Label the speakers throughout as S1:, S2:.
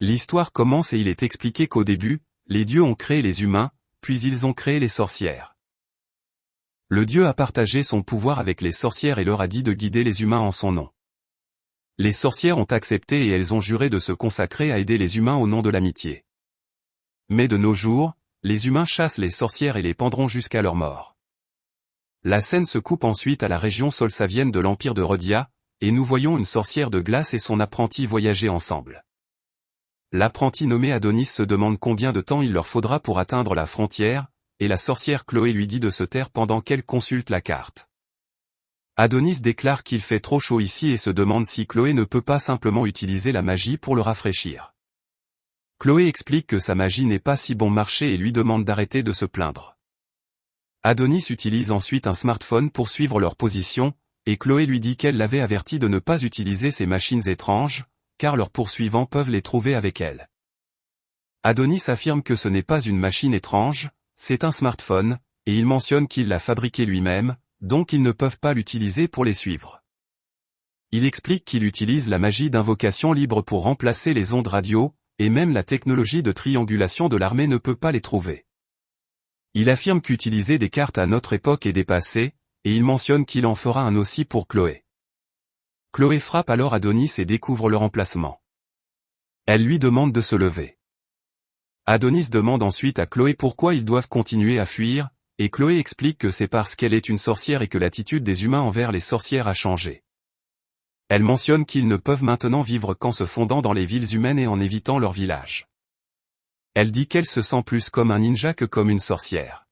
S1: L'histoire commence et il est expliqué qu'au début, les dieux ont créé les humains, puis ils ont créé les sorcières. Le dieu a partagé son pouvoir avec les sorcières et leur a dit de guider les humains en son nom. Les sorcières ont accepté et elles ont juré de se consacrer à aider les humains au nom de l'amitié. Mais de nos jours, les humains chassent les sorcières et les pendront jusqu'à leur mort. La scène se coupe ensuite à la région solsavienne de l'Empire de Rhodia, et nous voyons une sorcière de glace et son apprenti voyager ensemble. L'apprenti nommé Adonis se demande combien de temps il leur faudra pour atteindre la frontière, et la sorcière Chloé lui dit de se taire pendant qu'elle consulte la carte. Adonis déclare qu'il fait trop chaud ici et se demande si Chloé ne peut pas simplement utiliser la magie pour le rafraîchir. Chloé explique que sa magie n'est pas si bon marché et lui demande d'arrêter de se plaindre. Adonis utilise ensuite un smartphone pour suivre leur position, et Chloé lui dit qu'elle l'avait averti de ne pas utiliser ces machines étranges, car leurs poursuivants peuvent les trouver avec elle. Adonis affirme que ce n'est pas une machine étrange, c'est un smartphone, et il mentionne qu'il l'a fabriqué lui-même, donc ils ne peuvent pas l'utiliser pour les suivre. Il explique qu'il utilise la magie d'invocation libre pour remplacer les ondes radio, et même la technologie de triangulation de l'armée ne peut pas les trouver. Il affirme qu'utiliser des cartes à notre époque est dépassé, et il mentionne qu'il en fera un aussi pour Chloé. Chloé frappe alors Adonis et découvre le remplacement. Elle lui demande de se lever. Adonis demande ensuite à Chloé pourquoi ils doivent continuer à fuir, et Chloé explique que c'est parce qu'elle est une sorcière et que l'attitude des humains envers les sorcières a changé. Elle mentionne qu'ils ne peuvent maintenant vivre qu'en se fondant dans les villes humaines et en évitant leur village. Elle dit qu'elle se sent plus comme un ninja que comme une sorcière.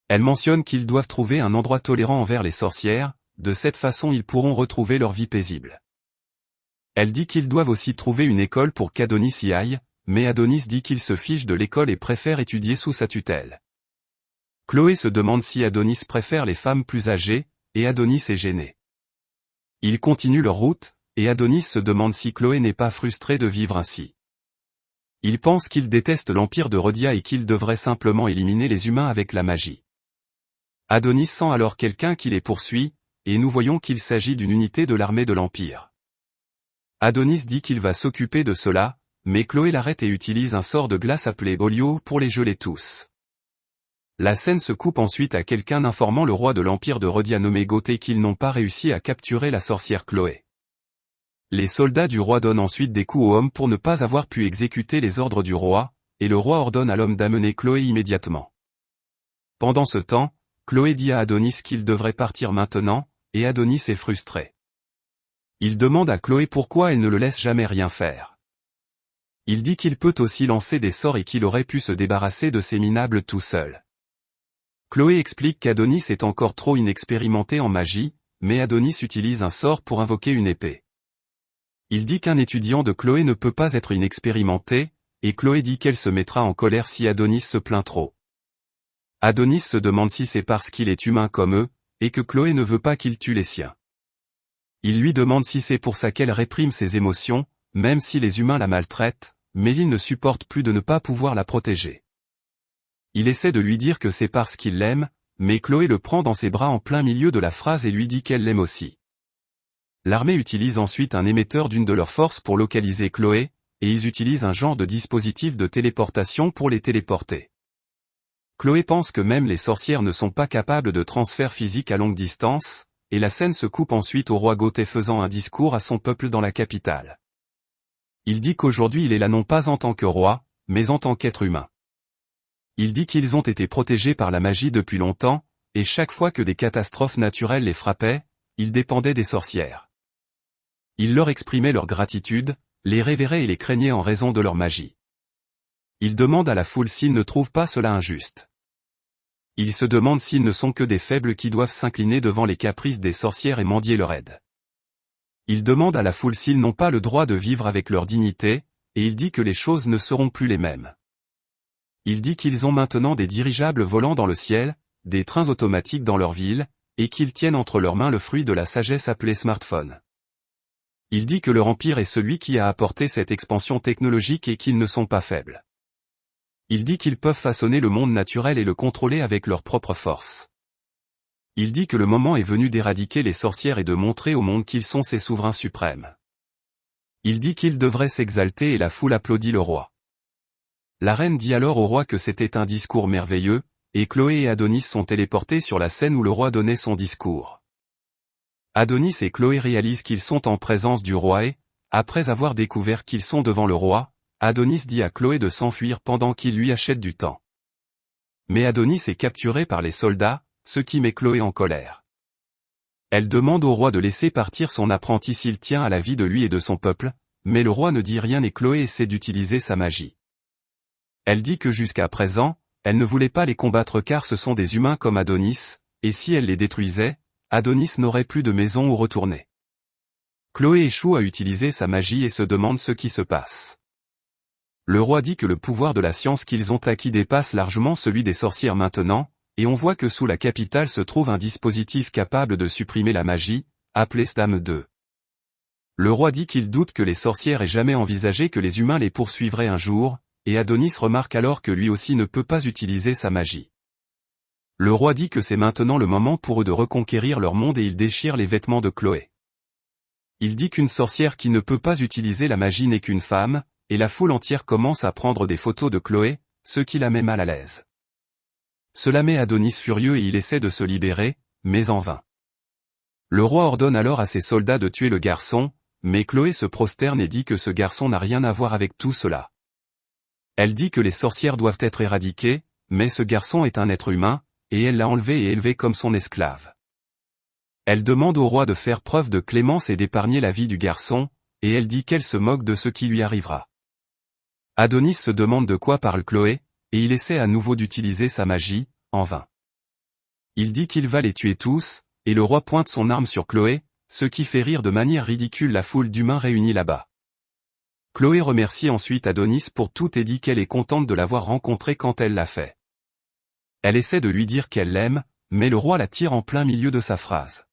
S1: Elle mentionne qu'ils doivent trouver un endroit tolérant envers les sorcières, de cette façon ils pourront retrouver leur vie paisible. Elle dit qu'ils doivent aussi trouver une école pour qu'Adonis y aille, mais Adonis dit qu'il se fiche de l'école et préfère étudier sous sa tutelle. Chloé se demande si Adonis préfère les femmes plus âgées, et Adonis est gêné. Ils continuent leur route, et Adonis se demande si Chloé n'est pas frustrée de vivre ainsi. Il pense qu'il déteste l'Empire de Rhodia et qu'il devrait simplement éliminer les humains avec la magie. Adonis sent alors quelqu'un qui les poursuit, et nous voyons qu'il s'agit d'une unité de l'armée de l'Empire. Adonis dit qu'il va s'occuper de cela, mais Chloé l'arrête et utilise un sort de glace appelé Olio pour les geler tous. La scène se coupe ensuite à quelqu'un informant le roi de l'Empire de Rhodia nommé Gothé qu'ils n'ont pas réussi à capturer la sorcière Chloé. Les soldats du roi donnent ensuite des coups aux hommes pour ne pas avoir pu exécuter les ordres du roi, et le roi ordonne à l'homme d'amener Chloé immédiatement. Pendant ce temps, Chloé dit à Adonis qu'il devrait partir maintenant, et Adonis est frustré. Il demande à Chloé pourquoi elle ne le laisse jamais rien faire. Il dit qu'il peut aussi lancer des sorts et qu'il aurait pu se débarrasser de ces minables tout seul. Chloé explique qu'Adonis est encore trop inexpérimenté en magie, mais Adonis utilise un sort pour invoquer une épée. Il dit qu'un étudiant de Chloé ne peut pas être inexpérimenté, et Chloé dit qu'elle se mettra en colère si Adonis se plaint trop. Adonis se demande si c'est parce qu'il est humain comme eux, et que Chloé ne veut pas qu'il tue les siens. Il lui demande si c'est pour ça qu'elle réprime ses émotions, même si les humains la maltraitent, mais il ne supporte plus de ne pas pouvoir la protéger. Il essaie de lui dire que c'est parce qu'il l'aime, mais Chloé le prend dans ses bras en plein milieu de la phrase et lui dit qu'elle l'aime aussi. L'armée utilise ensuite un émetteur d'une de leurs forces pour localiser Chloé, et ils utilisent un genre de dispositif de téléportation pour les téléporter. Chloé pense que même les sorcières ne sont pas capables de transfert physique à longue distance, et la scène se coupe ensuite au roi Gothé faisant un discours à son peuple dans la capitale. Il dit qu'aujourd'hui il est là non pas en tant que roi, mais en tant qu'être humain. Il dit qu'ils ont été protégés par la magie depuis longtemps, et chaque fois que des catastrophes naturelles les frappaient, ils dépendaient des sorcières. Il leur exprimait leur gratitude, les révérait et les craignait en raison de leur magie. Il demande à la foule s'ils ne trouvent pas cela injuste. Il se demande s'ils ne sont que des faibles qui doivent s'incliner devant les caprices des sorcières et mendier leur aide. Il demande à la foule s'ils n'ont pas le droit de vivre avec leur dignité, et il dit que les choses ne seront plus les mêmes. Il dit qu'ils ont maintenant des dirigeables volant dans le ciel, des trains automatiques dans leur ville, et qu'ils tiennent entre leurs mains le fruit de la sagesse appelé smartphone. Il dit que leur empire est celui qui a apporté cette expansion technologique et qu'ils ne sont pas faibles. Il dit qu'ils peuvent façonner le monde naturel et le contrôler avec leur propre force. Il dit que le moment est venu d'éradiquer les sorcières et de montrer au monde qu'ils sont ses souverains suprêmes. Il dit qu'il devrait s'exalter et la foule applaudit le roi. La reine dit alors au roi que c'était un discours merveilleux, et Chloé et Adonis sont téléportés sur la scène où le roi donnait son discours. Adonis et Chloé réalisent qu'ils sont en présence du roi et, après avoir découvert qu'ils sont devant le roi, Adonis dit à Chloé de s'enfuir pendant qu'il lui achète du temps. Mais Adonis est capturé par les soldats, ce qui met Chloé en colère. Elle demande au roi de laisser partir son apprenti s'il tient à la vie de lui et de son peuple, mais le roi ne dit rien et Chloé essaie d'utiliser sa magie. Elle dit que jusqu'à présent, elle ne voulait pas les combattre car ce sont des humains comme Adonis, et si elle les détruisait, Adonis n'aurait plus de maison où retourner. Chloé échoue à utiliser sa magie et se demande ce qui se passe. Le roi dit que le pouvoir de la science qu'ils ont acquis dépasse largement celui des sorcières maintenant, et on voit que sous la capitale se trouve un dispositif capable de supprimer la magie, appelé Stam 2. Le roi dit qu'il doute que les sorcières aient jamais envisagé que les humains les poursuivraient un jour, et Adonis remarque alors que lui aussi ne peut pas utiliser sa magie. Le roi dit que c'est maintenant le moment pour eux de reconquérir leur monde et il déchire les vêtements de Chloé. Il dit qu'une sorcière qui ne peut pas utiliser la magie n'est qu'une femme, et la foule entière commence à prendre des photos de Chloé, ce qui la met mal à l'aise. Cela met Adonis furieux et il essaie de se libérer, mais en vain. Le roi ordonne alors à ses soldats de tuer le garçon, mais Chloé se prosterne et dit que ce garçon n'a rien à voir avec tout cela. Elle dit que les sorcières doivent être éradiquées, mais ce garçon est un être humain, et elle l'a enlevé et élevé comme son esclave. Elle demande au roi de faire preuve de clémence et d'épargner la vie du garçon, et elle dit qu'elle se moque de ce qui lui arrivera. Adonis se demande de quoi parle Chloé, et il essaie à nouveau d'utiliser sa magie, en vain. Il dit qu'il va les tuer tous, et le roi pointe son arme sur Chloé, ce qui fait rire de manière ridicule la foule d'humains réunis là-bas. Chloé remercie ensuite Adonis pour tout et dit qu'elle est contente de l'avoir rencontré quand elle l'a fait. Elle essaie de lui dire qu'elle l'aime, mais le roi la tire en plein milieu de sa phrase.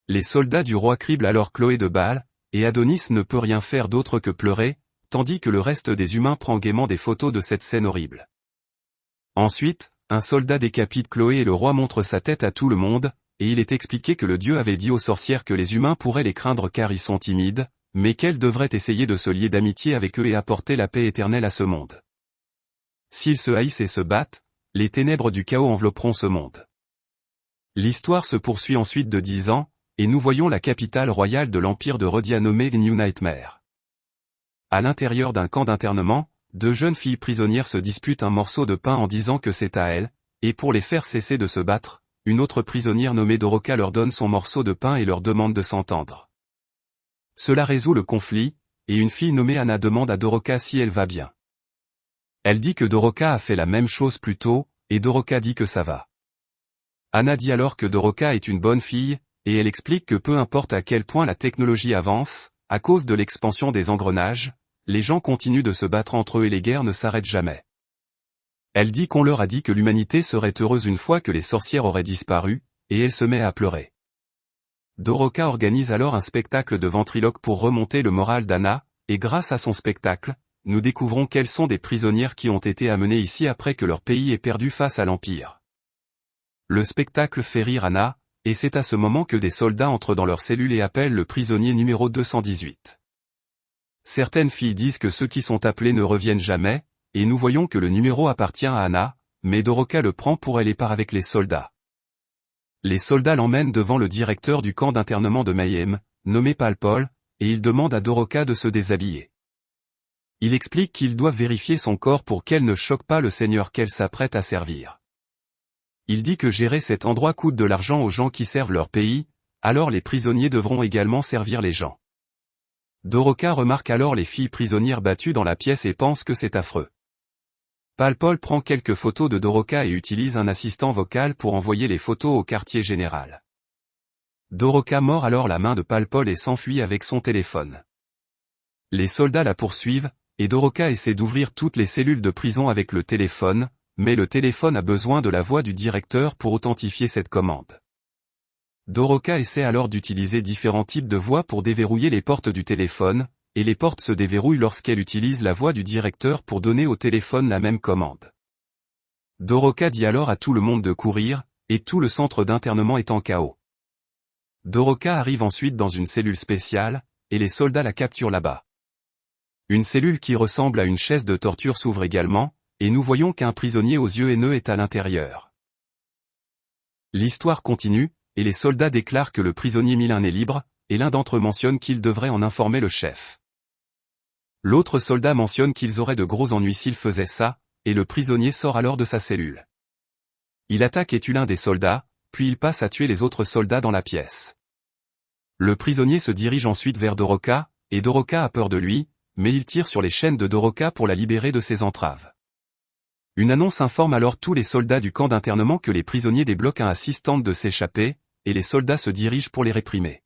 S1: Les soldats du roi criblent alors Chloé de balles, et Adonis ne peut rien faire d'autre que pleurer, tandis que le reste des humains prend gaiement des photos de cette scène horrible. Ensuite, un soldat décapite Chloé et le roi montre sa tête à tout le monde, et il est expliqué que le dieu avait dit aux sorcières que les humains pourraient les craindre car ils sont timides, mais qu'elles devraient essayer de se lier d'amitié avec eux et apporter la paix éternelle à ce monde. S'ils se haïssent et se battent, les ténèbres du chaos envelopperont ce monde. L'histoire se poursuit ensuite de 10 ans, et nous voyons la capitale royale de l'Empire de Rhodia nommée New Nightmare. À l'intérieur d'un camp d'internement, 2 jeunes filles prisonnières se disputent un morceau de pain en disant que c'est à elles, et pour les faire cesser de se battre, une autre prisonnière nommée Doroka leur donne son morceau de pain et leur demande de s'entendre. Cela résout le conflit, et une fille nommée Anna demande à Doroka si elle va bien. Elle dit que Doroka a fait la même chose plus tôt, et Doroka dit que ça va. Anna dit alors que Doroka est une bonne fille, et elle explique que peu importe à quel point la technologie avance, à cause de l'expansion des engrenages, les gens continuent de se battre entre eux et les guerres ne s'arrêtent jamais. Elle dit qu'on leur a dit que l'humanité serait heureuse une fois que les sorcières auraient disparu, et elle se met à pleurer. Doroka organise alors un spectacle de ventriloque pour remonter le moral d'Anna, et grâce à son spectacle, nous découvrons quelles sont des prisonnières qui ont été amenées ici après que leur pays ait perdu face à l'Empire. Le spectacle fait rire Anna, et c'est à ce moment que des soldats entrent dans leur cellule et appellent le prisonnier numéro 218. Certaines filles disent que ceux qui sont appelés ne reviennent jamais, et nous voyons que le numéro appartient à Anna, mais Doroka le prend pour elle et part avec les soldats. Les soldats l'emmènent devant le directeur du camp d'internement de Mayhem, nommé Palpol, et il demande à Doroka de se déshabiller. Il explique qu'ils doivent vérifier son corps pour qu'elle ne choque pas le seigneur qu'elle s'apprête à servir. Il dit que gérer cet endroit coûte de l'argent aux gens qui servent leur pays, alors les prisonniers devront également servir les gens. Doroka remarque alors les filles prisonnières battues dans la pièce et pense que c'est affreux. Palpol prend quelques photos de Doroka et utilise un assistant vocal pour envoyer les photos au quartier général. Doroka mord alors la main de Palpol et s'enfuit avec son téléphone. Les soldats la poursuivent, et Doroka essaie d'ouvrir toutes les cellules de prison avec le téléphone, mais le téléphone a besoin de la voix du directeur pour authentifier cette commande. Doroka essaie alors d'utiliser différents types de voix pour déverrouiller les portes du téléphone, et les portes se déverrouillent lorsqu'elle utilise la voix du directeur pour donner au téléphone la même commande. Doroka dit alors à tout le monde de courir, et tout le centre d'internement est en chaos. Doroka arrive ensuite dans une cellule spéciale, et les soldats la capturent là-bas. Une cellule qui ressemble à une chaise de torture s'ouvre également, et nous voyons qu'un prisonnier aux yeux haineux est à l'intérieur. L'histoire continue, et les soldats déclarent que le prisonnier Milin est libre, et l'un d'entre eux mentionne qu'il devrait en informer le chef. L'autre soldat mentionne qu'ils auraient de gros ennuis s'ils faisaient ça, et le prisonnier sort alors de sa cellule. Il attaque et tue l'un des soldats, puis il passe à tuer les autres soldats dans la pièce. Le prisonnier se dirige ensuite vers Doroka, et Doroka a peur de lui, mais il tire sur les chaînes de Doroka pour la libérer de ses entraves. Une annonce informe alors tous les soldats du camp d'internement que les prisonniers débloquent un assist tentent de s'échapper, et les soldats se dirigent pour les réprimer.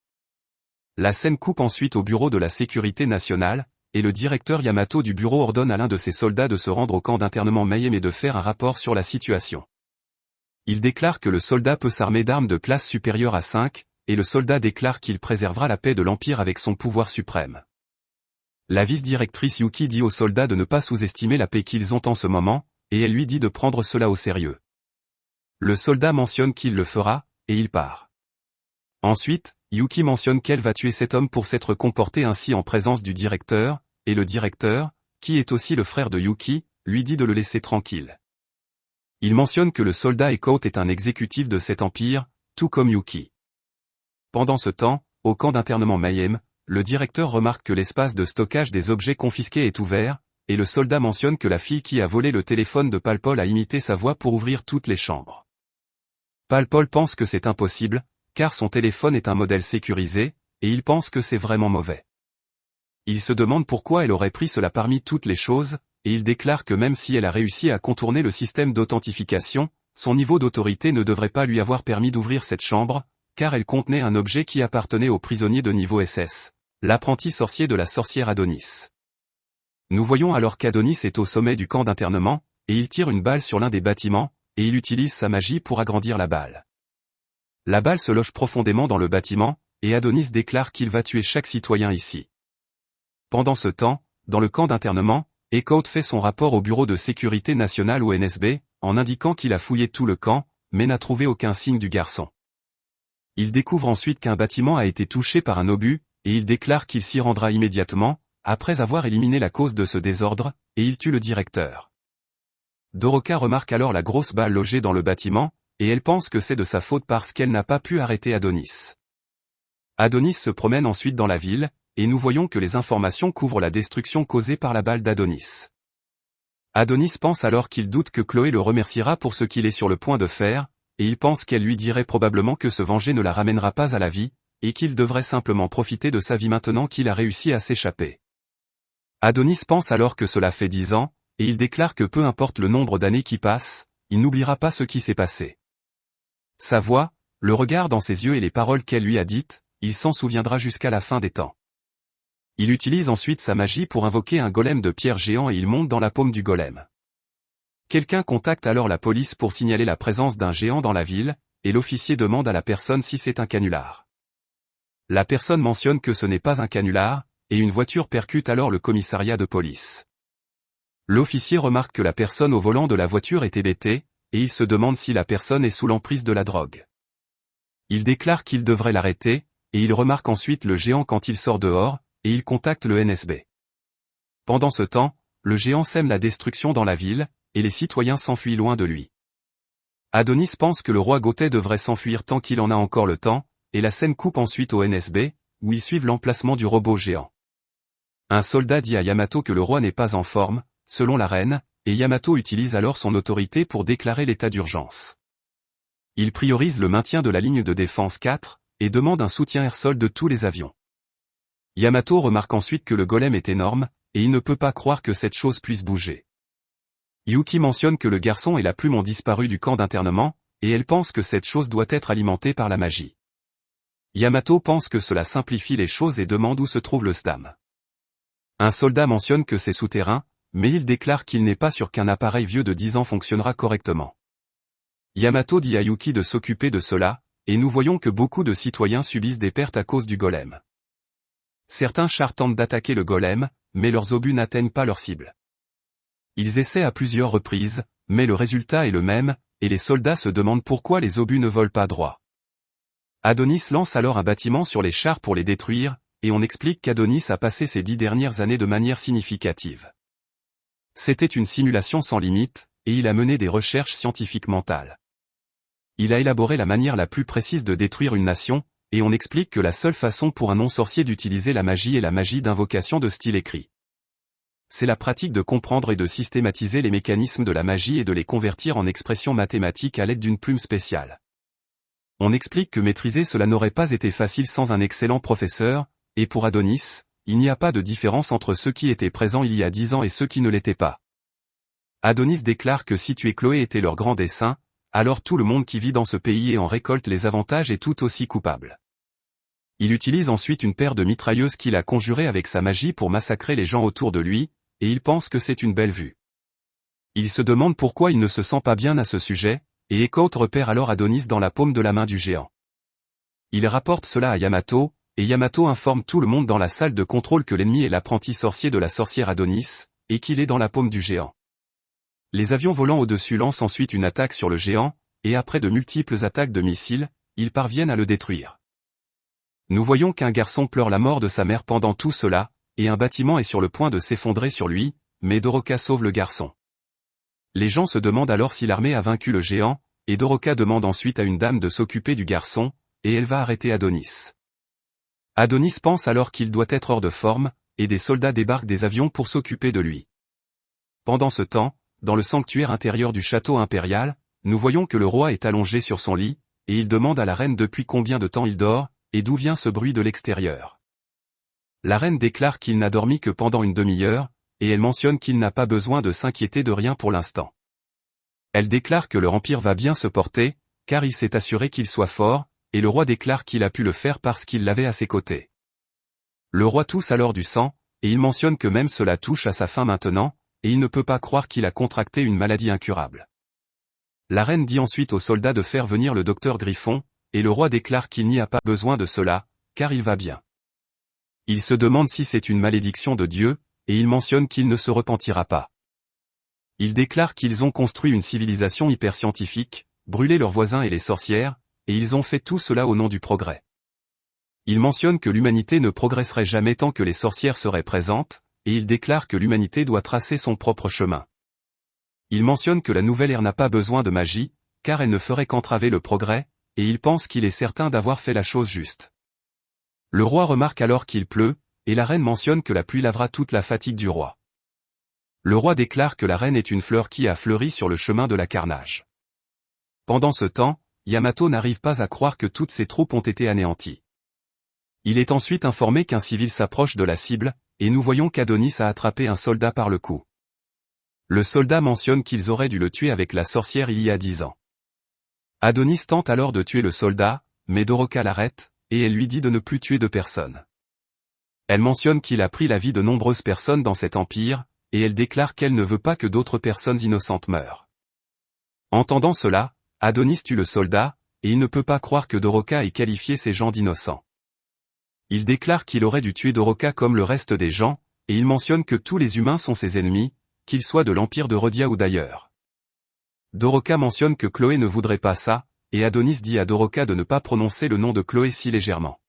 S1: La scène coupe ensuite au bureau de la sécurité nationale, et le directeur Yamato du bureau ordonne à l'un de ses soldats de se rendre au camp d'internement Mayhem et de faire un rapport sur la situation. Il déclare que le soldat peut s'armer d'armes de classe supérieure à 5, et le soldat déclare qu'il préservera la paix de l'Empire avec son pouvoir suprême. La vice-directrice Yuki dit aux soldats de ne pas sous-estimer la paix qu'ils ont en ce moment, et elle lui dit de prendre cela au sérieux. Le soldat mentionne qu'il le fera, et il part. Ensuite, Yuki mentionne qu'elle va tuer cet homme pour s'être comporté ainsi en présence du directeur, et le directeur, qui est aussi le frère de Yuki, lui dit de le laisser tranquille. Il mentionne que le soldat Ekout est un exécutif de cet empire, tout comme Yuki. Pendant ce temps, au camp d'internement Mayhem, le directeur remarque que l'espace de stockage des objets confisqués est ouvert, et le soldat mentionne que la fille qui a volé le téléphone de Palpol a imité sa voix pour ouvrir toutes les chambres. Palpol pense que c'est impossible, car son téléphone est un modèle sécurisé, et il pense que c'est vraiment mauvais. Il se demande pourquoi elle aurait pris cela parmi toutes les choses, et il déclare que même si elle a réussi à contourner le système d'authentification, son niveau d'autorité ne devrait pas lui avoir permis d'ouvrir cette chambre, car elle contenait un objet qui appartenait au prisonnier de niveau SS, l'apprenti sorcier de la sorcière Adonis. Nous voyons alors qu'Adonis est au sommet du camp d'internement, et il tire une balle sur l'un des bâtiments, et il utilise sa magie pour agrandir la balle. La balle se loge profondément dans le bâtiment, et Adonis déclare qu'il va tuer chaque citoyen ici. Pendant ce temps, dans le camp d'internement, Ekout fait son rapport au bureau de sécurité nationale au NSB, en indiquant qu'il a fouillé tout le camp, mais n'a trouvé aucun signe du garçon. Il découvre ensuite qu'un bâtiment a été touché par un obus, et il déclare qu'il s'y rendra immédiatement, après avoir éliminé la cause de ce désordre, et il tue le directeur. Doroka remarque alors la grosse balle logée dans le bâtiment, et elle pense que c'est de sa faute parce qu'elle n'a pas pu arrêter Adonis. Adonis se promène ensuite dans la ville, et nous voyons que les informations couvrent la destruction causée par la balle d'Adonis. Adonis pense alors qu'il doute que Chloé le remerciera pour ce qu'il est sur le point de faire, et il pense qu'elle lui dirait probablement que se venger ne la ramènera pas à la vie, et qu'il devrait simplement profiter de sa vie maintenant qu'il a réussi à s'échapper. Adonis pense alors que cela fait 10 ans, et il déclare que peu importe le nombre d'années qui passent, il n'oubliera pas ce qui s'est passé. Sa voix, le regard dans ses yeux et les paroles qu'elle lui a dites, il s'en souviendra jusqu'à la fin des temps. Il utilise ensuite sa magie pour invoquer un golem de pierre géant et il monte dans la paume du golem. Quelqu'un contacte alors la police pour signaler la présence d'un géant dans la ville, et l'officier demande à la personne si c'est un canular. La personne mentionne que ce n'est pas un canular, et une voiture percute alors le commissariat de police. L'officier remarque que la personne au volant de la voiture est hébétée, et il se demande si la personne est sous l'emprise de la drogue. Il déclare qu'il devrait l'arrêter, et il remarque ensuite le géant quand il sort dehors, et il contacte le NSB. Pendant ce temps, le géant sème la destruction dans la ville, et les citoyens s'enfuient loin de lui. Adonis pense que le roi Gothé devrait s'enfuir tant qu'il en a encore le temps, et la scène coupe ensuite au NSB, où ils suivent l'emplacement du robot géant. Un soldat dit à Yamato que le roi n'est pas en forme, selon la reine, et Yamato utilise alors son autorité pour déclarer l'état d'urgence. Il priorise le maintien de la ligne de défense 4, et demande un soutien air-sol de tous les avions. Yamato remarque ensuite que le golem est énorme, et il ne peut pas croire que cette chose puisse bouger. Yuki mentionne que le garçon et la plume ont disparu du camp d'internement, et elle pense que cette chose doit être alimentée par la magie. Yamato pense que cela simplifie les choses et demande où se trouve le stam. Un soldat mentionne que c'est souterrain, mais il déclare qu'il n'est pas sûr qu'un appareil vieux de 10 ans fonctionnera correctement. Yamato dit à Yuki de s'occuper de cela, et nous voyons que beaucoup de citoyens subissent des pertes à cause du golem. Certains chars tentent d'attaquer le golem, mais leurs obus n'atteignent pas leur cible. Ils essaient à plusieurs reprises, mais le résultat est le même, et les soldats se demandent pourquoi les obus ne volent pas droit. Adonis lance alors un bâtiment sur les chars pour les détruire, et on explique qu'Adonis a passé ces 10 dernières années de manière significative. C'était une simulation sans limite, et il a mené des recherches scientifiques mentales. Il a élaboré la manière la plus précise de détruire une nation, et on explique que la seule façon pour un non-sorcier d'utiliser la magie est la magie d'invocation de style écrit. C'est la pratique de comprendre et de systématiser les mécanismes de la magie et de les convertir en expressions mathématiques à l'aide d'une plume spéciale. On explique que maîtriser cela n'aurait pas été facile sans un excellent professeur, et pour Adonis, il n'y a pas de différence entre ceux qui étaient présents il y a 10 ans et ceux qui ne l'étaient pas. Adonis déclare que si tuer Chloé était leur grand dessein, alors tout le monde qui vit dans ce pays et en récolte les avantages est tout aussi coupable. Il utilise ensuite une paire de mitrailleuses qu'il a conjurées avec sa magie pour massacrer les gens autour de lui, et il pense que c'est une belle vue. Il se demande pourquoi il ne se sent pas bien à ce sujet, et Echout repère alors Adonis dans la paume de la main du géant. Il rapporte cela à Yamato, et Yamato informe tout le monde dans la salle de contrôle que l'ennemi est l'apprenti sorcier de la sorcière Adonis, et qu'il est dans la paume du géant. Les avions volant au-dessus lancent ensuite une attaque sur le géant, et après de multiples attaques de missiles, ils parviennent à le détruire. Nous voyons qu'un garçon pleure la mort de sa mère pendant tout cela, et un bâtiment est sur le point de s'effondrer sur lui, mais Doroka sauve le garçon. Les gens se demandent alors si l'armée a vaincu le géant, et Doroka demande ensuite à une dame de s'occuper du garçon, et elle va arrêter Adonis. Adonis pense alors qu'il doit être hors de forme, et des soldats débarquent des avions pour s'occuper de lui. Pendant ce temps, dans le sanctuaire intérieur du château impérial, nous voyons que le roi est allongé sur son lit, et il demande à la reine depuis combien de temps il dort, et d'où vient ce bruit de l'extérieur. La reine déclare qu'il n'a dormi que pendant une demi-heure, et elle mentionne qu'il n'a pas besoin de s'inquiéter de rien pour l'instant. Elle déclare que le empire va bien se porter, car il s'est assuré qu'il soit fort, et le roi déclare qu'il a pu le faire parce qu'il l'avait à ses côtés. Le roi tousse alors du sang, et il mentionne que même cela touche à sa fin maintenant, et il ne peut pas croire qu'il a contracté une maladie incurable. La reine dit ensuite aux soldats de faire venir le docteur Griffon, et le roi déclare qu'il n'y a pas besoin de cela, car il va bien. Il se demande si c'est une malédiction de Dieu, et il mentionne qu'il ne se repentira pas. Il déclare qu'ils ont construit une civilisation hyper-scientifique, brûlé leurs voisins et les sorcières, et ils ont fait tout cela au nom du progrès. Il mentionne que l'humanité ne progresserait jamais tant que les sorcières seraient présentes, et il déclare que l'humanité doit tracer son propre chemin. Il mentionne que la nouvelle ère n'a pas besoin de magie, car elle ne ferait qu'entraver le progrès, et il pense qu'il est certain d'avoir fait la chose juste. Le roi remarque alors qu'il pleut, et la reine mentionne que la pluie lavera toute la fatigue du roi. Le roi déclare que la reine est une fleur qui a fleuri sur le chemin de la carnage. Pendant ce temps, Yamato n'arrive pas à croire que toutes ses troupes ont été anéanties. Il est ensuite informé qu'un civil s'approche de la cible, et nous voyons qu'Adonis a attrapé un soldat par le cou. Le soldat mentionne qu'ils auraient dû le tuer avec la sorcière il y a 10 ans. Adonis tente alors de tuer le soldat, mais Doroka l'arrête, et elle lui dit de ne plus tuer de personnes. Elle mentionne qu'il a pris la vie de nombreuses personnes dans cet empire, et elle déclare qu'elle ne veut pas que d'autres personnes innocentes meurent. Entendant cela, Adonis tue le soldat, et il ne peut pas croire que Doroka ait qualifié ces gens d'innocents. Il déclare qu'il aurait dû tuer Doroka comme le reste des gens, et il mentionne que tous les humains sont ses ennemis, qu'ils soient de l'empire de Rhodia ou d'ailleurs. Doroka mentionne que Chloé ne voudrait pas ça, et Adonis dit à Doroka de ne pas prononcer le nom de Chloé si légèrement.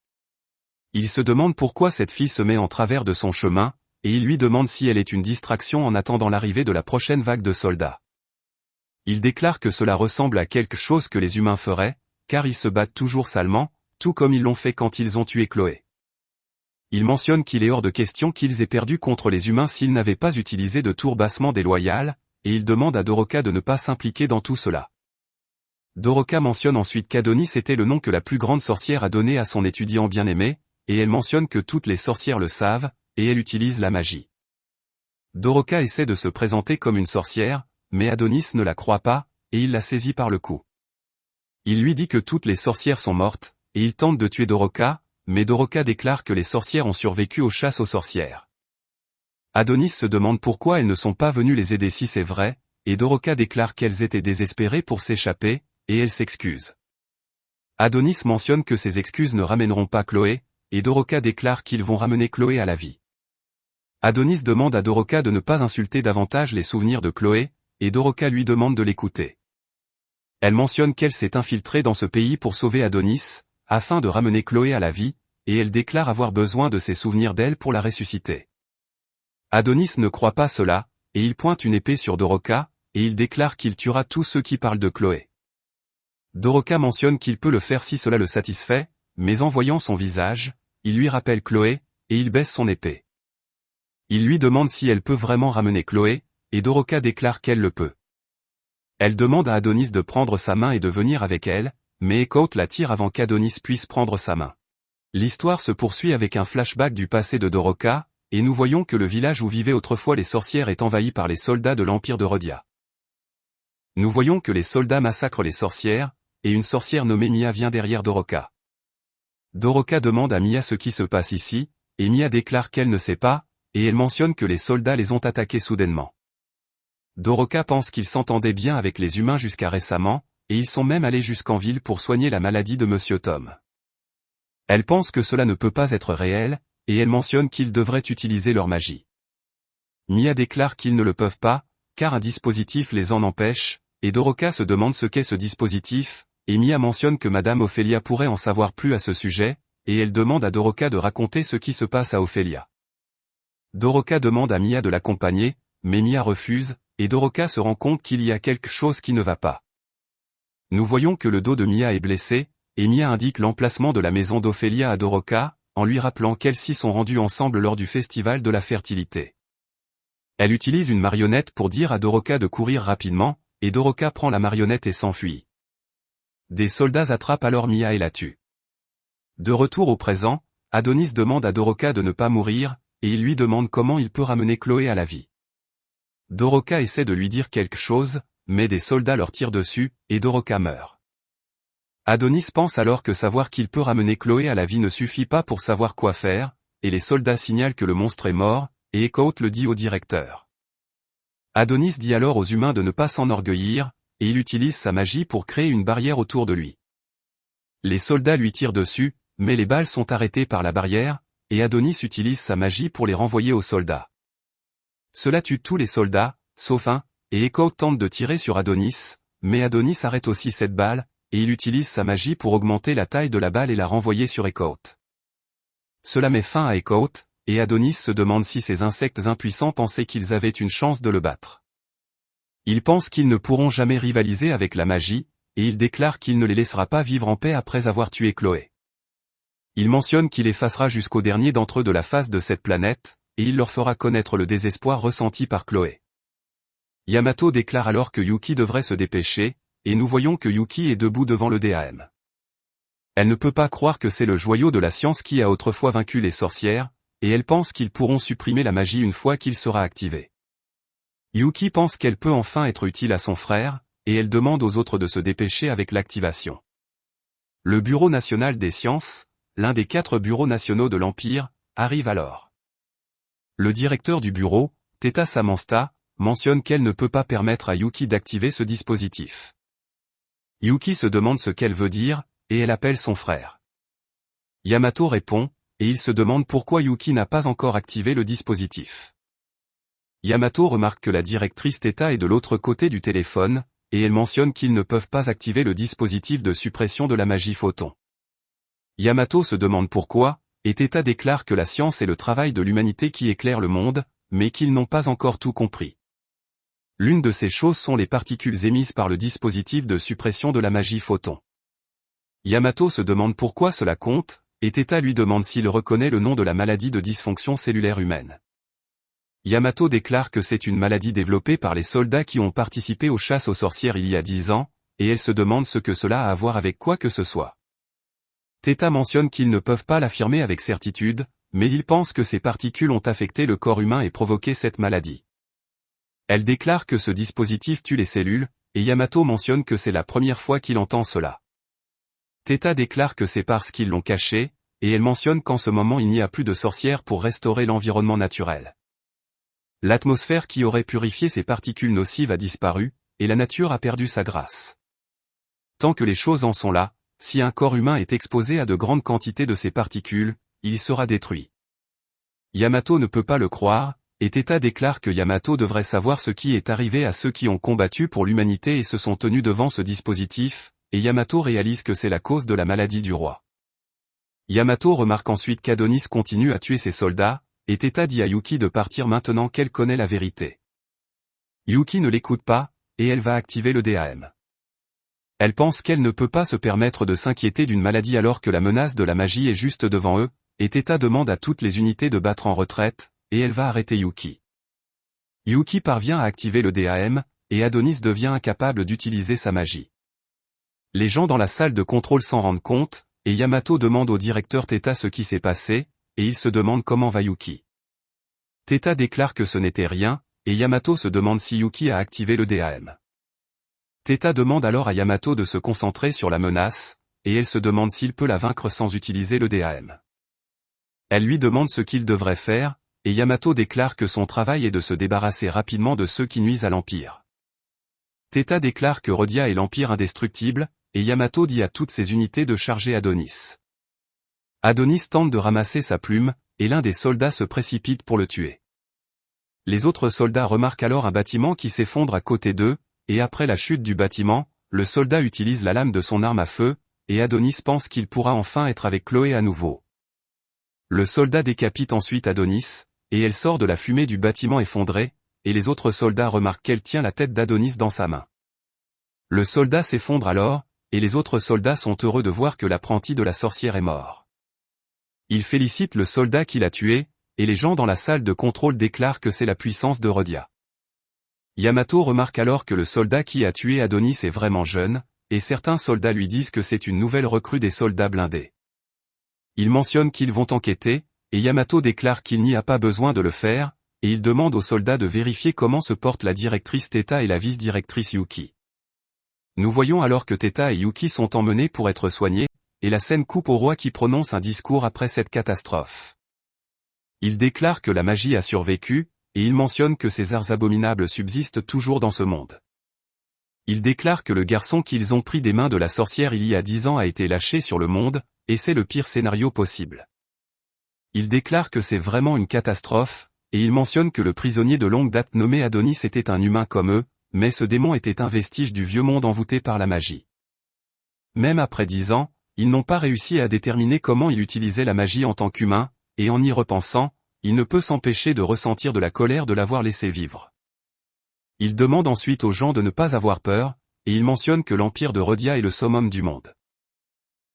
S1: Il se demande pourquoi cette fille se met en travers de son chemin, et il lui demande si elle est une distraction en attendant l'arrivée de la prochaine vague de soldats. Il déclare que cela ressemble à quelque chose que les humains feraient, car ils se battent toujours salement, tout comme ils l'ont fait quand ils ont tué Chloé. Il mentionne qu'il est hors de question qu'ils aient perdu contre les humains s'ils n'avaient pas utilisé de tourbassement déloyal, et il demande à Doroka de ne pas s'impliquer dans tout cela. Doroka mentionne ensuite qu'Adonis était le nom que la plus grande sorcière a donné à son étudiant bien-aimé, et elle mentionne que toutes les sorcières le savent, et elle utilise la magie. Doroka essaie de se présenter comme une sorcière, mais Adonis ne la croit pas, et il la saisit par le cou. Il lui dit que toutes les sorcières sont mortes, et il tente de tuer Doroka, mais Doroka déclare que les sorcières ont survécu aux chasses aux sorcières. Adonis se demande pourquoi elles ne sont pas venues les aider si c'est vrai, et Doroka déclare qu'elles étaient désespérées pour s'échapper, et elle s'excuse. Adonis mentionne que ces excuses ne ramèneront pas Chloé, et Doroka déclare qu'ils vont ramener Chloé à la vie. Adonis demande à Doroka de ne pas insulter davantage les souvenirs de Chloé, et Doroka lui demande de l'écouter. Elle mentionne qu'elle s'est infiltrée dans ce pays pour sauver Adonis, afin de ramener Chloé à la vie, et elle déclare avoir besoin de ses souvenirs d'elle pour la ressusciter. Adonis ne croit pas cela, et il pointe une épée sur Doroka, et il déclare qu'il tuera tous ceux qui parlent de Chloé. Doroka mentionne qu'il peut le faire si cela le satisfait, mais en voyant son visage, il lui rappelle Chloé, et il baisse son épée. Il lui demande si elle peut vraiment ramener Chloé, et Doroka déclare qu'elle le peut. Elle demande à Adonis de prendre sa main et de venir avec elle, mais Echout la tire avant qu'Adonis puisse prendre sa main. L'histoire se poursuit avec un flashback du passé de Doroka, et nous voyons que le village où vivaient autrefois les sorcières est envahi par les soldats de l'Empire de Rhodia. Nous voyons que les soldats massacrent les sorcières, et une sorcière nommée Mia vient derrière Doroka. Doroka demande à Mia ce qui se passe ici, et Mia déclare qu'elle ne sait pas, et elle mentionne que les soldats les ont attaqués soudainement. Doroka pense qu'ils s'entendaient bien avec les humains jusqu'à récemment, et ils sont même allés jusqu'en ville pour soigner la maladie de Monsieur Tom. Elle pense que cela ne peut pas être réel, et elle mentionne qu'ils devraient utiliser leur magie. Mia déclare qu'ils ne le peuvent pas, car un dispositif les en empêche, et Doroka se demande ce qu'est ce dispositif, et Mia mentionne que Madame Ophélia pourrait en savoir plus à ce sujet, et elle demande à Doroka de raconter ce qui se passe à Ophélia. Doroka demande à Mia de l'accompagner, mais Mia refuse, et Doroka se rend compte qu'il y a quelque chose qui ne va pas. Nous voyons que le dos de Mia est blessé, et Mia indique l'emplacement de la maison d'Ophélia à Doroka, en lui rappelant qu'elles s'y sont rendues ensemble lors du festival de la fertilité. Elle utilise une marionnette pour dire à Doroka de courir rapidement, et Doroka prend la marionnette et s'enfuit. Des soldats attrapent alors Mia et la tuent. De retour au présent, Adonis demande à Doroka de ne pas mourir, et il lui demande comment il peut ramener Chloé à la vie. Doroka essaie de lui dire quelque chose, mais des soldats leur tirent dessus, et Doroka meurt. Adonis pense alors que savoir qu'il peut ramener Chloé à la vie ne suffit pas pour savoir quoi faire, et les soldats signalent que le monstre est mort, et Echout le dit au directeur. Adonis dit alors aux humains de ne pas s'enorgueillir, et il utilise sa magie pour créer une barrière autour de lui. Les soldats lui tirent dessus, mais les balles sont arrêtées par la barrière, et Adonis utilise sa magie pour les renvoyer aux soldats. Cela tue tous les soldats, sauf un, et Echout tente de tirer sur Adonis, mais Adonis arrête aussi cette balle, et il utilise sa magie pour augmenter la taille de la balle et la renvoyer sur Echout. Cela met fin à Echout, et Adonis se demande si ces insectes impuissants pensaient qu'ils avaient une chance de le battre. Il pense qu'ils ne pourront jamais rivaliser avec la magie, et il déclare qu'il ne les laissera pas vivre en paix après avoir tué Chloé. Il mentionne qu'il effacera jusqu'au dernier d'entre eux de la face de cette planète, et il leur fera connaître le désespoir ressenti par Chloé. Yamato déclare alors que Yuki devrait se dépêcher, et nous voyons que Yuki est debout devant le DAM. Elle ne peut pas croire que c'est le joyau de la science qui a autrefois vaincu les sorcières, et elle pense qu'ils pourront supprimer la magie une fois qu'il sera activé. Yuki pense qu'elle peut enfin être utile à son frère, et elle demande aux autres de se dépêcher avec l'activation. Le Bureau national des sciences, l'un des 4 bureaux nationaux de l'Empire, arrive alors. Le directeur du bureau, Teta Samantha, mentionne qu'elle ne peut pas permettre à Yuki d'activer ce dispositif. Yuki se demande ce qu'elle veut dire, et elle appelle son frère. Yamato répond, et il se demande pourquoi Yuki n'a pas encore activé le dispositif. Yamato remarque que la directrice Teta est de l'autre côté du téléphone, et elle mentionne qu'ils ne peuvent pas activer le dispositif de suppression de la magie photon. Yamato se demande pourquoi, et Teta déclare que la science est le travail de l'humanité qui éclaire le monde, mais qu'ils n'ont pas encore tout compris. L'une de ces choses sont les particules émises par le dispositif de suppression de la magie photon. Yamato se demande pourquoi cela compte, et Teta lui demande s'il reconnaît le nom de la maladie de dysfonction cellulaire humaine. Yamato déclare que c'est une maladie développée par les soldats qui ont participé aux chasses aux sorcières il y a 10 ans, et elle se demande ce que cela a à voir avec quoi que ce soit. Teta mentionne qu'ils ne peuvent pas l'affirmer avec certitude, mais ils pensent que ces particules ont affecté le corps humain et provoqué cette maladie. Elle déclare que ce dispositif tue les cellules, et Yamato mentionne que c'est la première fois qu'il entend cela. Teta déclare que c'est parce qu'ils l'ont caché, et elle mentionne qu'en ce moment il n'y a plus de sorcières pour restaurer l'environnement naturel. L'atmosphère qui aurait purifié ces particules nocives a disparu, et la nature a perdu sa grâce. Tant que les choses en sont là, si un corps humain est exposé à de grandes quantités de ces particules, il sera détruit. Yamato ne peut pas le croire, et Teta déclare que Yamato devrait savoir ce qui est arrivé à ceux qui ont combattu pour l'humanité et se sont tenus devant ce dispositif, et Yamato réalise que c'est la cause de la maladie du roi. Yamato remarque ensuite qu'Adonis continue à tuer ses soldats, et Teta dit à Yuki de partir maintenant qu'elle connaît la vérité. Yuki ne l'écoute pas, et elle va activer le DAM. Elle pense qu'elle ne peut pas se permettre de s'inquiéter d'une maladie alors que la menace de la magie est juste devant eux, et Teta demande à toutes les unités de battre en retraite, et elle va arrêter Yuki. Yuki parvient à activer le DAM, et Adonis devient incapable d'utiliser sa magie. Les gens dans la salle de contrôle s'en rendent compte, et Yamato demande au directeur Teta ce qui s'est passé, et il se demande comment va Yuki. Teta déclare que ce n'était rien, et Yamato se demande si Yuki a activé le DAM. Teta demande alors à Yamato de se concentrer sur la menace, et elle se demande s'il peut la vaincre sans utiliser le DAM. Elle lui demande ce qu'il devrait faire, et Yamato déclare que son travail est de se débarrasser rapidement de ceux qui nuisent à l'Empire. Teta déclare que Rodia est l'Empire indestructible, et Yamato dit à toutes ses unités de charger Adonis. Adonis tente de ramasser sa plume, et l'un des soldats se précipite pour le tuer. Les autres soldats remarquent alors un bâtiment qui s'effondre à côté d'eux, et après la chute du bâtiment, le soldat utilise la lame de son arme à feu, et Adonis pense qu'il pourra enfin être avec Chloé à nouveau. Le soldat décapite ensuite Adonis, et elle sort de la fumée du bâtiment effondré, et les autres soldats remarquent qu'elle tient la tête d'Adonis dans sa main. Le soldat s'effondre alors, et les autres soldats sont heureux de voir que l'apprenti de la sorcière est mort. Ils félicitent le soldat qui l'a tué, et les gens dans la salle de contrôle déclarent que c'est la puissance de Rodia. Yamato remarque alors que le soldat qui a tué Adonis est vraiment jeune, et certains soldats lui disent que c'est une nouvelle recrue des soldats blindés. Ils mentionnent qu'ils vont enquêter, et Yamato déclare qu'il n'y a pas besoin de le faire, et il demande aux soldats de vérifier comment se portent la directrice Teta et la vice-directrice Yuki. Nous voyons alors que Teta et Yuki sont emmenés pour être soignés, et la scène coupe au roi qui prononce un discours après cette catastrophe. Il déclare que la magie a survécu, et il mentionne que ces arts abominables subsistent toujours dans ce monde. Il déclare que le garçon qu'ils ont pris des mains de la sorcière il y a 10 ans a été lâché sur le monde, et c'est le pire scénario possible. Il déclare que c'est vraiment une catastrophe, et il mentionne que le prisonnier de longue date nommé Adonis était un humain comme eux, mais ce démon était un vestige du vieux monde envoûté par la magie. Même après 10 ans, ils n'ont pas réussi à déterminer comment il utilisait la magie en tant qu'humain, et en y repensant, il ne peut s'empêcher de ressentir de la colère de l'avoir laissé vivre. Il demande ensuite aux gens de ne pas avoir peur, et il mentionne que l'empire de Rodia est le summum du monde.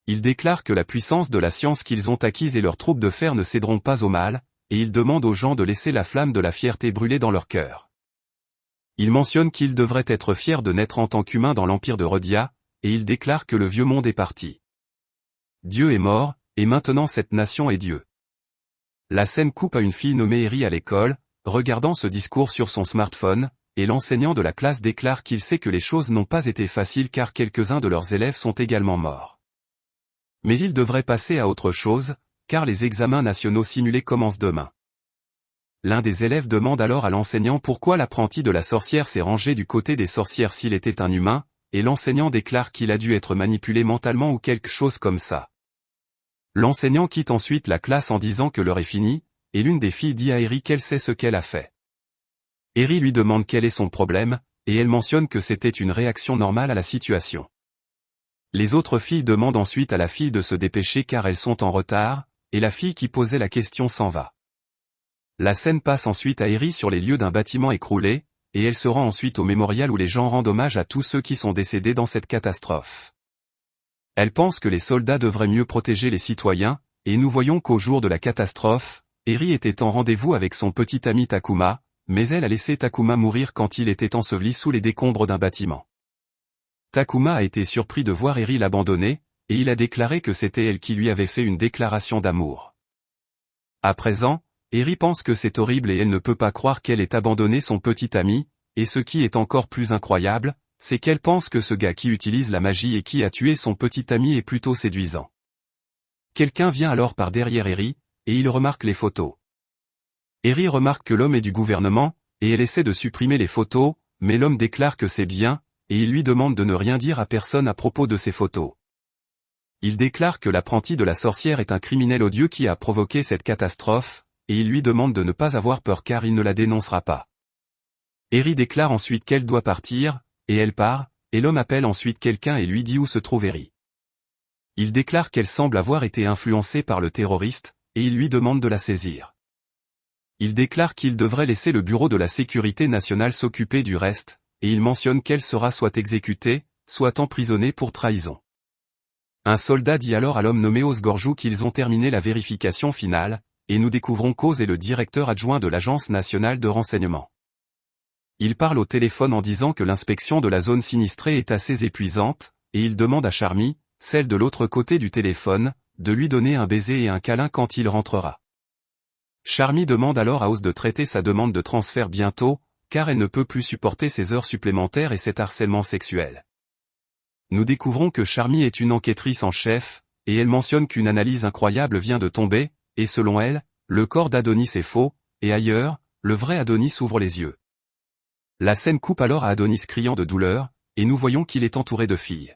S1: Il déclare que la puissance de la science qu'ils ont acquise et leurs troupes de fer ne céderont pas au mal, et il demande aux gens de laisser la flamme de la fierté brûler dans leur cœur. Il mentionne qu'ils devraient être fiers de naître en tant qu'humains dans l'empire de Rodia, et il déclare que le vieux monde est parti. Dieu est mort, et maintenant cette nation est Dieu. La scène coupe à une fille nommée Eri à l'école, regardant ce discours sur son smartphone, et l'enseignant de la classe déclare qu'il sait que les choses n'ont pas été faciles car quelques-uns de leurs élèves sont également morts. Mais il devrait passer à autre chose, car les examens nationaux simulés commencent demain. L'un des élèves demande alors à l'enseignant pourquoi l'apprenti de la sorcière s'est rangé du côté des sorcières s'il était un humain, et l'enseignant déclare qu'il a dû être manipulé mentalement ou quelque chose comme ça. L'enseignant quitte ensuite la classe en disant que l'heure est finie, et l'une des filles dit à Eri qu'elle sait ce qu'elle a fait. Eri lui demande quel est son problème, et elle mentionne que c'était une réaction normale à la situation. Les autres filles demandent ensuite à la fille de se dépêcher car elles sont en retard, et la fille qui posait la question s'en va. La scène passe ensuite à Eri sur les lieux d'un bâtiment écroulé, et elle se rend ensuite au mémorial où les gens rendent hommage à tous ceux qui sont décédés dans cette catastrophe. Elle pense que les soldats devraient mieux protéger les citoyens, et nous voyons qu'au jour de la catastrophe, Eri était en rendez-vous avec son petit ami Takuma, mais elle a laissé Takuma mourir quand il était enseveli sous les décombres d'un bâtiment. Takuma a été surpris de voir Eri l'abandonner, et il a déclaré que c'était elle qui lui avait fait une déclaration d'amour. À présent, Eri pense que c'est horrible et elle ne peut pas croire qu'elle ait abandonné son petit ami, et ce qui est encore plus incroyable, c'est qu'elle pense que ce gars qui utilise la magie et qui a tué son petit ami est plutôt séduisant. Quelqu'un vient alors par derrière Eri, et il remarque les photos. Eri remarque que l'homme est du gouvernement, et elle essaie de supprimer les photos, mais l'homme déclare que c'est bien, et il lui demande de ne rien dire à personne à propos de ces photos. Il déclare que l'apprenti de la sorcière est un criminel odieux qui a provoqué cette catastrophe, et il lui demande de ne pas avoir peur car il ne la dénoncera pas. Eri déclare ensuite qu'elle doit partir, et elle part, et l'homme appelle ensuite quelqu'un et lui dit où se trouve Eri. Il déclare qu'elle semble avoir été influencée par le terroriste, et il lui demande de la saisir. Il déclare qu'il devrait laisser le bureau de la sécurité nationale s'occuper du reste, et il mentionne qu'elle sera soit exécutée, soit emprisonnée pour trahison. Un soldat dit alors à l'homme nommé Osgorjou qu'ils ont terminé la vérification finale, et nous découvrons qu'Oz est le directeur adjoint de l'Agence nationale de renseignement. Il parle au téléphone en disant que l'inspection de la zone sinistrée est assez épuisante, et il demande à Charmy, celle de l'autre côté du téléphone, de lui donner un baiser et un câlin quand il rentrera. Charmy demande alors à Oz de traiter sa demande de transfert bientôt, car elle ne peut plus supporter ces heures supplémentaires et cet harcèlement sexuel. Nous découvrons que Charmy est une enquêtrice en chef, et elle mentionne qu'une analyse incroyable vient de tomber, et selon elle, le corps d'Adonis est faux, et ailleurs, le vrai Adonis ouvre les yeux. La scène coupe alors à Adonis criant de douleur, et nous voyons qu'il est entouré de filles.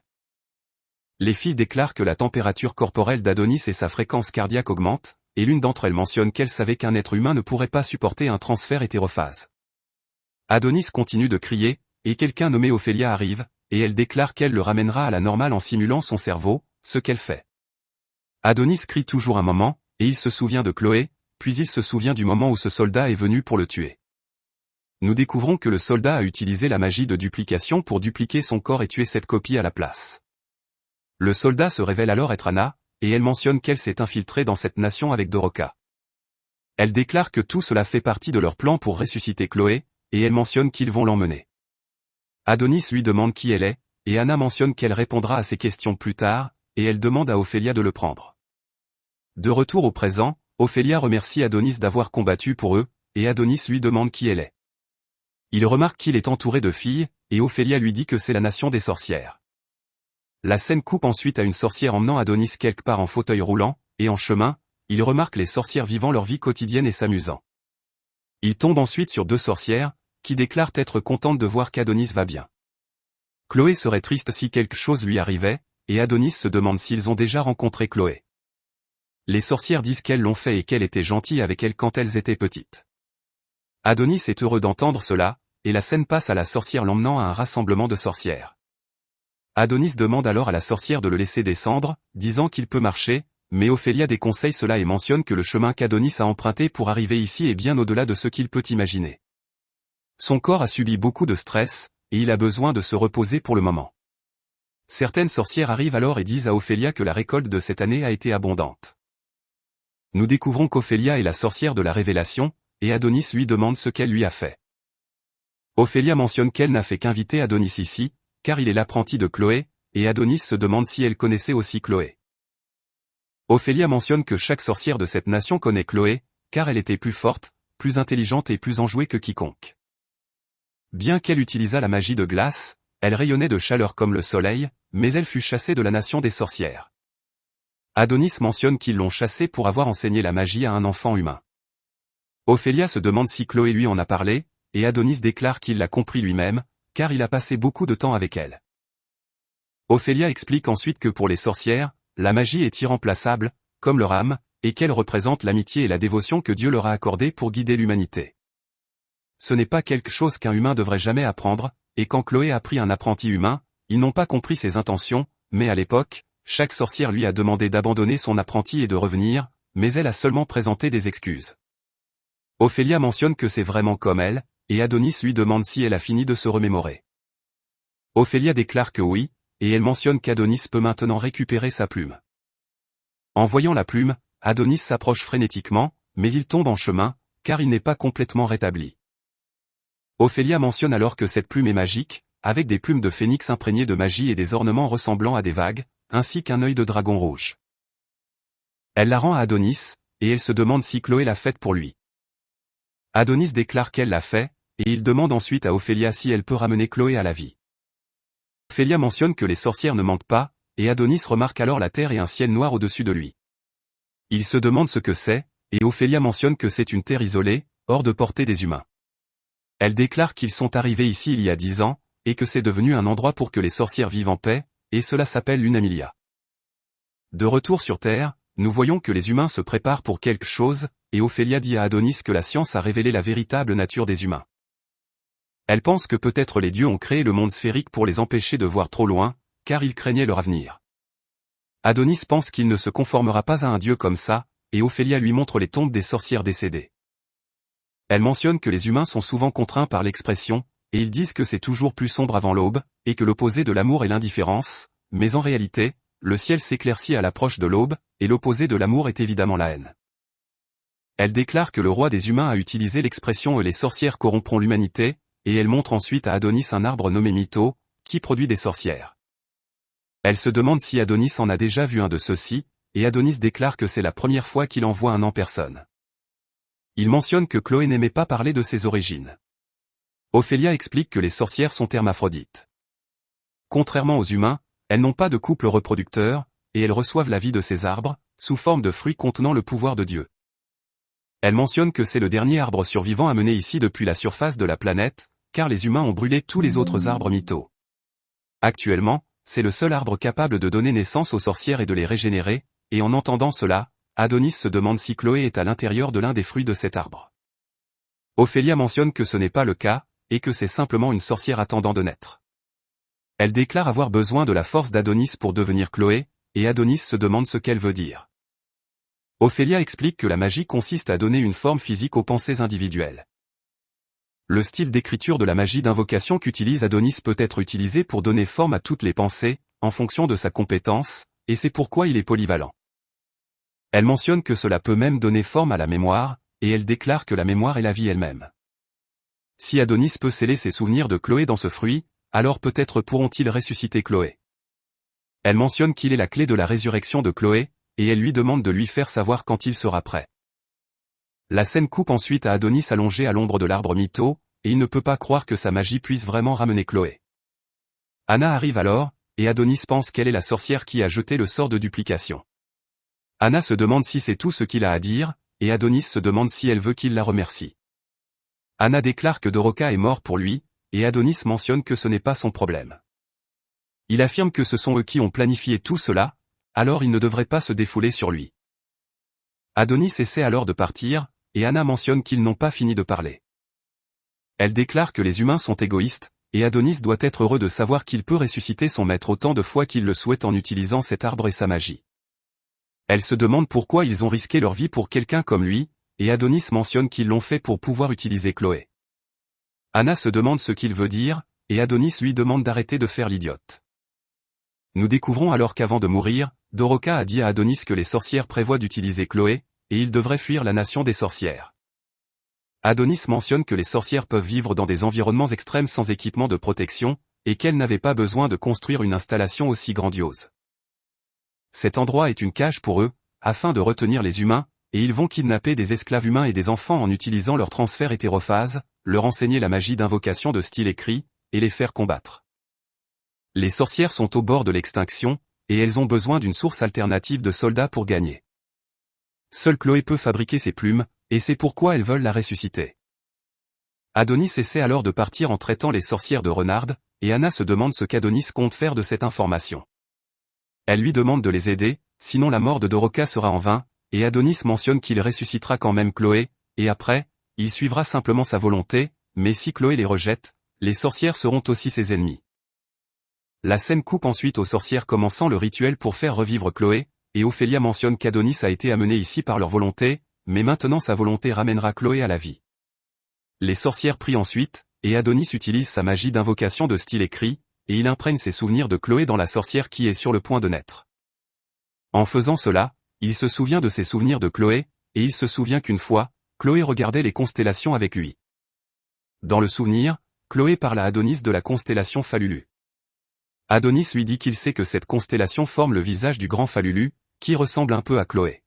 S1: Les filles déclarent que la température corporelle d'Adonis et sa fréquence cardiaque augmentent, et l'une d'entre elles mentionne qu'elle savait qu'un être humain ne pourrait pas supporter un transfert hétérophase. Adonis continue de crier, et quelqu'un nommé Ophélia arrive, et elle déclare qu'elle le ramènera à la normale en simulant son cerveau, ce qu'elle fait. Adonis crie toujours un moment, et il se souvient de Chloé, puis il se souvient du moment où ce soldat est venu pour le tuer. Nous découvrons que le soldat a utilisé la magie de duplication pour dupliquer son corps et tuer cette copie à la place. Le soldat se révèle alors être Anna, et elle mentionne qu'elle s'est infiltrée dans cette nation avec Doroka. Elle déclare que tout cela fait partie de leur plan pour ressusciter Chloé, et elle mentionne qu'ils vont l'emmener. Adonis lui demande qui elle est, et Anna mentionne qu'elle répondra à ses questions plus tard, et elle demande à Ophélia de le prendre. De retour au présent, Ophélia remercie Adonis d'avoir combattu pour eux, et Adonis lui demande qui elle est. Il remarque qu'il est entouré de filles, et Ophélia lui dit que c'est la nation des sorcières. La scène coupe ensuite à une sorcière emmenant Adonis quelque part en fauteuil roulant, et en chemin, il remarque les sorcières vivant leur vie quotidienne et s'amusant. Il tombe ensuite sur deux sorcières, qui déclarent être contentes de voir qu'Adonis va bien. Chloé serait triste si quelque chose lui arrivait, et Adonis se demande s'ils ont déjà rencontré Chloé. Les sorcières disent qu'elles l'ont fait et qu'elle était gentille avec elles quand elles étaient petites. Adonis est heureux d'entendre cela, et la scène passe à la sorcière l'emmenant à un rassemblement de sorcières. Adonis demande alors à la sorcière de le laisser descendre, disant qu'il peut marcher, mais Ophélia déconseille cela et mentionne que le chemin qu'Adonis a emprunté pour arriver ici est bien au-delà de ce qu'il peut imaginer. Son corps a subi beaucoup de stress, et il a besoin de se reposer pour le moment. Certaines sorcières arrivent alors et disent à Ophélia que la récolte de cette année a été abondante. Nous découvrons qu'Ophélia est la sorcière de la révélation, et Adonis lui demande ce qu'elle lui a fait. Ophélia mentionne qu'elle n'a fait qu'inviter Adonis ici, car il est l'apprenti de Chloé, et Adonis se demande si elle connaissait aussi Chloé. Ophélia mentionne que chaque sorcière de cette nation connaît Chloé, car elle était plus forte, plus intelligente et plus enjouée que quiconque. Bien qu'elle utilisât la magie de glace, elle rayonnait de chaleur comme le soleil, mais elle fut chassée de la nation des sorcières. Adonis mentionne qu'ils l'ont chassée pour avoir enseigné la magie à un enfant humain. Ophélia se demande si Chloé lui en a parlé, et Adonis déclare qu'il l'a compris lui-même, car il a passé beaucoup de temps avec elle. Ophélia explique ensuite que pour les sorcières, la magie est irremplaçable, comme leur âme, et qu'elle représente l'amitié et la dévotion que Dieu leur a accordée pour guider l'humanité. Ce n'est pas quelque chose qu'un humain devrait jamais apprendre, et quand Chloé a pris un apprenti humain, ils n'ont pas compris ses intentions, mais à l'époque, chaque sorcière lui a demandé d'abandonner son apprenti et de revenir, mais elle a seulement présenté des excuses. Ophélia mentionne que c'est vraiment comme elle, et Adonis lui demande si elle a fini de se remémorer. Ophélia déclare que oui, et elle mentionne qu'Adonis peut maintenant récupérer sa plume. En voyant la plume, Adonis s'approche frénétiquement, mais il tombe en chemin, car il n'est pas complètement rétabli. Ophélia mentionne alors que cette plume est magique, avec des plumes de phénix imprégnées de magie et des ornements ressemblant à des vagues, ainsi qu'un œil de dragon rouge. Elle la rend à Adonis, et elle se demande si Chloé l'a faite pour lui. Adonis déclare qu'elle l'a fait, et il demande ensuite à Ophélia si elle peut ramener Chloé à la vie. Ophélia mentionne que les sorcières ne mentent pas, et Adonis remarque alors la terre et un ciel noir au-dessus de lui. Il se demande ce que c'est, et Ophélia mentionne que c'est une terre isolée, hors de portée des humains. Elle déclare qu'ils sont arrivés ici il y a 10 ans, et que c'est devenu un endroit pour que les sorcières vivent en paix, et cela s'appelle l'Unamilia. De retour sur Terre, nous voyons que les humains se préparent pour quelque chose, et Ophélia dit à Adonis que la science a révélé la véritable nature des humains. Elle pense que peut-être les dieux ont créé le monde sphérique pour les empêcher de voir trop loin, car ils craignaient leur avenir. Adonis pense qu'il ne se conformera pas à un dieu comme ça, et Ophélia lui montre les tombes des sorcières décédées. Elle mentionne que les humains sont souvent contraints par l'expression, et ils disent que c'est toujours plus sombre avant l'aube, et que l'opposé de l'amour est l'indifférence, mais en réalité, le ciel s'éclaircit à l'approche de l'aube, et l'opposé de l'amour est évidemment la haine. Elle déclare que le roi des humains a utilisé l'expression « les sorcières corrompront l'humanité », et elle montre ensuite à Adonis un arbre nommé Mytho, qui produit des sorcières. Elle se demande si Adonis en a déjà vu un de ceux-ci, et Adonis déclare que c'est la première fois qu'il en voit un en personne. Il mentionne que Chloé n'aimait pas parler de ses origines. Ophélia explique que les sorcières sont hermaphrodites. Contrairement aux humains, elles n'ont pas de couple reproducteur, et elles reçoivent la vie de ces arbres, sous forme de fruits contenant le pouvoir de Dieu. Elle mentionne que c'est le dernier arbre survivant amené ici depuis la surface de la planète, car les humains ont brûlé tous les autres arbres mythos. Actuellement, c'est le seul arbre capable de donner naissance aux sorcières et de les régénérer, et en entendant cela, Adonis se demande si Chloé est à l'intérieur de l'un des fruits de cet arbre. Ophélia mentionne que ce n'est pas le cas, et que c'est simplement une sorcière attendant de naître. Elle déclare avoir besoin de la force d'Adonis pour devenir Chloé, et Adonis se demande ce qu'elle veut dire. Ophélia explique que la magie consiste à donner une forme physique aux pensées individuelles. Le style d'écriture de la magie d'invocation qu'utilise Adonis peut être utilisé pour donner forme à toutes les pensées, en fonction de sa compétence, et c'est pourquoi il est polyvalent. Elle mentionne que cela peut même donner forme à la mémoire, et elle déclare que la mémoire est la vie elle-même. Si Adonis peut sceller ses souvenirs de Chloé dans ce fruit, alors peut-être pourront-ils ressusciter Chloé. Elle mentionne qu'il est la clé de la résurrection de Chloé, et elle lui demande de lui faire savoir quand il sera prêt. La scène coupe ensuite à Adonis allongé à l'ombre de l'arbre Mytho, et il ne peut pas croire que sa magie puisse vraiment ramener Chloé. Anna arrive alors, et Adonis pense qu'elle est la sorcière qui a jeté le sort de duplication. Anna se demande si c'est tout ce qu'il a à dire, et Adonis se demande si elle veut qu'il la remercie. Anna déclare que Doroka est mort pour lui, et Adonis mentionne que ce n'est pas son problème. Il affirme que ce sont eux qui ont planifié tout cela, alors il ne devrait pas se défouler sur lui. Adonis essaie alors de partir, et Anna mentionne qu'ils n'ont pas fini de parler. Elle déclare que les humains sont égoïstes, et Adonis doit être heureux de savoir qu'il peut ressusciter son maître autant de fois qu'il le souhaite en utilisant cet arbre et sa magie. Elle se demande pourquoi ils ont risqué leur vie pour quelqu'un comme lui, et Adonis mentionne qu'ils l'ont fait pour pouvoir utiliser Chloé. Anna se demande ce qu'il veut dire, et Adonis lui demande d'arrêter de faire l'idiote. Nous découvrons alors qu'avant de mourir, Doroka a dit à Adonis que les sorcières prévoient d'utiliser Chloé, et il devrait fuir la nation des sorcières. Adonis mentionne que les sorcières peuvent vivre dans des environnements extrêmes sans équipement de protection, et qu'elles n'avaient pas besoin de construire une installation aussi grandiose. Cet endroit est une cage pour eux, afin de retenir les humains, et ils vont kidnapper des esclaves humains et des enfants en utilisant leur transfert hétérophase, leur enseigner la magie d'invocation de style écrit, et les faire combattre. Les sorcières sont au bord de l'extinction, et elles ont besoin d'une source alternative de soldats pour gagner. Seule Chloé peut fabriquer ses plumes, et c'est pourquoi elles veulent la ressusciter. Adonis essaie alors de partir en traitant les sorcières de renardes, et Anna se demande ce qu'Adonis compte faire de cette information. Elle lui demande de les aider, sinon la mort de Doroka sera en vain, et Adonis mentionne qu'il ressuscitera quand même Chloé, et après, il suivra simplement sa volonté, mais si Chloé les rejette, les sorcières seront aussi ses ennemis. La scène coupe ensuite aux sorcières commençant le rituel pour faire revivre Chloé, et Ophélia mentionne qu'Adonis a été amené ici par leur volonté, mais maintenant sa volonté ramènera Chloé à la vie. Les sorcières prient ensuite, et Adonis utilise sa magie d'invocation de style écrit, et il imprègne ses souvenirs de Chloé dans la sorcière qui est sur le point de naître. En faisant cela, il se souvient de ses souvenirs de Chloé, et il se souvient qu'une fois, Chloé regardait les constellations avec lui. Dans le souvenir, Chloé parle à Adonis de la constellation Falulu. Adonis lui dit qu'il sait que cette constellation forme le visage du grand Falulu, qui ressemble un peu à Chloé.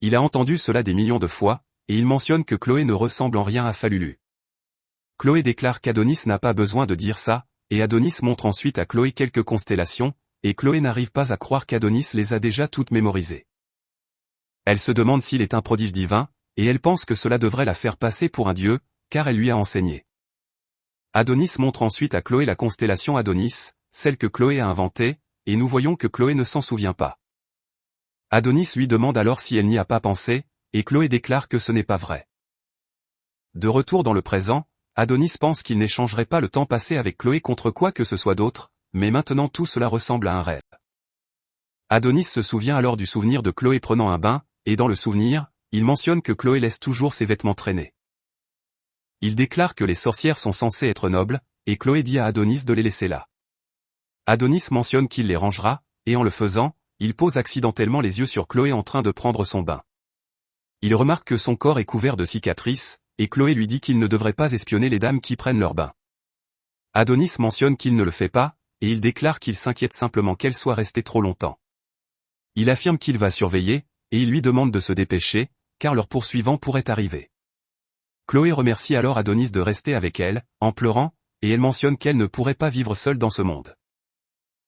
S1: Il a entendu cela des millions de fois, et il mentionne que Chloé ne ressemble en rien à Falulu. Chloé déclare qu'Adonis n'a pas besoin de dire ça, et Adonis montre ensuite à Chloé quelques constellations, et Chloé n'arrive pas à croire qu'Adonis les a déjà toutes mémorisées. Elle se demande s'il est un prodige divin, et elle pense que cela devrait la faire passer pour un dieu, car elle lui a enseigné. Adonis montre ensuite à Chloé la constellation Adonis, celle que Chloé a inventée, et nous voyons que Chloé ne s'en souvient pas. Adonis lui demande alors si elle n'y a pas pensé, et Chloé déclare que ce n'est pas vrai. De retour dans le présent, Adonis pense qu'il n'échangerait pas le temps passé avec Chloé contre quoi que ce soit d'autre, mais maintenant tout cela ressemble à un rêve. Adonis se souvient alors du souvenir de Chloé prenant un bain, et dans le souvenir, il mentionne que Chloé laisse toujours ses vêtements traîner. Il déclare que les sorcières sont censées être nobles, et Chloé dit à Adonis de les laisser là. Adonis mentionne qu'il les rangera, et en le faisant, il pose accidentellement les yeux sur Chloé en train de prendre son bain. Il remarque que son corps est couvert de cicatrices, et Chloé lui dit qu'il ne devrait pas espionner les dames qui prennent leur bain. Adonis mentionne qu'il ne le fait pas, et il déclare qu'il s'inquiète simplement qu'elle soit restée trop longtemps. Il affirme qu'il va surveiller, et il lui demande de se dépêcher, car leur poursuivant pourrait arriver. Chloé remercie alors Adonis de rester avec elle, en pleurant, et elle mentionne qu'elle ne pourrait pas vivre seule dans ce monde.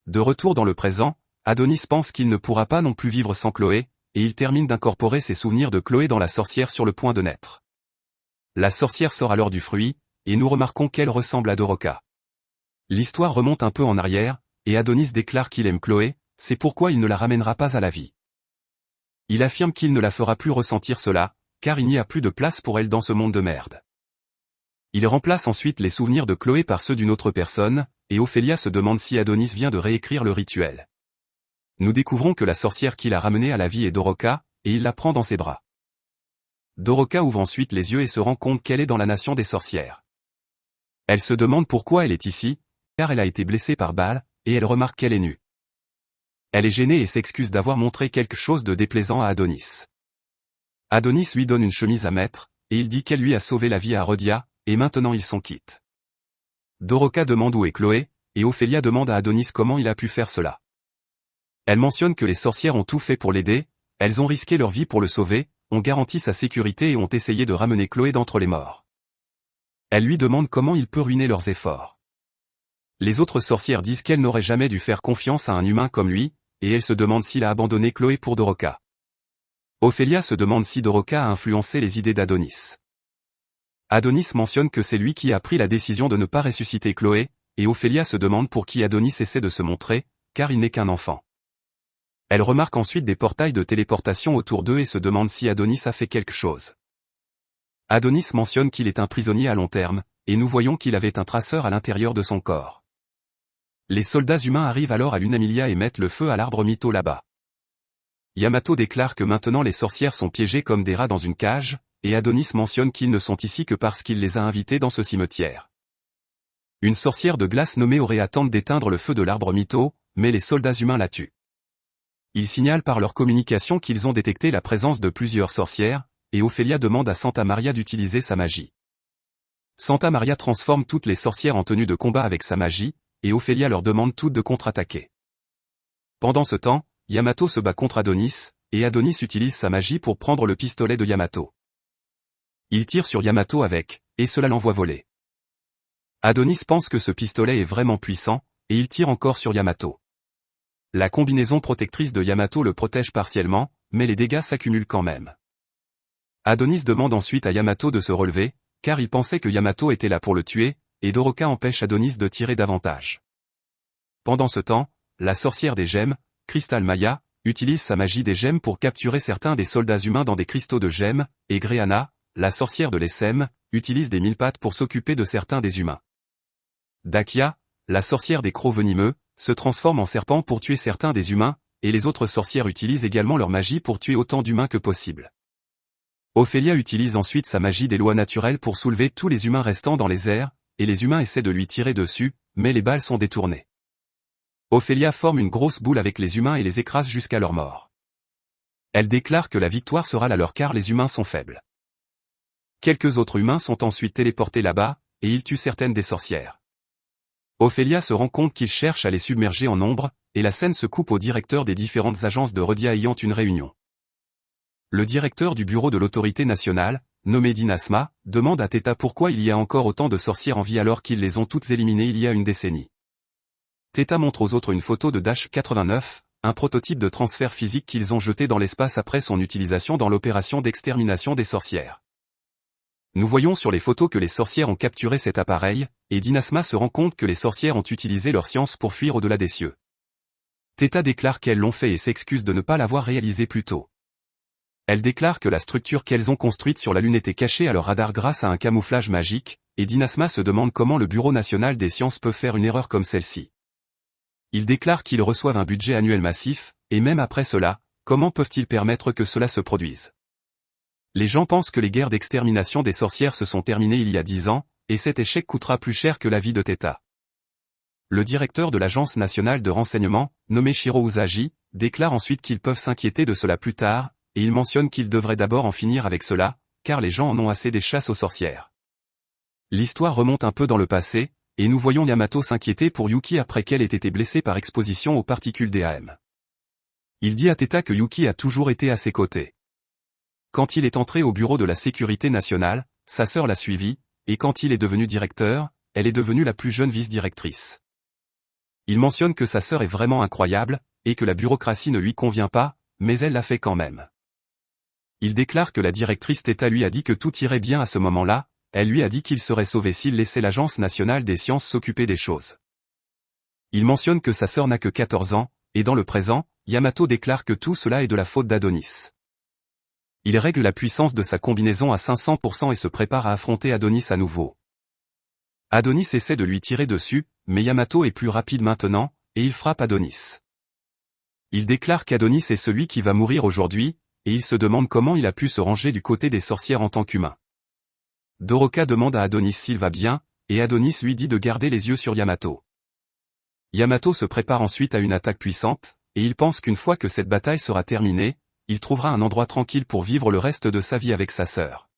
S1: De retour dans le présent, Adonis pense qu'il ne pourra pas non plus vivre sans Chloé, et il termine d'incorporer ses souvenirs de Chloé dans la sorcière sur le point de naître. La sorcière sort alors du fruit, et nous remarquons qu'elle ressemble à Doroka. L'histoire remonte un peu en arrière, et Adonis déclare qu'il aime Chloé, c'est pourquoi il ne la ramènera pas à la vie. Il affirme qu'il ne la fera plus ressentir cela, car il n'y a plus de place pour elle dans ce monde de merde. Il remplace ensuite les souvenirs de Chloé par ceux d'une autre personne, et Ophélia se demande si Adonis vient de réécrire le rituel. Nous découvrons que la sorcière qui l'a ramenée à la vie est Doroka, et il la prend dans ses bras. Doroka ouvre ensuite les yeux et se rend compte qu'elle est dans la nation des sorcières. Elle se demande pourquoi elle est ici, car elle a été blessée par Baal, et elle remarque qu'elle est nue. Elle est gênée et s'excuse d'avoir montré quelque chose de déplaisant à Adonis. Adonis lui donne une chemise à mettre, et il dit qu'elle lui a sauvé la vie à Rhodia, et maintenant ils sont quittes. Doroka demande où est Chloé, et Ophélia demande à Adonis comment il a pu faire cela. Elle mentionne que les sorcières ont tout fait pour l'aider, elles ont risqué leur vie pour le sauver, ont garanti sa sécurité et ont essayé de ramener Chloé d'entre les morts. Elle lui demande comment il peut ruiner leurs efforts. Les autres sorcières disent qu'elles n'auraient jamais dû faire confiance à un humain comme lui, et elle se demande s'il a abandonné Chloé pour Doroka. Ophélia se demande si Doroka a influencé les idées d'Adonis. Adonis mentionne que c'est lui qui a pris la décision de ne pas ressusciter Chloé, et Ophélia se demande pour qui Adonis essaie de se montrer, car il n'est qu'un enfant. Elle remarque ensuite des portails de téléportation autour d'eux et se demande si Adonis a fait quelque chose. Adonis mentionne qu'il est un prisonnier à long terme, et nous voyons qu'il avait un traceur à l'intérieur de son corps. Les soldats humains arrivent alors à Lunamilia et mettent le feu à l'arbre mytho là-bas. Yamato déclare que maintenant les sorcières sont piégées comme des rats dans une cage, et Adonis mentionne qu'ils ne sont ici que parce qu'il les a invités dans ce cimetière. Une sorcière de glace nommée Auréa tente d'éteindre le feu de l'arbre mytho, mais les soldats humains la tuent. Ils signalent par leur communication qu'ils ont détecté la présence de plusieurs sorcières, et Ophélia demande à Santa Maria d'utiliser sa magie. Santa Maria transforme toutes les sorcières en tenue de combat avec sa magie, et Ophélia leur demande toutes de contre-attaquer. Pendant ce temps, Yamato se bat contre Adonis, et Adonis utilise sa magie pour prendre le pistolet de Yamato. Il tire sur Yamato avec, et cela l'envoie voler. Adonis pense que ce pistolet est vraiment puissant, et il tire encore sur Yamato. La combinaison protectrice de Yamato le protège partiellement, mais les dégâts s'accumulent quand même. Adonis demande ensuite à Yamato de se relever, car il pensait que Yamato était là pour le tuer, et Doroka empêche Adonis de tirer davantage. Pendant ce temps, la sorcière des gemmes, Crystal Maya, utilise sa magie des gemmes pour capturer certains des soldats humains dans des cristaux de gemmes, et Greana, la sorcière de l'Essem, utilise des mille-pattes pour s'occuper de certains des humains. Dakia, la sorcière des crocs venimeux, se transforme en serpent pour tuer certains des humains, et les autres sorcières utilisent également leur magie pour tuer autant d'humains que possible. Ophélia utilise ensuite sa magie des lois naturelles pour soulever tous les humains restants dans les airs, et les humains essaient de lui tirer dessus, mais les balles sont détournées. Ophélia forme une grosse boule avec les humains et les écrase jusqu'à leur mort. Elle déclare que la victoire sera la leur car les humains sont faibles. Quelques autres humains sont ensuite téléportés là-bas, et ils tuent certaines des sorcières. Ophélia se rend compte qu'ils cherchent à les submerger en nombre, et la scène se coupe au directeur des différentes agences de Rhodia ayant une réunion. Le directeur du bureau de l'autorité nationale, nommé Dynasma, demande à Theta pourquoi il y a encore autant de sorcières en vie alors qu'ils les ont toutes éliminées il y a une décennie. Theta montre aux autres une photo de Dash 89, un prototype de transfert physique qu'ils ont jeté dans l'espace après son utilisation dans l'opération d'extermination des sorcières. Nous voyons sur les photos que les sorcières ont capturé cet appareil, et Dynasma se rend compte que les sorcières ont utilisé leur science pour fuir au-delà des cieux. Theta déclare qu'elles l'ont fait et s'excuse de ne pas l'avoir réalisé plus tôt. Elle déclare que la structure qu'elles ont construite sur la Lune était cachée à leur radar grâce à un camouflage magique, et Dynasma se demande comment le Bureau national des sciences peut faire une erreur comme celle-ci. Ils déclarent qu'ils reçoivent un budget annuel massif, et même après cela, comment peuvent-ils permettre que cela se produise? Les gens pensent que les guerres d'extermination des sorcières se sont terminées il y a 10 ans, et cet échec coûtera plus cher que la vie de Theta. Le directeur de l'Agence nationale de renseignement, nommé Shiro Usagi, déclare ensuite qu'ils peuvent s'inquiéter de cela plus tard, et il mentionne qu'ils devraient d'abord en finir avec cela, car les gens en ont assez des chasses aux sorcières. L'histoire remonte un peu dans le passé, et nous voyons Yamato s'inquiéter pour Yuki après qu'elle ait été blessée par exposition aux particules DAM. Il dit à Theta que Yuki a toujours été à ses côtés. Quand il est entré au bureau de la sécurité nationale, sa sœur l'a suivi, et quand il est devenu directeur, elle est devenue la plus jeune vice-directrice. Il mentionne que sa sœur est vraiment incroyable, et que la bureaucratie ne lui convient pas, mais elle l'a fait quand même. Il déclare que la directrice Theta lui a dit que tout irait bien à ce moment-là, elle lui a dit qu'il serait sauvé s'il laissait l'Agence nationale des sciences s'occuper des choses. Il mentionne que sa sœur n'a que 14 ans, et dans le présent, Yamato déclare que tout cela est de la faute d'Adonis. Il règle la puissance de sa combinaison à 500% et se prépare à affronter Adonis à nouveau. Adonis essaie de lui tirer dessus, mais Yamato est plus rapide maintenant, et il frappe Adonis. Il déclare qu'Adonis est celui qui va mourir aujourd'hui, et il se demande comment il a pu se ranger du côté des sorcières en tant qu'humain. Doroka demande à Adonis s'il va bien, et Adonis lui dit de garder les yeux sur Yamato. Yamato se prépare ensuite à une attaque puissante, et il pense qu'une fois que cette bataille sera terminée, il trouvera un endroit tranquille pour vivre le reste de sa vie avec sa sœur.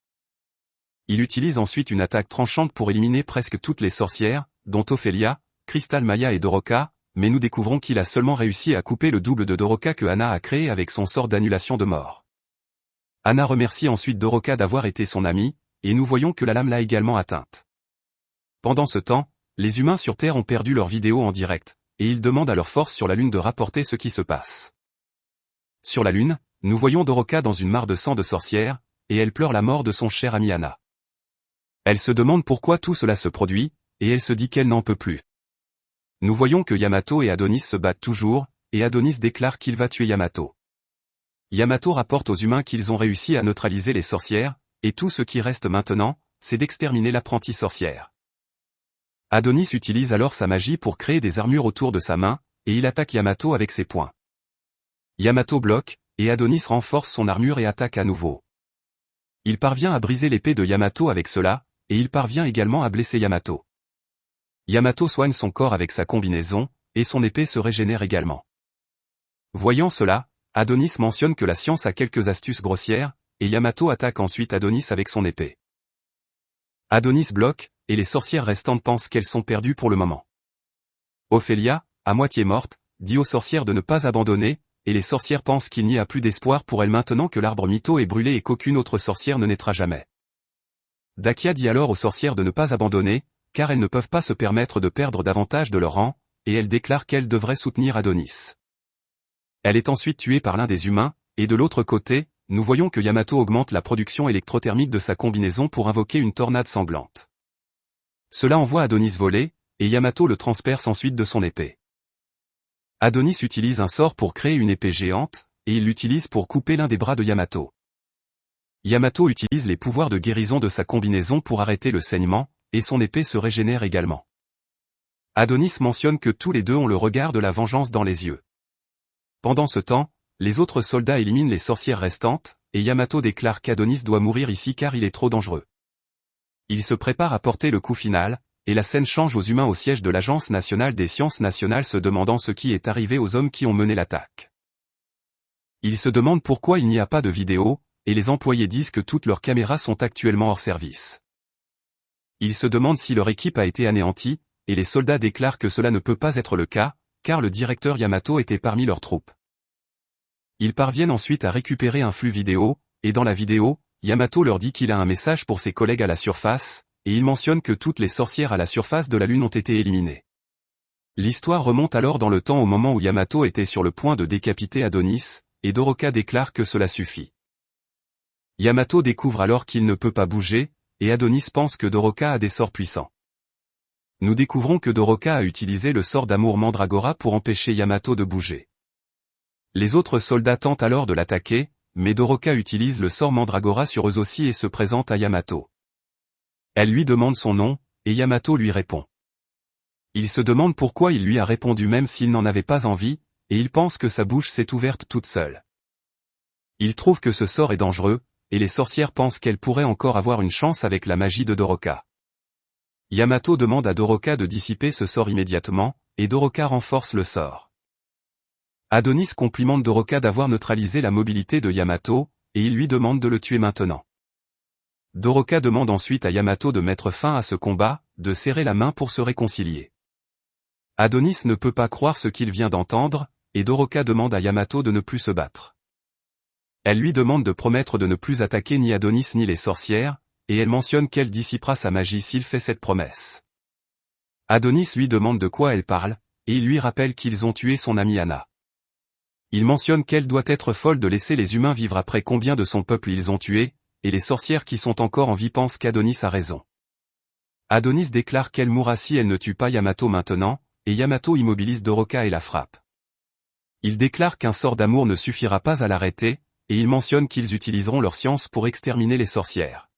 S1: Il utilise ensuite une attaque tranchante pour éliminer presque toutes les sorcières, dont Ophelia, Crystal Maya et Doroka, mais nous découvrons qu'il a seulement réussi à couper le double de Doroka que Anna a créé avec son sort d'annulation de mort. Anna remercie ensuite Doroka d'avoir été son amie, et nous voyons que la lame l'a également atteinte. Pendant ce temps, les humains sur Terre ont perdu leur vidéo en direct, et ils demandent à leur force sur la Lune de rapporter ce qui se passe. Sur la Lune, nous voyons Doroka dans une mare de sang de sorcière, et elle pleure la mort de son cher ami Anna. Elle se demande pourquoi tout cela se produit, et elle se dit qu'elle n'en peut plus. Nous voyons que Yamato et Adonis se battent toujours, et Adonis déclare qu'il va tuer Yamato. Yamato rapporte aux humains qu'ils ont réussi à neutraliser les sorcières, et tout ce qui reste maintenant, c'est d'exterminer l'apprentie sorcière. Adonis utilise alors sa magie pour créer des armures autour de sa main, et il attaque Yamato avec ses poings. Yamato bloque, et Adonis renforce son armure et attaque à nouveau. Il parvient à briser l'épée de Yamato avec cela, et il parvient également à blesser Yamato. Yamato soigne son corps avec sa combinaison, et son épée se régénère également. Voyant cela, Adonis mentionne que la science a quelques astuces grossières, et Yamato attaque ensuite Adonis avec son épée. Adonis bloque, et les sorcières restantes pensent qu'elles sont perdues pour le moment. Ophelia, à moitié morte, dit aux sorcières de ne pas abandonner, et les sorcières pensent qu'il n'y a plus d'espoir pour elles maintenant que l'arbre mytho est brûlé et qu'aucune autre sorcière ne naîtra jamais. Dakia dit alors aux sorcières de ne pas abandonner, car elles ne peuvent pas se permettre de perdre davantage de leur rang, et elle déclare qu'elle devrait soutenir Adonis. Elle est ensuite tuée par l'un des humains, et de l'autre côté, nous voyons que Yamato augmente la production électrothermique de sa combinaison pour invoquer une tornade sanglante. Cela envoie Adonis voler, et Yamato le transperce ensuite de son épée. Adonis utilise un sort pour créer une épée géante, et il l'utilise pour couper l'un des bras de Yamato. Yamato utilise les pouvoirs de guérison de sa combinaison pour arrêter le saignement, et son épée se régénère également. Adonis mentionne que tous les deux ont le regard de la vengeance dans les yeux. Pendant ce temps, les autres soldats éliminent les sorcières restantes, et Yamato déclare qu'Adonis doit mourir ici car il est trop dangereux. Il se prépare à porter le coup final, et la scène change aux humains au siège de l'Agence nationale des sciences nationales se demandant ce qui est arrivé aux hommes qui ont mené l'attaque. Ils se demandent pourquoi il n'y a pas de vidéo, et les employés disent que toutes leurs caméras sont actuellement hors service. Ils se demandent si leur équipe a été anéantie, et les soldats déclarent que cela ne peut pas être le cas, car le directeur Yamato était parmi leurs troupes. Ils parviennent ensuite à récupérer un flux vidéo, et dans la vidéo, Yamato leur dit qu'il a un message pour ses collègues à la surface, et il mentionne que toutes les sorcières à la surface de la Lune ont été éliminées. L'histoire remonte alors dans le temps au moment où Yamato était sur le point de décapiter Adonis, et Doroka déclare que cela suffit. Yamato découvre alors qu'il ne peut pas bouger, et Adonis pense que Doroka a des sorts puissants. Nous découvrons que Doroka a utilisé le sort d'amour Mandragora pour empêcher Yamato de bouger. Les autres soldats tentent alors de l'attaquer, mais Doroka utilise le sort Mandragora sur eux aussi et se présente à Yamato. Elle lui demande son nom, et Yamato lui répond. Il se demande pourquoi il lui a répondu même s'il n'en avait pas envie, et il pense que sa bouche s'est ouverte toute seule. Il trouve que ce sort est dangereux, et les sorcières pensent qu'elle pourrait encore avoir une chance avec la magie de Doroka. Yamato demande à Doroka de dissiper ce sort immédiatement, et Doroka renforce le sort. Adonis complimente Doroka d'avoir neutralisé la mobilité de Yamato, et il lui demande de le tuer maintenant. Doroka demande ensuite à Yamato de mettre fin à ce combat, de serrer la main pour se réconcilier. Adonis ne peut pas croire ce qu'il vient d'entendre, et Doroka demande à Yamato de ne plus se battre. Elle lui demande de promettre de ne plus attaquer ni Adonis ni les sorcières, et elle mentionne qu'elle dissipera sa magie s'il fait cette promesse. Adonis lui demande de quoi elle parle, et il lui rappelle qu'ils ont tué son amie Anna. Il mentionne qu'elle doit être folle de laisser les humains vivre après combien de son peuple ils ont tué, et les sorcières qui sont encore en vie pensent qu'Adonis a raison. Adonis déclare qu'elle mourra si elle ne tue pas Yamato maintenant, et Yamato immobilise Doroka et la frappe. Il déclare qu'un sort d'amour ne suffira pas à l'arrêter, et il mentionne qu'ils utiliseront leur science pour exterminer les sorcières.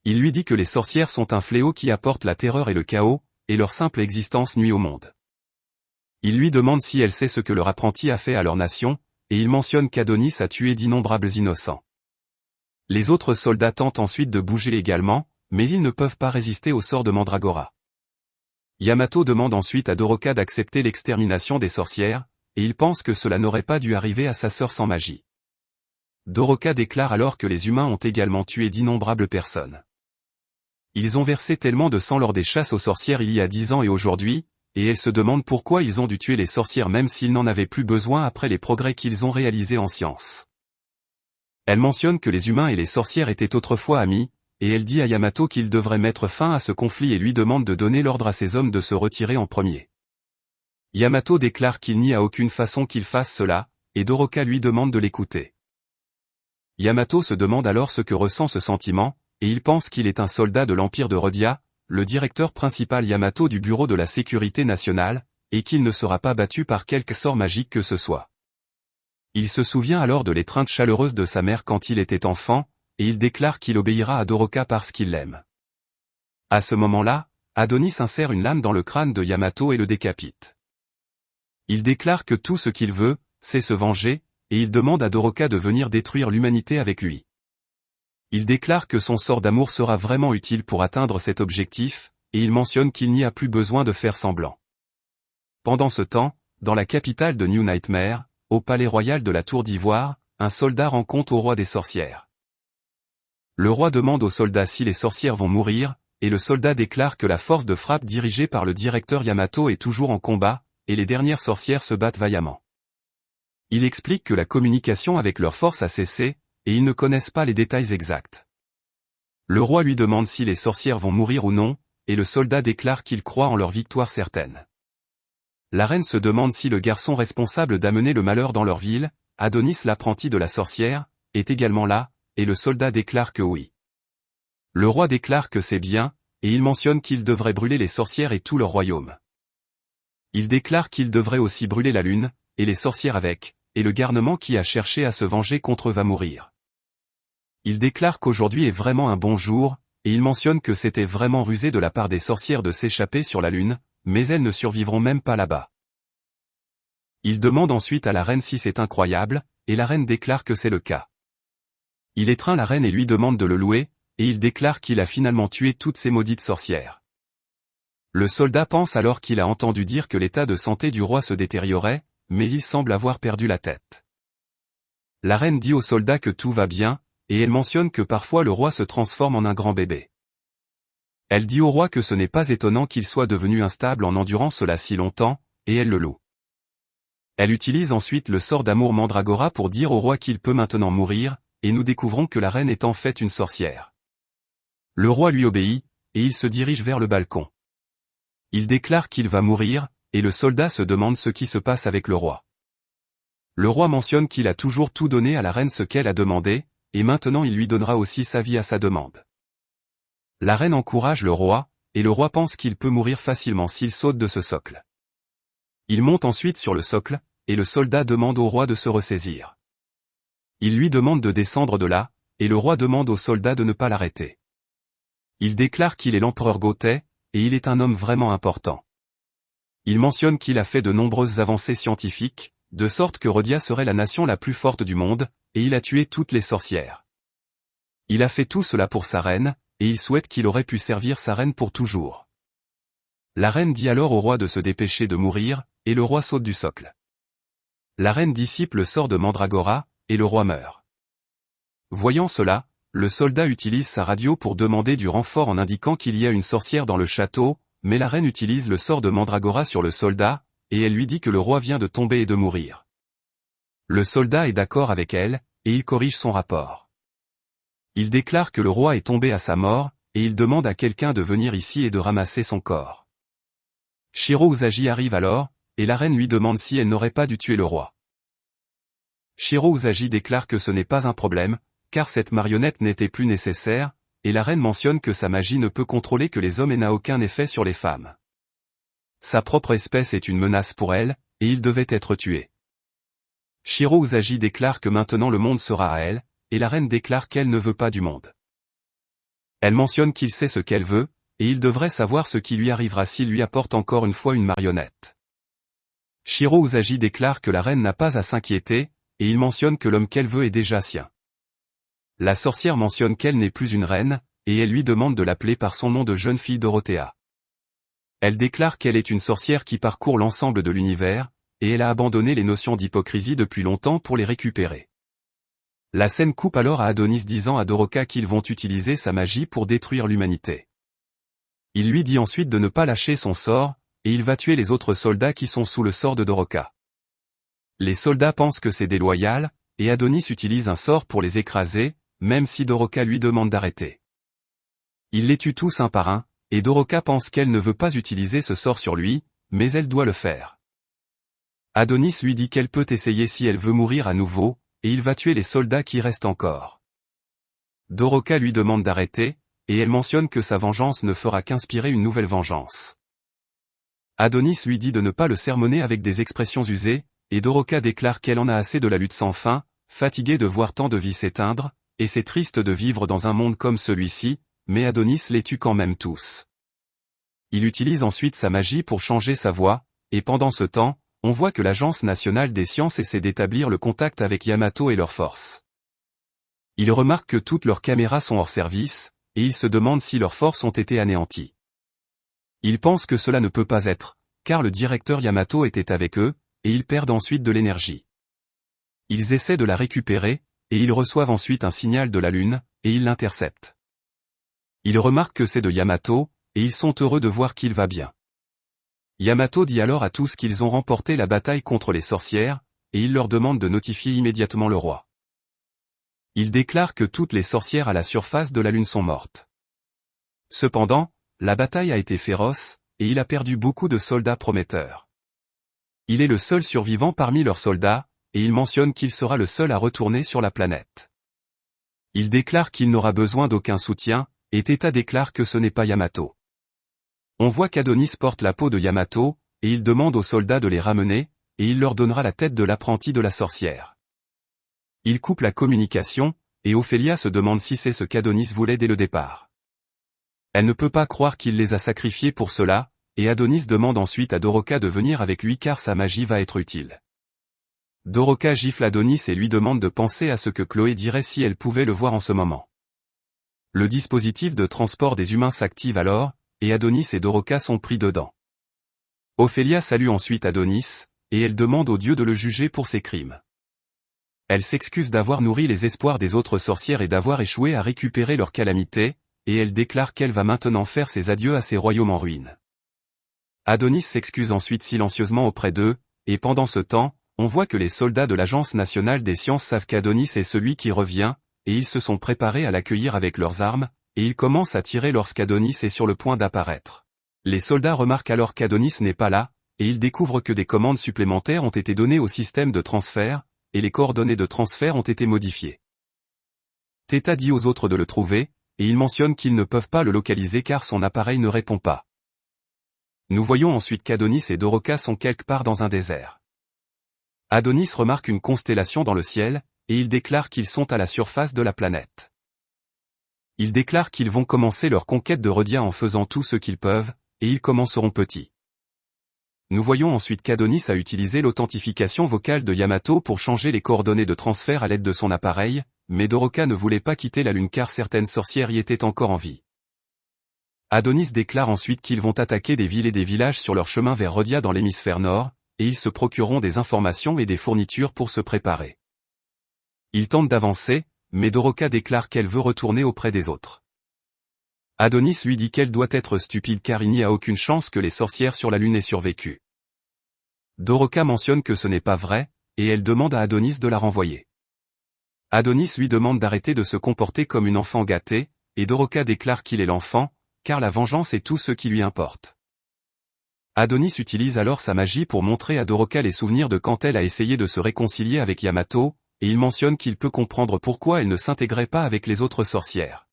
S1: Il lui dit que les sorcières sont un fléau qui apporte la terreur et le chaos, et leur simple existence nuit au monde. Il lui demande si elle sait ce que leur apprenti a fait à leur nation, et il mentionne qu'Adonis a tué d'innombrables innocents. Les autres soldats tentent ensuite de bouger également, mais ils ne peuvent pas résister au sort de Mandragora. Yamato demande ensuite à Doroka d'accepter l'extermination des sorcières, et il pense que cela n'aurait pas dû arriver à sa sœur sans magie. Doroka déclare alors que les humains ont également tué d'innombrables personnes. Ils ont versé tellement de sang lors des chasses aux sorcières il y a 10 ans et aujourd'hui, et elle se demande pourquoi ils ont dû tuer les sorcières même s'ils n'en avaient plus besoin après les progrès qu'ils ont réalisés en science. Elle mentionne que les humains et les sorcières étaient autrefois amis, et elle dit à Yamato qu'il devrait mettre fin à ce conflit et lui demande de donner l'ordre à ses hommes de se retirer en premier. Yamato déclare qu'il n'y a aucune façon qu'il fasse cela, et Doroka lui demande de l'écouter. Yamato se demande alors ce que ressent ce sentiment, et il pense qu'il est un soldat de l'Empire de Rodia, le directeur principal Yamato du Bureau de la Sécurité Nationale, et qu'il ne sera pas battu par quelque sort magique que ce soit. Il se souvient alors de l'étreinte chaleureuse de sa mère quand il était enfant, et il déclare qu'il obéira à Doroka parce qu'il l'aime. À ce moment-là, Adonis insère une lame dans le crâne de Yamato et le décapite. Il déclare que tout ce qu'il veut, c'est se venger, et il demande à Doroka de venir détruire l'humanité avec lui. Il déclare que son sort d'amour sera vraiment utile pour atteindre cet objectif, et il mentionne qu'il n'y a plus besoin de faire semblant. Pendant ce temps, dans la capitale de New Nightmare, au palais royal de la Tour d'Ivoire, un soldat rend compte au roi des sorcières. Le roi demande au soldat si les sorcières vont mourir, et le soldat déclare que la force de frappe dirigée par le directeur Yamato est toujours en combat, et les dernières sorcières se battent vaillamment. Il explique que la communication avec leur force a cessé, et ils ne connaissent pas les détails exacts. Le roi lui demande si les sorcières vont mourir ou non, et le soldat déclare qu'il croit en leur victoire certaine. La reine se demande si le garçon responsable d'amener le malheur dans leur ville, Adonis l'apprenti de la sorcière, est également là, et le soldat déclare que oui. Le roi déclare que c'est bien, et il mentionne qu'il devrait brûler les sorcières et tout leur royaume. Il déclare qu'il devrait aussi brûler la lune, et les sorcières avec, et le garnement qui a cherché à se venger contre eux va mourir. Il déclare qu'aujourd'hui est vraiment un bon jour, et il mentionne que c'était vraiment rusé de la part des sorcières de s'échapper sur la lune, mais elles ne survivront même pas là-bas. Il demande ensuite à la reine si c'est incroyable, et la reine déclare que c'est le cas. Il étreint la reine et lui demande de le louer, et il déclare qu'il a finalement tué toutes ces maudites sorcières. Le soldat pense alors qu'il a entendu dire que l'état de santé du roi se détériorait, mais il semble avoir perdu la tête. La reine dit au soldat que tout va bien, et elle mentionne que parfois le roi se transforme en un grand bébé. Elle dit au roi que ce n'est pas étonnant qu'il soit devenu instable en endurant cela si longtemps, et elle le loue. Elle utilise ensuite le sort d'amour Mandragora pour dire au roi qu'il peut maintenant mourir, et nous découvrons que la reine est en fait une sorcière. Le roi lui obéit, et il se dirige vers le balcon. Il déclare qu'il va mourir, et le soldat se demande ce qui se passe avec le roi. Le roi mentionne qu'il a toujours tout donné à la reine ce qu'elle a demandé, et maintenant il lui donnera aussi sa vie à sa demande. La reine encourage le roi, et le roi pense qu'il peut mourir facilement s'il saute de ce socle. Il monte ensuite sur le socle, et le soldat demande au roi de se ressaisir. Il lui demande de descendre de là, et le roi demande au soldat de ne pas l'arrêter. Il déclare qu'il est l'empereur Gothei, et il est un homme vraiment important. Il mentionne qu'il a fait de nombreuses avancées scientifiques, de sorte que Rhodia serait la nation la plus forte du monde, et il a tué toutes les sorcières. Il a fait tout cela pour sa reine, et il souhaite qu'il aurait pu servir sa reine pour toujours. La reine dit alors au roi de se dépêcher de mourir, et le roi saute du socle. La reine dissipe le sort de Mandragora, et le roi meurt. Voyant cela, le soldat utilise sa radio pour demander du renfort en indiquant qu'il y a une sorcière dans le château, mais la reine utilise le sort de Mandragora sur le soldat, et elle lui dit que le roi vient de tomber et de mourir. Le soldat est d'accord avec elle, et il corrige son rapport. Il déclare que le roi est tombé à sa mort, et il demande à quelqu'un de venir ici et de ramasser son corps. Shiro Usagi arrive alors, et la reine lui demande si elle n'aurait pas dû tuer le roi. Shiro Usagi déclare que ce n'est pas un problème, car cette marionnette n'était plus nécessaire, et la reine mentionne que sa magie ne peut contrôler que les hommes et n'a aucun effet sur les femmes. Sa propre espèce est une menace pour elle, et il devait être tué. Shiro Usagi déclare que maintenant le monde sera à elle, et la reine déclare qu'elle ne veut pas du monde. Elle mentionne qu'il sait ce qu'elle veut, et il devrait savoir ce qui lui arrivera s'il lui apporte encore une fois une marionnette. Shiro Usagi déclare que la reine n'a pas à s'inquiéter, et il mentionne que l'homme qu'elle veut est déjà sien. La sorcière mentionne qu'elle n'est plus une reine, et elle lui demande de l'appeler par son nom de jeune fille Dorothea. Elle déclare qu'elle est une sorcière qui parcourt l'ensemble de l'univers, et elle a abandonné les notions d'hypocrisie depuis longtemps pour les récupérer. La scène coupe alors à Adonis disant à Doroka qu'ils vont utiliser sa magie pour détruire l'humanité. Il lui dit ensuite de ne pas lâcher son sort, et il va tuer les autres soldats qui sont sous le sort de Doroka. Les soldats pensent que c'est déloyal, et Adonis utilise un sort pour les écraser, même si Doroka lui demande d'arrêter. Il les tue tous un par un, et Doroka pense qu'elle ne veut pas utiliser ce sort sur lui, mais elle doit le faire. Adonis lui dit qu'elle peut essayer si elle veut mourir à nouveau, et il va tuer les soldats qui restent encore. Doroka lui demande d'arrêter, et elle mentionne que sa vengeance ne fera qu'inspirer une nouvelle vengeance. Adonis lui dit de ne pas le sermonner avec des expressions usées, et Doroka déclare qu'elle en a assez de la lutte sans fin, fatiguée de voir tant de vies s'éteindre, et c'est triste de vivre dans un monde comme celui-ci, mais Adonis les tue quand même tous. Il utilise ensuite sa magie pour changer sa voix, et pendant ce temps, on voit que l'Agence nationale des sciences essaie d'établir le contact avec Yamato et leurs forces. Il remarque que toutes leurs caméras sont hors service, et il se demande si leurs forces ont été anéanties. Il pense que cela ne peut pas être, car le directeur Yamato était avec eux, et ils perdent ensuite de l'énergie. Ils essaient de la récupérer, et ils reçoivent ensuite un signal de la Lune, et ils l'interceptent. Ils remarquent que c'est de Yamato, et ils sont heureux de voir qu'il va bien. Yamato dit alors à tous qu'ils ont remporté la bataille contre les sorcières, et il leur demande de notifier immédiatement le roi. Il déclare que toutes les sorcières à la surface de la Lune sont mortes. Cependant, la bataille a été féroce, et il a perdu beaucoup de soldats prometteurs. Il est le seul survivant parmi leurs soldats, et il mentionne qu'il sera le seul à retourner sur la planète. Il déclare qu'il n'aura besoin d'aucun soutien, et Teta déclare que ce n'est pas Yamato. On voit qu'Adonis porte la peau de Yamato, et il demande aux soldats de les ramener, et il leur donnera la tête de l'apprenti de la sorcière. Il coupe la communication, et Ophélia se demande si c'est ce qu'Adonis voulait dès le départ. Elle ne peut pas croire qu'il les a sacrifiés pour cela, et Adonis demande ensuite à Doroka de venir avec lui car sa magie va être utile. Doroka gifle Adonis et lui demande de penser à ce que Chloé dirait si elle pouvait le voir en ce moment. Le dispositif de transport des humains s'active alors, et Adonis et Doroka sont pris dedans. Ophélia salue ensuite Adonis, et elle demande au dieu de le juger pour ses crimes. Elle s'excuse d'avoir nourri les espoirs des autres sorcières et d'avoir échoué à récupérer leur calamité, et elle déclare qu'elle va maintenant faire ses adieux à ces royaumes en ruine. Adonis s'excuse ensuite silencieusement auprès d'eux, et pendant ce temps, on voit que les soldats de l'Agence nationale des sciences savent qu'Adonis est celui qui revient, et ils se sont préparés à l'accueillir avec leurs armes, et ils commencent à tirer lorsqu'Adonis est sur le point d'apparaître. Les soldats remarquent alors qu'Adonis n'est pas là, et ils découvrent que des commandes supplémentaires ont été données au système de transfert, et les coordonnées de transfert ont été modifiées. Teta dit aux autres de le trouver, et ils mentionnent qu'ils ne peuvent pas le localiser car son appareil ne répond pas. Nous voyons ensuite qu'Adonis et Doroka sont quelque part dans un désert. Adonis remarque une constellation dans le ciel, et il déclare qu'ils sont à la surface de la planète. Ils déclarent qu'ils vont commencer leur conquête de Rhodia en faisant tout ce qu'ils peuvent, et ils commenceront petits. Nous voyons ensuite qu'Adonis a utilisé l'authentification vocale de Yamato pour changer les coordonnées de transfert à l'aide de son appareil, mais Doroka ne voulait pas quitter la Lune car certaines sorcières y étaient encore en vie. Adonis déclare ensuite qu'ils vont attaquer des villes et des villages sur leur chemin vers Rhodia dans l'hémisphère nord, et ils se procureront des informations et des fournitures pour se préparer. Ils tentent d'avancer, mais Doroka déclare qu'elle veut retourner auprès des autres. Adonis lui dit qu'elle doit être stupide car il n'y a aucune chance que les sorcières sur la Lune aient survécu. Doroka mentionne que ce n'est pas vrai, et elle demande à Adonis de la renvoyer. Adonis lui demande d'arrêter de se comporter comme une enfant gâtée, et Doroka déclare qu'il est l'enfant, car la vengeance est tout ce qui lui importe. Adonis utilise alors sa magie pour montrer à Doroka les souvenirs de quand elle a essayé de se réconcilier avec Yamato, et il mentionne qu'il peut comprendre pourquoi elle ne s'intégrait pas avec les autres sorcières.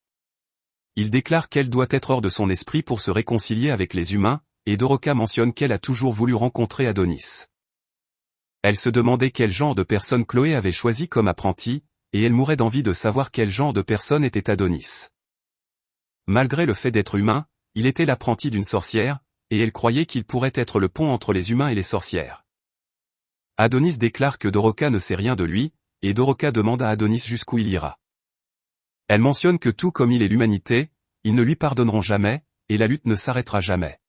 S1: Il déclare qu'elle doit être hors de son esprit pour se réconcilier avec les humains, et Doroka mentionne qu'elle a toujours voulu rencontrer Adonis. Elle se demandait quel genre de personne Chloé avait choisi comme apprenti, et elle mourait d'envie de savoir quel genre de personne était Adonis. Malgré le fait d'être humain, il était l'apprenti d'une sorcière, et elle croyait qu'il pourrait être le pont entre les humains et les sorcières. Adonis déclare que Doroka ne sait rien de lui, et Doroka demande à Adonis jusqu'où il ira. Elle mentionne que tout comme il est l'humanité, ils ne lui pardonneront jamais, et la lutte ne s'arrêtera jamais.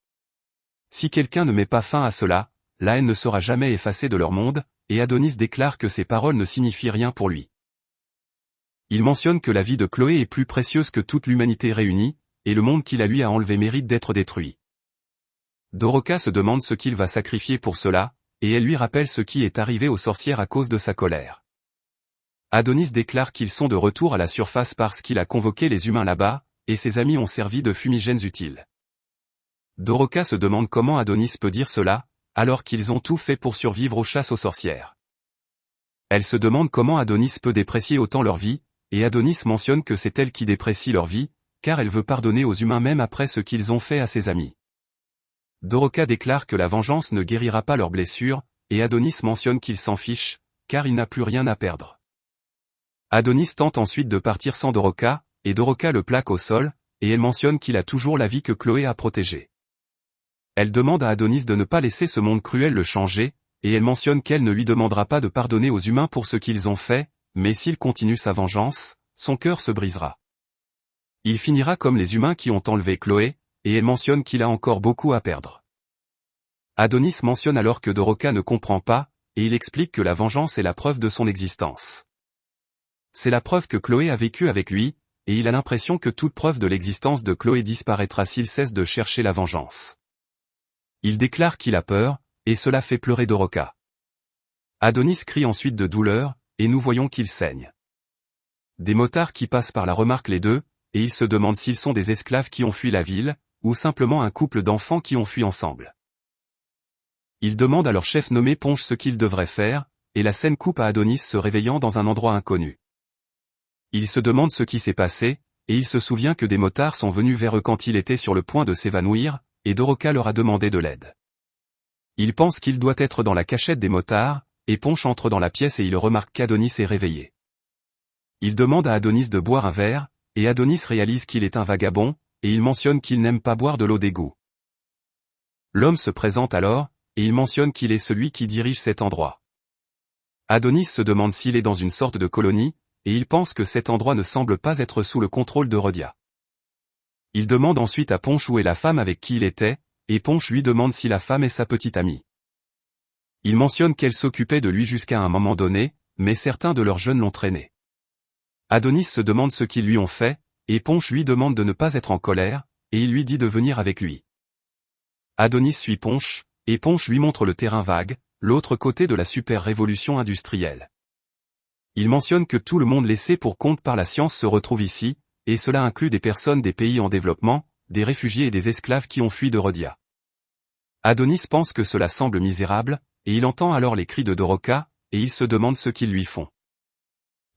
S1: Si quelqu'un ne met pas fin à cela, la haine ne sera jamais effacée de leur monde, et Adonis déclare que ces paroles ne signifient rien pour lui. Il mentionne que la vie de Chloé est plus précieuse que toute l'humanité réunie, et le monde qu'il a lui a enlevé mérite d'être détruit. Doroka se demande ce qu'il va sacrifier pour cela, et elle lui rappelle ce qui est arrivé aux sorcières à cause de sa colère. Adonis déclare qu'ils sont de retour à la surface parce qu'il a convoqué les humains là-bas, et ses amis ont servi de fumigènes utiles. Doroka se demande comment Adonis peut dire cela, alors qu'ils ont tout fait pour survivre aux chasses aux sorcières. Elle se demande comment Adonis peut déprécier autant leur vie, et Adonis mentionne que c'est elle qui déprécie leur vie, car elle veut pardonner aux humains même après ce qu'ils ont fait à ses amis. Doroka déclare que la vengeance ne guérira pas leurs blessures, et Adonis mentionne qu'il s'en fiche, car il n'a plus rien à perdre. Adonis tente ensuite de partir sans Doroka, et Doroka le plaque au sol, et elle mentionne qu'il a toujours la vie que Chloé a protégée. Elle demande à Adonis de ne pas laisser ce monde cruel le changer, et elle mentionne qu'elle ne lui demandera pas de pardonner aux humains pour ce qu'ils ont fait, mais s'il continue sa vengeance, son cœur se brisera. Il finira comme les humains qui ont enlevé Chloé, et elle mentionne qu'il a encore beaucoup à perdre. Adonis mentionne alors que Doroka ne comprend pas, et il explique que la vengeance est la preuve de son existence. C'est la preuve que Chloé a vécu avec lui, et il a l'impression que toute preuve de l'existence de Chloé disparaîtra s'il cesse de chercher la vengeance. Il déclare qu'il a peur, et cela fait pleurer Doroka. Adonis crie ensuite de douleur, et nous voyons qu'il saigne. Des motards qui passent par là remarquent les deux, et ils se demandent s'ils sont des esclaves qui ont fui la ville, ou simplement un couple d'enfants qui ont fui ensemble. Ils demandent à leur chef nommé Ponche ce qu'ils devraient faire, et la scène coupe à Adonis se réveillant dans un endroit inconnu. Il se demande ce qui s'est passé, et il se souvient que des motards sont venus vers eux quand il était sur le point de s'évanouir, et Doroka leur a demandé de l'aide. Il pense qu'il doit être dans la cachette des motards, et Ponche entre dans la pièce et il remarque qu'Adonis est réveillé. Il demande à Adonis de boire un verre, et Adonis réalise qu'il est un vagabond, et il mentionne qu'il n'aime pas boire de l'eau d'égout. L'homme se présente alors, et il mentionne qu'il est celui qui dirige cet endroit. Adonis se demande s'il est dans une sorte de colonie, et il pense que cet endroit ne semble pas être sous le contrôle de Rhodia. Il demande ensuite à Ponche où est la femme avec qui il était, et Ponche lui demande si la femme est sa petite amie. Il mentionne qu'elle s'occupait de lui jusqu'à un moment donné, mais certains de leurs jeunes l'ont traîné. Adonis se demande ce qu'ils lui ont fait, et Ponche lui demande de ne pas être en colère, et il lui dit de venir avec lui. Adonis suit Ponche, et Ponche lui montre le terrain vague, l'autre côté de la super révolution industrielle. Il mentionne que tout le monde laissé pour compte par la science se retrouve ici, et cela inclut des personnes des pays en développement, des réfugiés et des esclaves qui ont fui de Rhodia. Adonis pense que cela semble misérable, et il entend alors les cris de Doroka, et il se demande ce qu'ils lui font.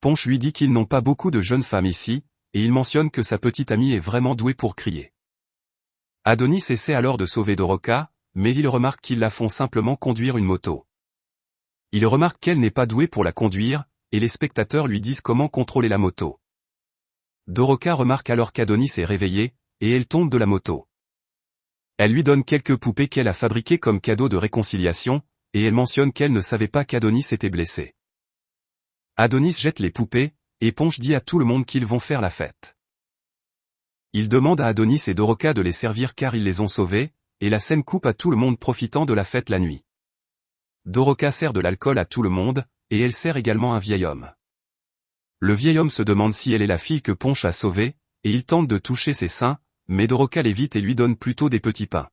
S1: Ponche lui dit qu'ils n'ont pas beaucoup de jeunes femmes ici, et il mentionne que sa petite amie est vraiment douée pour crier. Adonis essaie alors de sauver Doroka, mais il remarque qu'ils la font simplement conduire une moto. Il remarque qu'elle n'est pas douée pour la conduire, et les spectateurs lui disent comment contrôler la moto. Doroka remarque alors qu'Adonis est réveillé, et elle tombe de la moto. Elle lui donne quelques poupées qu'elle a fabriquées comme cadeau de réconciliation, et elle mentionne qu'elle ne savait pas qu'Adonis était blessé. Adonis jette les poupées, et Ponch dit à tout le monde qu'ils vont faire la fête. Il demande à Adonis et Doroka de les servir car ils les ont sauvés, et la scène coupe à tout le monde profitant de la fête la nuit. Doroka sert de l'alcool à tout le monde, et elle sert également un vieil homme. Le vieil homme se demande si elle est la fille que Ponch a sauvée, et il tente de toucher ses seins, mais Doroka l'évite et lui donne plutôt des petits pains.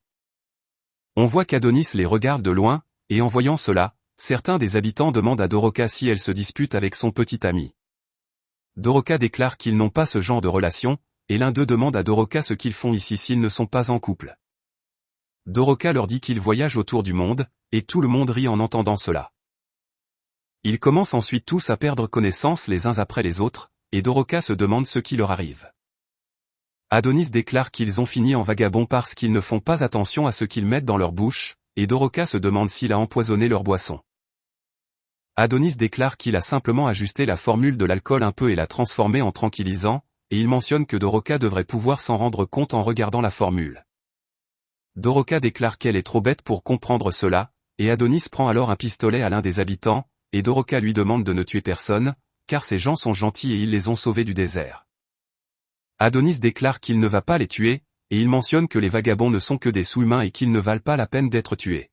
S1: On voit qu'Adonis les regarde de loin, et en voyant cela, certains des habitants demandent à Doroka si elle se dispute avec son petit ami. Doroka déclare qu'ils n'ont pas ce genre de relation, et l'un d'eux demande à Doroka ce qu'ils font ici s'ils ne sont pas en couple. Doroka leur dit qu'ils voyagent autour du monde, et tout le monde rit en entendant cela. Ils commencent ensuite tous à perdre connaissance les uns après les autres, et Doroka se demande ce qui leur arrive. Adonis déclare qu'ils ont fini en vagabond parce qu'ils ne font pas attention à ce qu'ils mettent dans leur bouche, et Doroka se demande s'il a empoisonné leur boisson. Adonis déclare qu'il a simplement ajusté la formule de l'alcool un peu et l'a transformée en tranquillisant, et il mentionne que Doroka devrait pouvoir s'en rendre compte en regardant la formule. Doroka déclare qu'elle est trop bête pour comprendre cela, et Adonis prend alors un pistolet à l'un des habitants, et Doroka lui demande de ne tuer personne, car ces gens sont gentils et ils les ont sauvés du désert. Adonis déclare qu'il ne va pas les tuer, et il mentionne que les vagabonds ne sont que des sous-humains et qu'ils ne valent pas la peine d'être tués.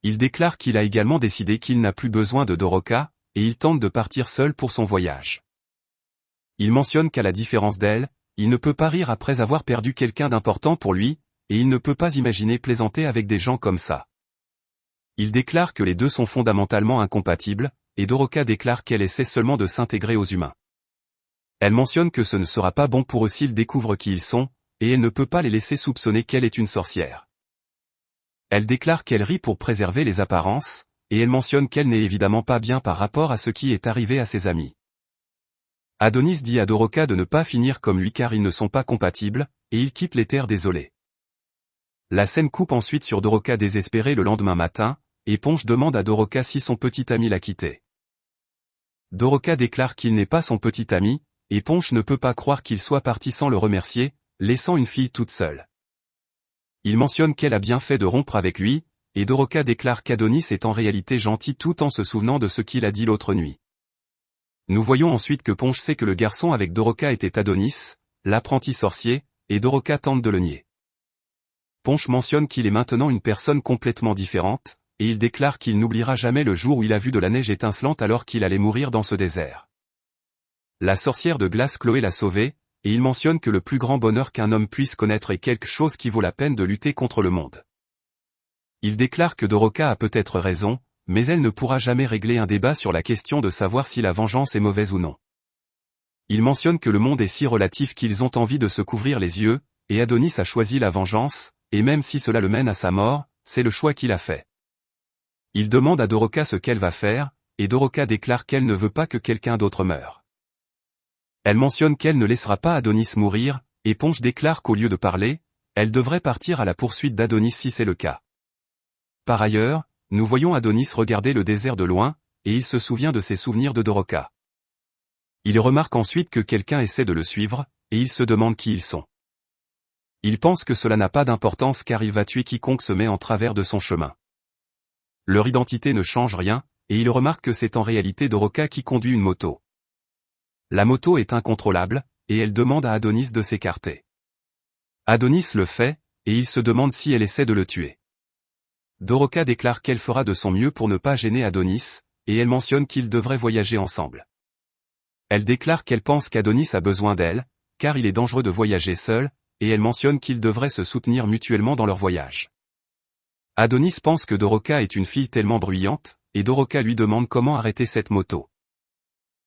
S1: Il déclare qu'il a également décidé qu'il n'a plus besoin de Doroka, et il tente de partir seul pour son voyage. Il mentionne qu'à la différence d'elle, il ne peut pas rire après avoir perdu quelqu'un d'important pour lui, et il ne peut pas imaginer plaisanter avec des gens comme ça. Il déclare que les deux sont fondamentalement incompatibles, et Doroka déclare qu'elle essaie seulement de s'intégrer aux humains. Elle mentionne que ce ne sera pas bon pour eux s'ils découvrent qui ils sont, et elle ne peut pas les laisser soupçonner qu'elle est une sorcière. Elle déclare qu'elle rit pour préserver les apparences, et elle mentionne qu'elle n'est évidemment pas bien par rapport à ce qui est arrivé à ses amis. Adonis dit à Doroka de ne pas finir comme lui car ils ne sont pas compatibles, et il quitte les terres désolées. La scène coupe ensuite sur Doroka désespérée le lendemain matin, et Ponch demande à Doroka si son petit ami l'a quitté. Doroka déclare qu'il n'est pas son petit ami, et Ponch ne peut pas croire qu'il soit parti sans le remercier, laissant une fille toute seule. Il mentionne qu'elle a bien fait de rompre avec lui, et Doroka déclare qu'Adonis est en réalité gentil tout en se souvenant de ce qu'il a dit l'autre nuit. Nous voyons ensuite que Ponch sait que le garçon avec Doroka était Adonis, l'apprenti sorcier, et Doroka tente de le nier. Ponch mentionne qu'il est maintenant une personne complètement différente, et il déclare qu'il n'oubliera jamais le jour où il a vu de la neige étincelante alors qu'il allait mourir dans ce désert. La sorcière de glace Chloé l'a sauvé, et il mentionne que le plus grand bonheur qu'un homme puisse connaître est quelque chose qui vaut la peine de lutter contre le monde. Il déclare que Doroka a peut-être raison, mais elle ne pourra jamais régler un débat sur la question de savoir si la vengeance est mauvaise ou non. Il mentionne que le monde est si relatif qu'ils ont envie de se couvrir les yeux, et Adonis a choisi la vengeance, et même si cela le mène à sa mort, c'est le choix qu'il a fait. Il demande à Doroka ce qu'elle va faire, et Doroka déclare qu'elle ne veut pas que quelqu'un d'autre meure. Elle mentionne qu'elle ne laissera pas Adonis mourir, et Ponch déclare qu'au lieu de parler, elle devrait partir à la poursuite d'Adonis si c'est le cas. Par ailleurs, nous voyons Adonis regarder le désert de loin, et il se souvient de ses souvenirs de Doroka. Il remarque ensuite que quelqu'un essaie de le suivre, et il se demande qui ils sont. Il pense que cela n'a pas d'importance car il va tuer quiconque se met en travers de son chemin. Leur identité ne change rien, et il remarque que c'est en réalité Doroka qui conduit une moto. La moto est incontrôlable, et elle demande à Adonis de s'écarter. Adonis le fait, et il se demande si elle essaie de le tuer. Doroka déclare qu'elle fera de son mieux pour ne pas gêner Adonis, et elle mentionne qu'ils devraient voyager ensemble. Elle déclare qu'elle pense qu'Adonis a besoin d'elle, car il est dangereux de voyager seul, et elle mentionne qu'ils devraient se soutenir mutuellement dans leur voyage. Adonis pense que Doroka est une fille tellement bruyante, et Doroka lui demande comment arrêter cette moto.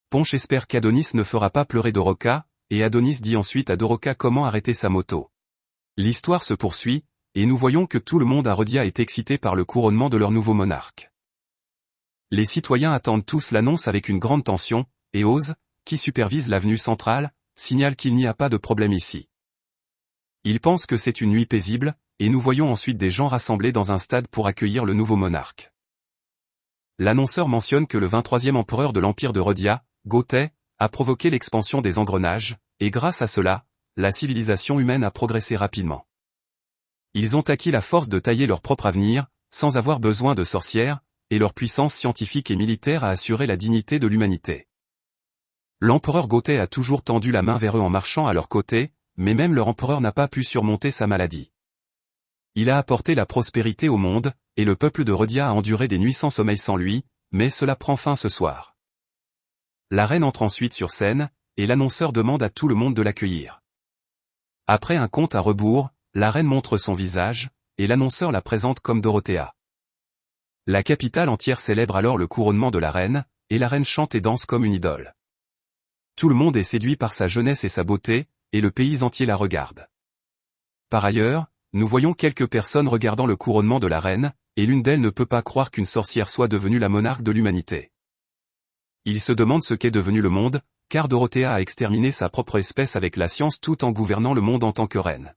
S1: Ponch espère qu'Adonis ne fera pas pleurer Doroka, et Adonis dit ensuite à Doroka comment arrêter sa moto. L'histoire se poursuit, et nous voyons que tout le monde à Rhodia est excité par le couronnement de leur nouveau monarque. Les citoyens attendent tous l'annonce avec une grande tension, et Oz, qui supervise l'avenue centrale, signale qu'il n'y a pas de problème ici. Il pense que c'est une nuit paisible, et nous voyons ensuite des gens rassemblés dans un stade pour accueillir le nouveau monarque. L'annonceur mentionne que le 23e empereur de l'Empire de Rhodia, Gotay, a provoqué l'expansion des engrenages, et grâce à cela, la civilisation humaine a progressé rapidement. Ils ont acquis la force de tailler leur propre avenir, sans avoir besoin de sorcières, et leur puissance scientifique et militaire a assuré la dignité de l'humanité. L'empereur Gothée a toujours tendu la main vers eux en marchant à leur côté, mais même leur empereur n'a pas pu surmonter sa maladie. Il a apporté la prospérité au monde, et le peuple de Rhodia a enduré des nuits sans sommeil sans lui, mais cela prend fin ce soir. La reine entre ensuite sur scène, et l'annonceur demande à tout le monde de l'accueillir. Après un compte à rebours, la reine montre son visage, et l'annonceur la présente comme Dorothea. La capitale entière célèbre alors le couronnement de la reine, et la reine chante et danse comme une idole. Tout le monde est séduit par sa jeunesse et sa beauté, et le pays entier la regarde. Par ailleurs, nous voyons quelques personnes regardant le couronnement de la reine, et l'une d'elles ne peut pas croire qu'une sorcière soit devenue la monarque de l'humanité. Il se demande ce qu'est devenu le monde, car Dorothea a exterminé sa propre espèce avec la science tout en gouvernant le monde en tant que reine.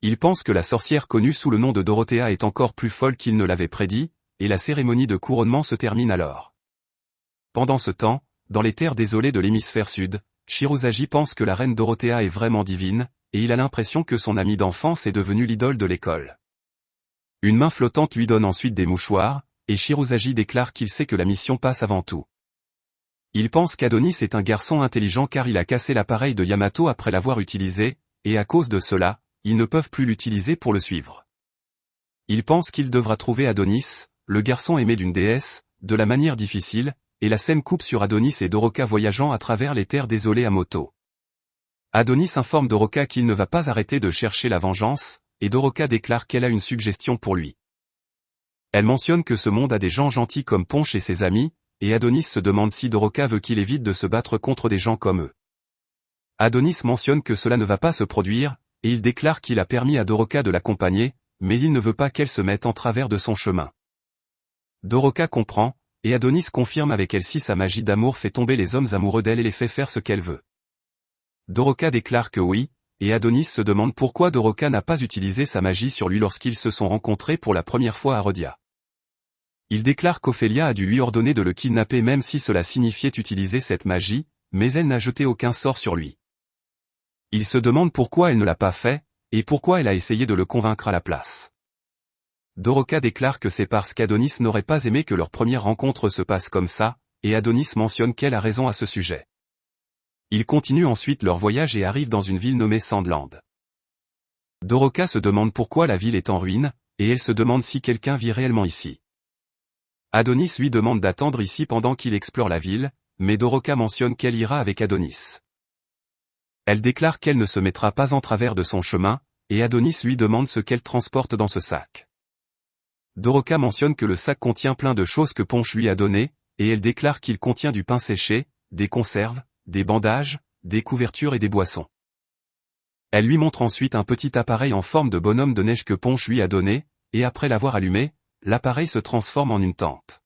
S1: Il pense que la sorcière connue sous le nom de Dorothea est encore plus folle qu'il ne l'avait prédit, et la cérémonie de couronnement se termine alors. Pendant ce temps, dans les terres désolées de l'hémisphère sud, Shirozagi pense que la reine Dorothea est vraiment divine, et il a l'impression que son amie d'enfance est devenue l'idole de l'école. Une main flottante lui donne ensuite des mouchoirs, et Shirozagi déclare qu'il sait que la mission passe avant tout. Il pense qu'Adonis est un garçon intelligent car il a cassé l'appareil de Yamato après l'avoir utilisé, et à cause de cela, ils ne peuvent plus l'utiliser pour le suivre. Il pense qu'il devra trouver Adonis, le garçon aimé d'une déesse, de la manière difficile, et la scène coupe sur Adonis et Doroka voyageant à travers les terres désolées à moto. Adonis informe Doroka qu'il ne va pas arrêter de chercher la vengeance, et Doroka déclare qu'elle a une suggestion pour lui. Elle mentionne que ce monde a des gens gentils comme Ponch et ses amis, et Adonis se demande si Doroka veut qu'il évite de se battre contre des gens comme eux. Adonis mentionne que cela ne va pas se produire, et il déclare qu'il a permis à Doroka de l'accompagner, mais il ne veut pas qu'elle se mette en travers de son chemin. Doroka comprend, et Adonis confirme avec elle si sa magie d'amour fait tomber les hommes amoureux d'elle et les fait faire ce qu'elle veut. Doroka déclare que oui, et Adonis se demande pourquoi Doroka n'a pas utilisé sa magie sur lui lorsqu'ils se sont rencontrés pour la première fois à Rhodia. Il déclare qu'Ophélia a dû lui ordonner de le kidnapper même si cela signifiait utiliser cette magie, mais elle n'a jeté aucun sort sur lui. Il se demande pourquoi elle ne l'a pas fait, et pourquoi elle a essayé de le convaincre à la place. Doroka déclare que c'est parce qu'Adonis n'aurait pas aimé que leur première rencontre se passe comme ça, et Adonis mentionne qu'elle a raison à ce sujet. Ils continuent ensuite leur voyage et arrivent dans une ville nommée Sandland. Doroka se demande pourquoi la ville est en ruine, et elle se demande si quelqu'un vit réellement ici. Adonis lui demande d'attendre ici pendant qu'il explore la ville, mais Doroka mentionne qu'elle ira avec Adonis. Elle déclare qu'elle ne se mettra pas en travers de son chemin, et Adonis lui demande ce qu'elle transporte dans ce sac. Doroka mentionne que le sac contient plein de choses que Ponch lui a données, et elle déclare qu'il contient du pain séché, des conserves, des bandages, des couvertures et des boissons. Elle lui montre ensuite un petit appareil en forme de bonhomme de neige que Ponch lui a donné, et après l'avoir allumé, l'appareil se transforme en une tente.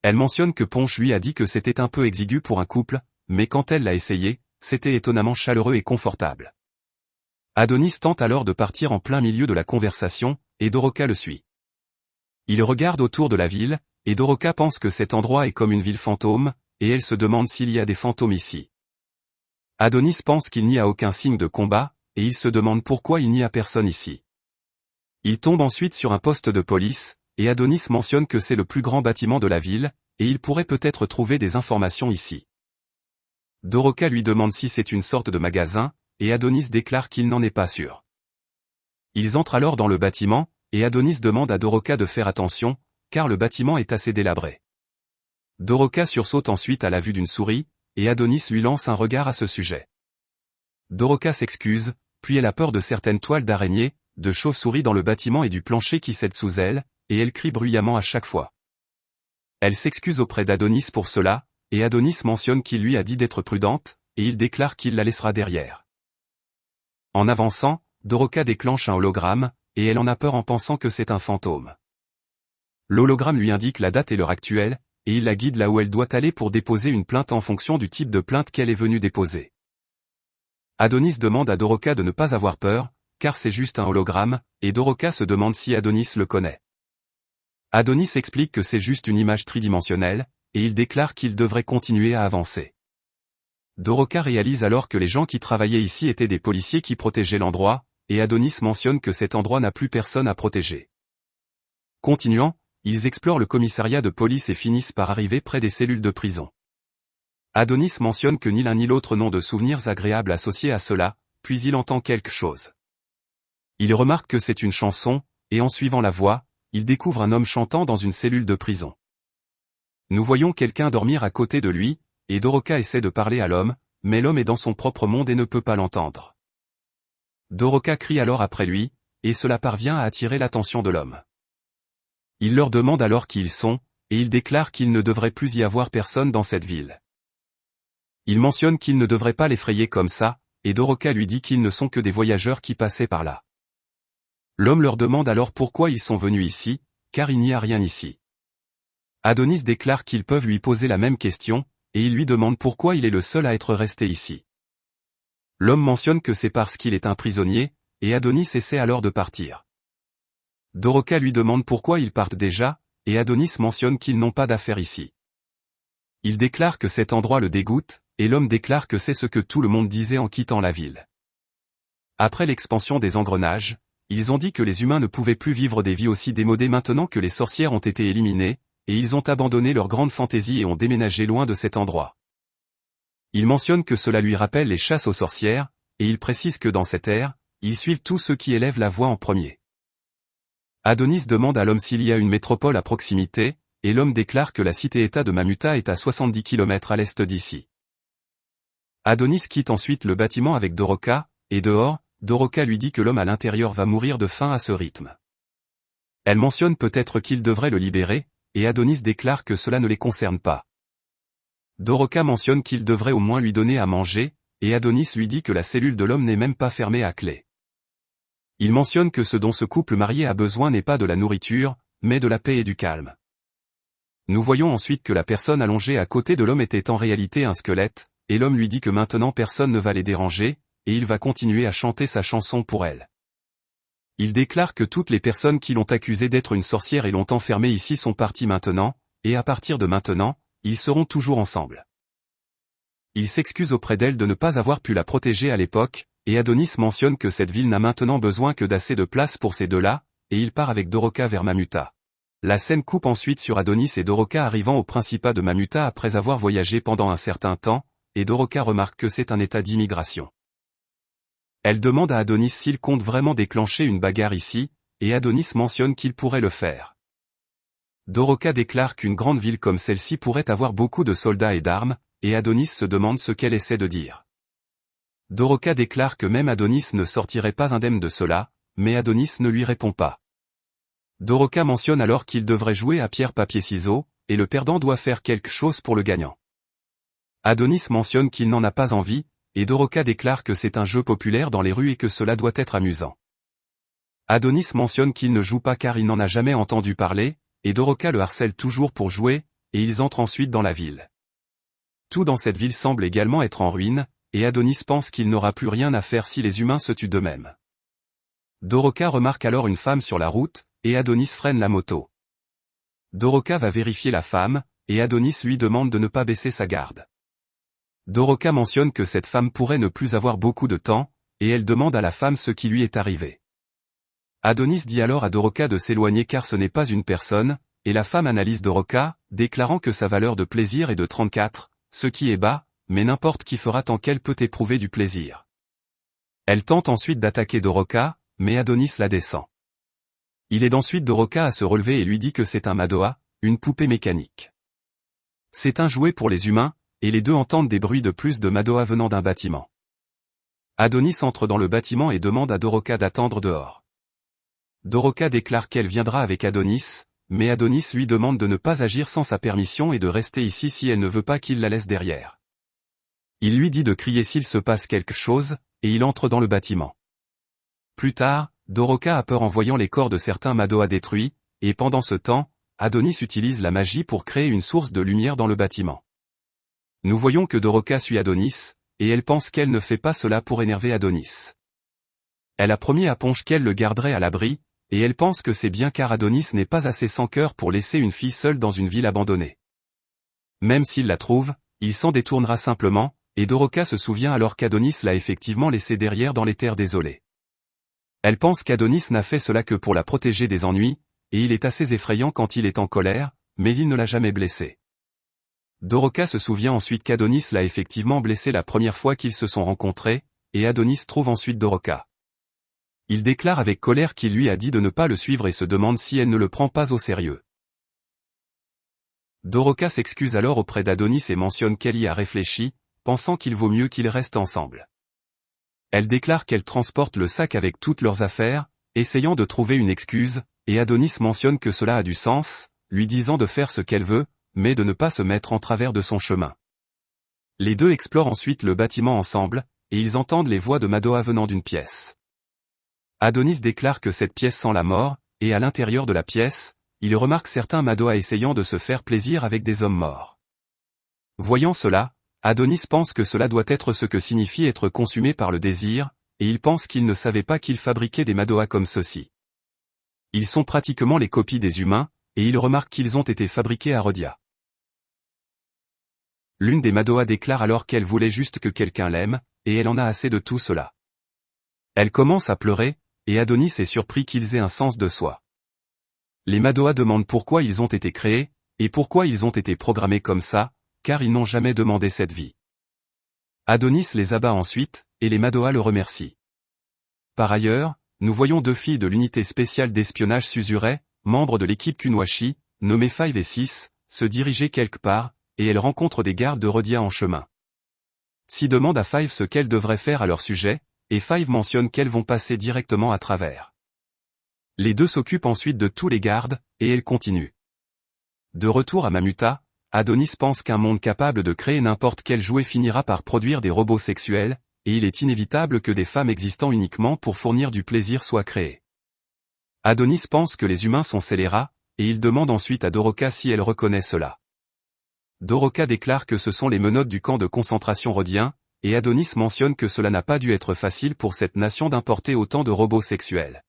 S1: Elle mentionne que Ponch lui a dit que c'était un peu exigu pour un couple, mais quand elle l'a essayé, c'était étonnamment chaleureux et confortable. Adonis tente alors de partir en plein milieu de la conversation, et Doroka le suit. Il regarde autour de la ville, et Doroka pense que cet endroit est comme une ville fantôme, et elle se demande s'il y a des fantômes ici. Adonis pense qu'il n'y a aucun signe de combat, et il se demande pourquoi il n'y a personne ici. Il tombe ensuite sur un poste de police, et Adonis mentionne que c'est le plus grand bâtiment de la ville, et il pourrait peut-être trouver des informations ici. Doroka lui demande si c'est une sorte de magasin, et Adonis déclare qu'il n'en est pas sûr. Ils entrent alors dans le bâtiment, et Adonis demande à Doroka de faire attention, car le bâtiment est assez délabré. Doroka sursaute ensuite à la vue d'une souris, et Adonis lui lance un regard à ce sujet. Doroka s'excuse, puis elle a peur de certaines toiles d'araignée, de chauves-souris dans le bâtiment et du plancher qui cède sous elle, et elle crie bruyamment à chaque fois. Elle s'excuse auprès d'Adonis pour cela, et Adonis mentionne qu'il lui a dit d'être prudente, et il déclare qu'il la laissera derrière. En avançant, Doroka déclenche un hologramme, et elle en a peur en pensant que c'est un fantôme. L'hologramme lui indique la date et l'heure actuelle, et il la guide là où elle doit aller pour déposer une plainte en fonction du type de plainte qu'elle est venue déposer. Adonis demande à Doroka de ne pas avoir peur, car c'est juste un hologramme, et Doroka se demande si Adonis le connaît. Adonis explique que c'est juste une image tridimensionnelle, et il déclare qu'il devrait continuer à avancer. Doroka réalise alors que les gens qui travaillaient ici étaient des policiers qui protégeaient l'endroit, et Adonis mentionne que cet endroit n'a plus personne à protéger. Continuant, ils explorent le commissariat de police et finissent par arriver près des cellules de prison. Adonis mentionne que ni l'un ni l'autre n'ont de souvenirs agréables associés à cela, puis il entend quelque chose. Il remarque que c'est une chanson, et en suivant la voix, il découvre un homme chantant dans une cellule de prison. Nous voyons quelqu'un dormir à côté de lui, et Doroka essaie de parler à l'homme, mais l'homme est dans son propre monde et ne peut pas l'entendre. Doroka crie alors après lui, et cela parvient à attirer l'attention de l'homme. Il leur demande alors qui ils sont, et il déclare qu'il ne devrait plus y avoir personne dans cette ville. Il mentionne qu'il ne devrait pas l'effrayer comme ça, et Doroka lui dit qu'ils ne sont que des voyageurs qui passaient par là. L'homme leur demande alors pourquoi ils sont venus ici, car il n'y a rien ici. Adonis déclare qu'ils peuvent lui poser la même question, et il lui demande pourquoi il est le seul à être resté ici. L'homme mentionne que c'est parce qu'il est un prisonnier, et Adonis essaie alors de partir. Doroka lui demande pourquoi ils partent déjà, et Adonis mentionne qu'ils n'ont pas d'affaires ici. Il déclare que cet endroit le dégoûte, et l'homme déclare que c'est ce que tout le monde disait en quittant la ville. Après l'expansion des engrenages, ils ont dit que les humains ne pouvaient plus vivre des vies aussi démodées maintenant que les sorcières ont été éliminées, et ils ont abandonné leur grande fantaisie et ont déménagé loin de cet endroit. Il mentionne que cela lui rappelle les chasses aux sorcières, et il précise que dans cette ère, ils suivent tous ceux qui élèvent la voix en premier. Adonis demande à l'homme s'il y a une métropole à proximité, et l'homme déclare que la cité-État de Mamuta est à 70 km à l'est d'ici. Adonis quitte ensuite le bâtiment avec Doroka, et dehors, Doroka lui dit que l'homme à l'intérieur va mourir de faim à ce rythme. Elle mentionne peut-être qu'il devrait le libérer, et Adonis déclare que cela ne les concerne pas. Doroka mentionne qu'il devrait au moins lui donner à manger, et Adonis lui dit que la cellule de l'homme n'est même pas fermée à clé. Il mentionne que ce dont ce couple marié a besoin n'est pas de la nourriture, mais de la paix et du calme. Nous voyons ensuite que la personne allongée à côté de l'homme était en réalité un squelette, et l'homme lui dit que maintenant personne ne va les déranger, et il va continuer à chanter sa chanson pour elle. Il déclare que toutes les personnes qui l'ont accusé d'être une sorcière et l'ont enfermé ici sont parties maintenant, et à partir de maintenant, ils seront toujours ensemble. Il s'excuse auprès d'elle de ne pas avoir pu la protéger à l'époque, et Adonis mentionne que cette ville n'a maintenant besoin que d'assez de place pour ces deux-là, et il part avec Doroka vers Mamuta. La scène coupe ensuite sur Adonis et Doroka arrivant au principat de Mamuta après avoir voyagé pendant un certain temps, et Doroka remarque que c'est un état d'immigration. Elle demande à Adonis s'il compte vraiment déclencher une bagarre ici, et Adonis mentionne qu'il pourrait le faire. Doroka déclare qu'une grande ville comme celle-ci pourrait avoir beaucoup de soldats et d'armes, et Adonis se demande ce qu'elle essaie de dire. Doroka déclare que même Adonis ne sortirait pas indemne de cela, mais Adonis ne lui répond pas. Doroka mentionne alors qu'il devrait jouer à pierre-papier-ciseaux, et le perdant doit faire quelque chose pour le gagnant. Adonis mentionne qu'il n'en a pas envie, et Doroka déclare que c'est un jeu populaire dans les rues et que cela doit être amusant. Adonis mentionne qu'il ne joue pas car il n'en a jamais entendu parler, et Doroka le harcèle toujours pour jouer, et ils entrent ensuite dans la ville. Tout dans cette ville semble également être en ruine, et Adonis pense qu'il n'aura plus rien à faire si les humains se tuent d'eux-mêmes. Doroka remarque alors une femme sur la route, et Adonis freine la moto. Doroka va vérifier la femme, et Adonis lui demande de ne pas baisser sa garde. Doroka mentionne que cette femme pourrait ne plus avoir beaucoup de temps, et elle demande à la femme ce qui lui est arrivé. Adonis dit alors à Doroka de s'éloigner car ce n'est pas une personne, et la femme analyse Doroka, déclarant que sa valeur de plaisir est de 34, ce qui est bas, mais n'importe qui fera tant qu'elle peut éprouver du plaisir. Elle tente ensuite d'attaquer Doroka, mais Adonis la descend. Il aide ensuite Doroka à se relever et lui dit que c'est un Madoa, une poupée mécanique. C'est un jouet pour les humains, et les deux entendent des bruits de plus de Madoa venant d'un bâtiment. Adonis entre dans le bâtiment et demande à Doroka d'attendre dehors. Doroka déclare qu'elle viendra avec Adonis, mais Adonis lui demande de ne pas agir sans sa permission et de rester ici si elle ne veut pas qu'il la laisse derrière. Il lui dit de crier s'il se passe quelque chose, et il entre dans le bâtiment. Plus tard, Doroka a peur en voyant les corps de certains Madoa détruits, et pendant ce temps, Adonis utilise la magie pour créer une source de lumière dans le bâtiment. Nous voyons que Doroka suit Adonis, et elle pense qu'elle ne fait pas cela pour énerver Adonis. Elle a promis à Ponche qu'elle le garderait à l'abri, et elle pense que c'est bien car Adonis n'est pas assez sans cœur pour laisser une fille seule dans une ville abandonnée. Même s'il la trouve, il s'en détournera simplement, et Doroka se souvient alors qu'Adonis l'a effectivement laissée derrière dans les terres désolées. Elle pense qu'Adonis n'a fait cela que pour la protéger des ennuis, et il est assez effrayant quand il est en colère, mais il ne l'a jamais blessée. Doroka se souvient ensuite qu'Adonis l'a effectivement blessé la première fois qu'ils se sont rencontrés, et Adonis trouve ensuite Doroka. Il déclare avec colère qu'il lui a dit de ne pas le suivre et se demande si elle ne le prend pas au sérieux. Doroka s'excuse alors auprès d'Adonis et mentionne qu'elle y a réfléchi, pensant qu'il vaut mieux qu'ils restent ensemble. Elle déclare qu'elle transporte le sac avec toutes leurs affaires, essayant de trouver une excuse, et Adonis mentionne que cela a du sens, lui disant de faire ce qu'elle veut, mais de ne pas se mettre en travers de son chemin. Les deux explorent ensuite le bâtiment ensemble, et ils entendent les voix de Madoa venant d'une pièce. Adonis déclare que cette pièce sent la mort, et à l'intérieur de la pièce, il remarque certains Madoa essayant de se faire plaisir avec des hommes morts. Voyant cela, Adonis pense que cela doit être ce que signifie être consumé par le désir, et il pense qu'il ne savait pas qu'il fabriquait des Madoa comme ceux-ci. Ils sont pratiquement les copies des humains, et il remarque qu'ils ont été fabriqués à Rhodia. L'une des Madoa déclare alors qu'elle voulait juste que quelqu'un l'aime, et elle en a assez de tout cela. Elle commence à pleurer, et Adonis est surpris qu'ils aient un sens de soi. Les Madoa demandent pourquoi ils ont été créés, et pourquoi ils ont été programmés comme ça, car ils n'ont jamais demandé cette vie. Adonis les abat ensuite, et les Madoa le remercient. Par ailleurs, nous voyons deux filles de l'unité spéciale d'espionnage Suzurai, membres de l'équipe Kunoichi, nommées 5 et 6, se diriger quelque part, et elles rencontrent des gardes de Rhodia en chemin. Si demande à 5 ce qu'elles devraient faire à leur sujet, et 5 mentionne qu'elles vont passer directement à travers. Les deux s'occupent ensuite de tous les gardes, et elles continuent. De retour à Mamuta, Adonis pense qu'un monde capable de créer n'importe quel jouet finira par produire des robots sexuels, et il est inévitable que des femmes existant uniquement pour fournir du plaisir soient créées. Adonis pense que les humains sont scélérats, et il demande ensuite à Doroka si elle reconnaît cela. Doroka déclare que ce sont les menottes du camp de concentration rhodien, et Adonis mentionne que cela n'a pas dû être facile pour cette nation d'importer autant de robots sexuels.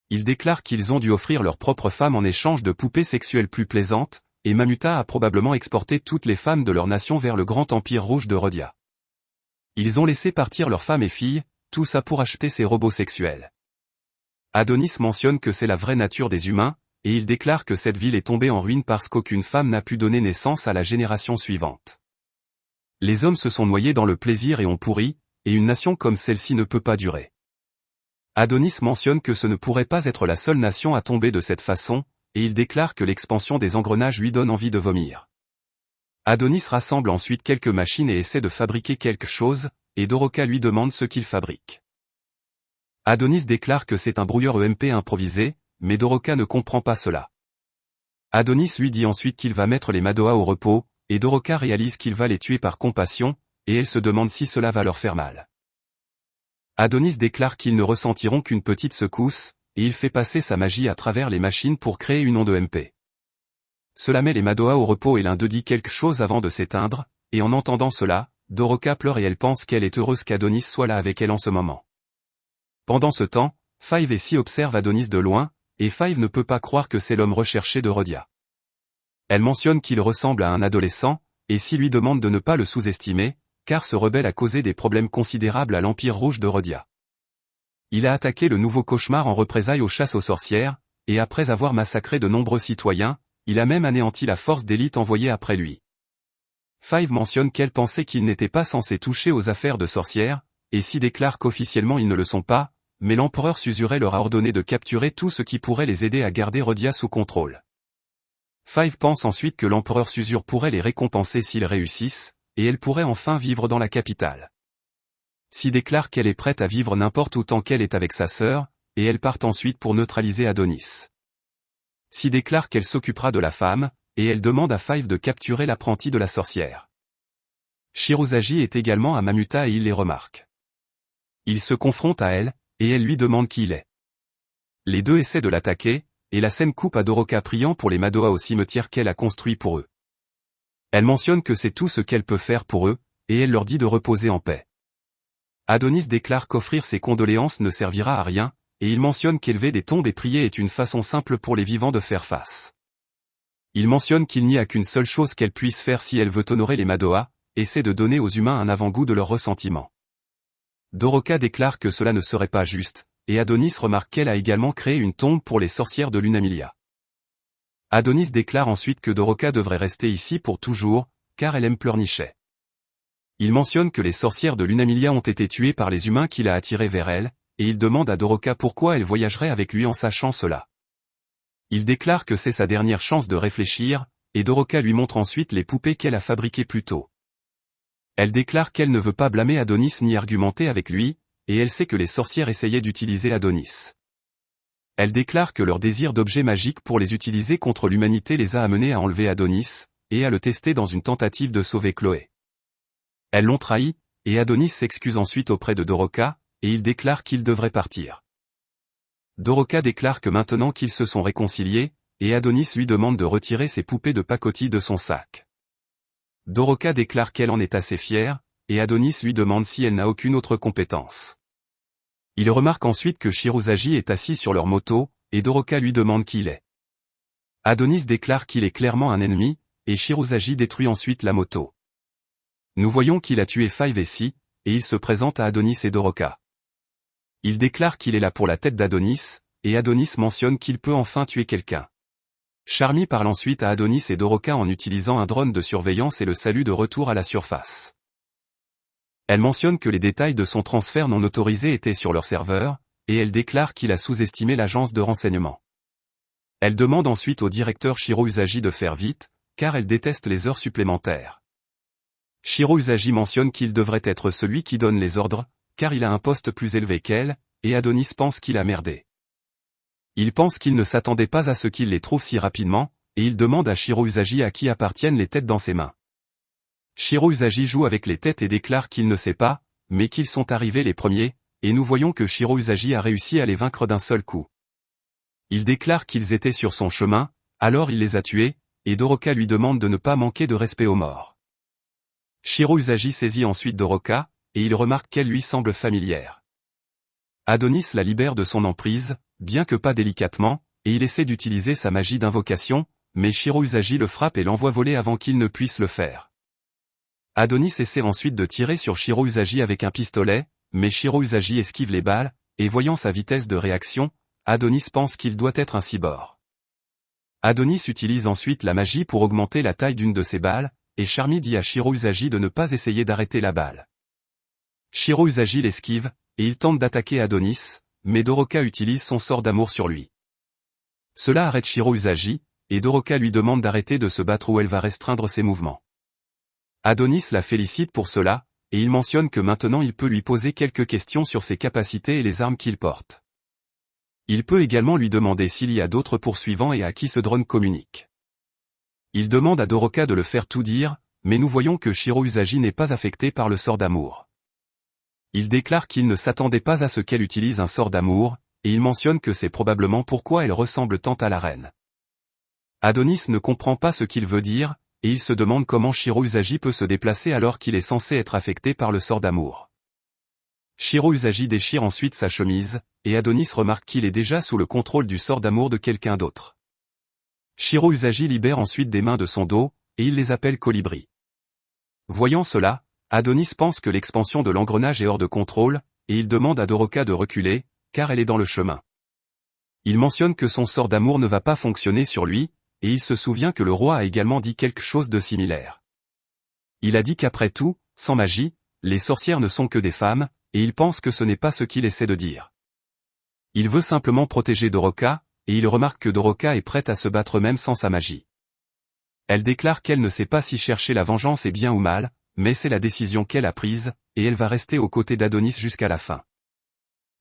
S1: Il déclare qu'ils ont dû offrir leurs propres femmes en échange de poupées sexuelles plus plaisantes, et Mamuta a probablement exporté toutes les femmes de leur nation vers le grand empire rouge de Rhodia. Ils ont laissé partir leurs femmes et filles, tout ça pour acheter ces robots sexuels. Adonis mentionne que c'est la vraie nature des humains, et il déclare que cette ville est tombée en ruine parce qu'aucune femme n'a pu donner naissance à la génération suivante. Les hommes se sont noyés dans le plaisir et ont pourri, et une nation comme celle-ci ne peut pas durer. Adonis mentionne que ce ne pourrait pas être la seule nation à tomber de cette façon, et il déclare que l'expansion des engrenages lui donne envie de vomir. Adonis rassemble ensuite quelques machines et essaie de fabriquer quelque chose, et Doroka lui demande ce qu'il fabrique. Adonis déclare que c'est un brouilleur EMP improvisé, mais Doroka ne comprend pas cela. Adonis lui dit ensuite qu'il va mettre les Madoa au repos, et Doroka réalise qu'il va les tuer par compassion, et elle se demande si cela va leur faire mal. Adonis déclare qu'ils ne ressentiront qu'une petite secousse, et il fait passer sa magie à travers les machines pour créer une onde EMP. Cela met les Madoa au repos et l'un d'eux dit quelque chose avant de s'éteindre, et en entendant cela, Doroka pleure et elle pense qu'elle est heureuse qu'Adonis soit là avec elle en ce moment. Pendant ce temps, 5 et 6 observent Adonis de loin, et 5 ne peut pas croire que c'est l'homme recherché de Rhodia. Elle mentionne qu'il ressemble à un adolescent, et 6 lui demande de ne pas le sous-estimer, car ce rebelle a causé des problèmes considérables à l'Empire Rouge de Rhodia. Il a attaqué le nouveau cauchemar en représailles aux chasses aux sorcières, et après avoir massacré de nombreux citoyens, il a même anéanti la force d'élite envoyée après lui. 5 mentionne qu'elle pensait qu'il n'était pas censé toucher aux affaires de sorcières, et 6 déclare qu'officiellement ils ne le sont pas, mais l'empereur Suzurai leur a ordonné de capturer tout ce qui pourrait les aider à garder Rhodia sous contrôle. 5 pense ensuite que l'empereur Suzure pourrait les récompenser s'ils réussissent, et elle pourrait enfin vivre dans la capitale. 6 déclare qu'elle est prête à vivre n'importe où tant qu'elle est avec sa sœur, et elle part ensuite pour neutraliser Adonis. 6 déclare qu'elle s'occupera de la femme, et elle demande à 5 de capturer l'apprenti de la sorcière. Shirozagi est également à Mamuta et il les remarque. Il se confronte à elle, et elle lui demande qui il est. Les deux essaient de l'attaquer, et la scène coupe à Doroka priant pour les Madoa au cimetière qu'elle a construit pour eux. Elle mentionne que c'est tout ce qu'elle peut faire pour eux, et elle leur dit de reposer en paix. Adonis déclare qu'offrir ses condoléances ne servira à rien, et il mentionne qu'élever des tombes et prier est une façon simple pour les vivants de faire face. Il mentionne qu'il n'y a qu'une seule chose qu'elle puisse faire si elle veut honorer les Madoa, et c'est de donner aux humains un avant-goût de leur ressentiment. Doroka déclare que cela ne serait pas juste, et Adonis remarque qu'elle a également créé une tombe pour les sorcières de Lunamilia. Adonis déclare ensuite que Doroka devrait rester ici pour toujours, car elle aime pleurnicher. Il mentionne que les sorcières de Lunamilia ont été tuées par les humains qu'il a attirés vers elle, et il demande à Doroka pourquoi elle voyagerait avec lui en sachant cela. Il déclare que c'est sa dernière chance de réfléchir, et Doroka lui montre ensuite les poupées qu'elle a fabriquées plus tôt. Elle déclare qu'elle ne veut pas blâmer Adonis ni argumenter avec lui, et elle sait que les sorcières essayaient d'utiliser Adonis. Elle déclare que leur désir d'objets magiques pour les utiliser contre l'humanité les a amenés à enlever Adonis, et à le tester dans une tentative de sauver Chloé. Elles l'ont trahi, et Adonis s'excuse ensuite auprès de Doroka, et il déclare qu'il devrait partir. Doroka déclare que maintenant qu'ils se sont réconciliés, et Adonis lui demande de retirer ses poupées de pacotille de son sac. Doroka déclare qu'elle en est assez fière, et Adonis lui demande si elle n'a aucune autre compétence. Il remarque ensuite que Shirozagi est assis sur leur moto, et Doroka lui demande qui il est. Adonis déclare qu'il est clairement un ennemi, et Shirozagi détruit ensuite la moto. Nous voyons qu'il a tué Five et Six, et il se présente à Adonis et Doroka. Il déclare qu'il est là pour la tête d'Adonis, et Adonis mentionne qu'il peut enfin tuer quelqu'un. Charmy parle ensuite à Adonis et Doroka en utilisant un drone de surveillance et le salue de retour à la surface. Elle mentionne que les détails de son transfert non autorisé étaient sur leur serveur, et elle déclare qu'il a sous-estimé l'agence de renseignement. Elle demande ensuite au directeur Shiro Usagi de faire vite, car elle déteste les heures supplémentaires. Shiro Usagi mentionne qu'il devrait être celui qui donne les ordres, car il a un poste plus élevé qu'elle, et Adonis pense qu'il a merdé. Il pense qu'il ne s'attendait pas à ce qu'il les trouve si rapidement, et il demande à Shiro Usagi à qui appartiennent les têtes dans ses mains. Shiro Usagi joue avec les têtes et déclare qu'il ne sait pas, mais qu'ils sont arrivés les premiers, et nous voyons que Shiro Usagi a réussi à les vaincre d'un seul coup. Il déclare qu'ils étaient sur son chemin, alors il les a tués, et Doroka lui demande de ne pas manquer de respect aux morts. Shiro Usagi saisit ensuite Doroka, et il remarque qu'elle lui semble familière. Adonis la libère de son emprise, bien que pas délicatement, et il essaie d'utiliser sa magie d'invocation, mais Shiro Usagi le frappe et l'envoie voler avant qu'il ne puisse le faire. Adonis essaie ensuite de tirer sur Shiro Usagi avec un pistolet, mais Shiro Usagi esquive les balles, et voyant sa vitesse de réaction, Adonis pense qu'il doit être un cyborg. Adonis utilise ensuite la magie pour augmenter la taille d'une de ses balles, et Charmy dit à Shiro Usagi de ne pas essayer d'arrêter la balle. Shiro Usagi l'esquive, et il tente d'attaquer Adonis, mais Doroka utilise son sort d'amour sur lui. Cela arrête Shiro Usagi, et Doroka lui demande d'arrêter de se battre ou elle va restreindre ses mouvements. Adonis la félicite pour cela, et il mentionne que maintenant il peut lui poser quelques questions sur ses capacités et les armes qu'il porte. Il peut également lui demander s'il y a d'autres poursuivants et à qui ce drone communique. Il demande à Doroka de le faire tout dire, mais nous voyons que Shiro Usagi n'est pas affecté par le sort d'amour. Il déclare qu'il ne s'attendait pas à ce qu'elle utilise un sort d'amour, et il mentionne que c'est probablement pourquoi elle ressemble tant à la reine. Adonis ne comprend pas ce qu'il veut dire, et il se demande comment Shiro Usagi peut se déplacer alors qu'il est censé être affecté par le sort d'amour. Shiro Usagi déchire ensuite sa chemise, et Adonis remarque qu'il est déjà sous le contrôle du sort d'amour de quelqu'un d'autre. Shiro Usagi libère ensuite des mains de son dos, et il les appelle colibris. Voyant cela, Adonis pense que l'expansion de l'engrenage est hors de contrôle, et il demande à Doroka de reculer, car elle est dans le chemin. Il mentionne que son sort d'amour ne va pas fonctionner sur lui, et il se souvient que le roi a également dit quelque chose de similaire. Il a dit qu'après tout, sans magie, les sorcières ne sont que des femmes, et il pense que ce n'est pas ce qu'il essaie de dire. Il veut simplement protéger Doroka, et il remarque que Doroka est prête à se battre même sans sa magie. Elle déclare qu'elle ne sait pas si chercher la vengeance est bien ou mal, mais c'est la décision qu'elle a prise, et elle va rester aux côtés d'Adonis jusqu'à la fin.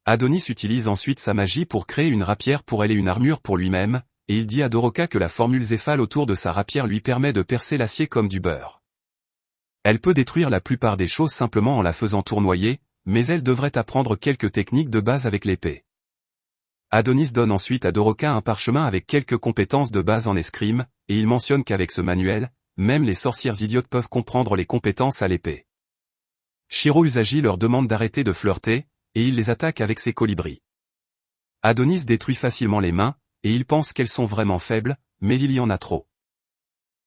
S1: Adonis utilise ensuite sa magie pour créer une rapière pour elle et une armure pour lui-même, et il dit à Doroka que la formule Zéphale autour de sa rapière lui permet de percer l'acier comme du beurre. Elle peut détruire la plupart des choses simplement en la faisant tournoyer, mais elle devrait apprendre quelques techniques de base avec l'épée. Adonis donne ensuite à Doroka un parchemin avec quelques compétences de base en escrime, et il mentionne qu'avec ce manuel, même les sorcières idiotes peuvent comprendre les compétences à l'épée. Shiro Usagi leur demande d'arrêter de flirter, et il les attaque avec ses colibris. Adonis détruit facilement les mains, et il pense qu'elles sont vraiment faibles, mais il y en a trop.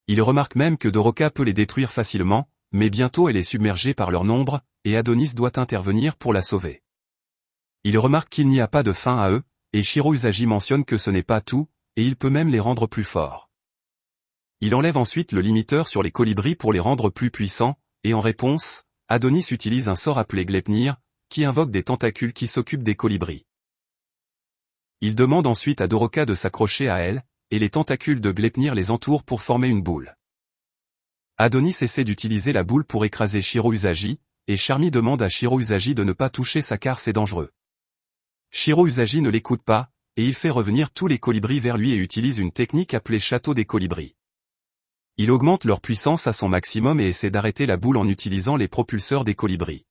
S1: Il remarque même que Doroka peut les détruire facilement, mais bientôt elle est submergée par leur nombre, et Adonis doit intervenir pour la sauver. Il remarque qu'il n'y a pas de fin à eux, et Shiro Usagi mentionne que ce n'est pas tout, et il peut même les rendre plus forts. Il enlève ensuite le limiteur sur les colibris pour les rendre plus puissants, et en réponse, Adonis utilise un sort appelé Gleipnir, qui invoque des tentacules qui s'occupent des colibris. Il demande ensuite à Doroka de s'accrocher à elle, et les tentacules de Gleipnir les entourent pour former une boule. Adonis essaie d'utiliser la boule pour écraser Shiro Usagi, et Charmy demande à Shiro Usagi de ne pas toucher ça car c'est dangereux. Shiro Usagi ne l'écoute pas, et il fait revenir tous les colibris vers lui et utilise une technique appelée Château des colibris. Il augmente leur puissance à son maximum et essaie d'arrêter la boule en utilisant les propulseurs des colibris.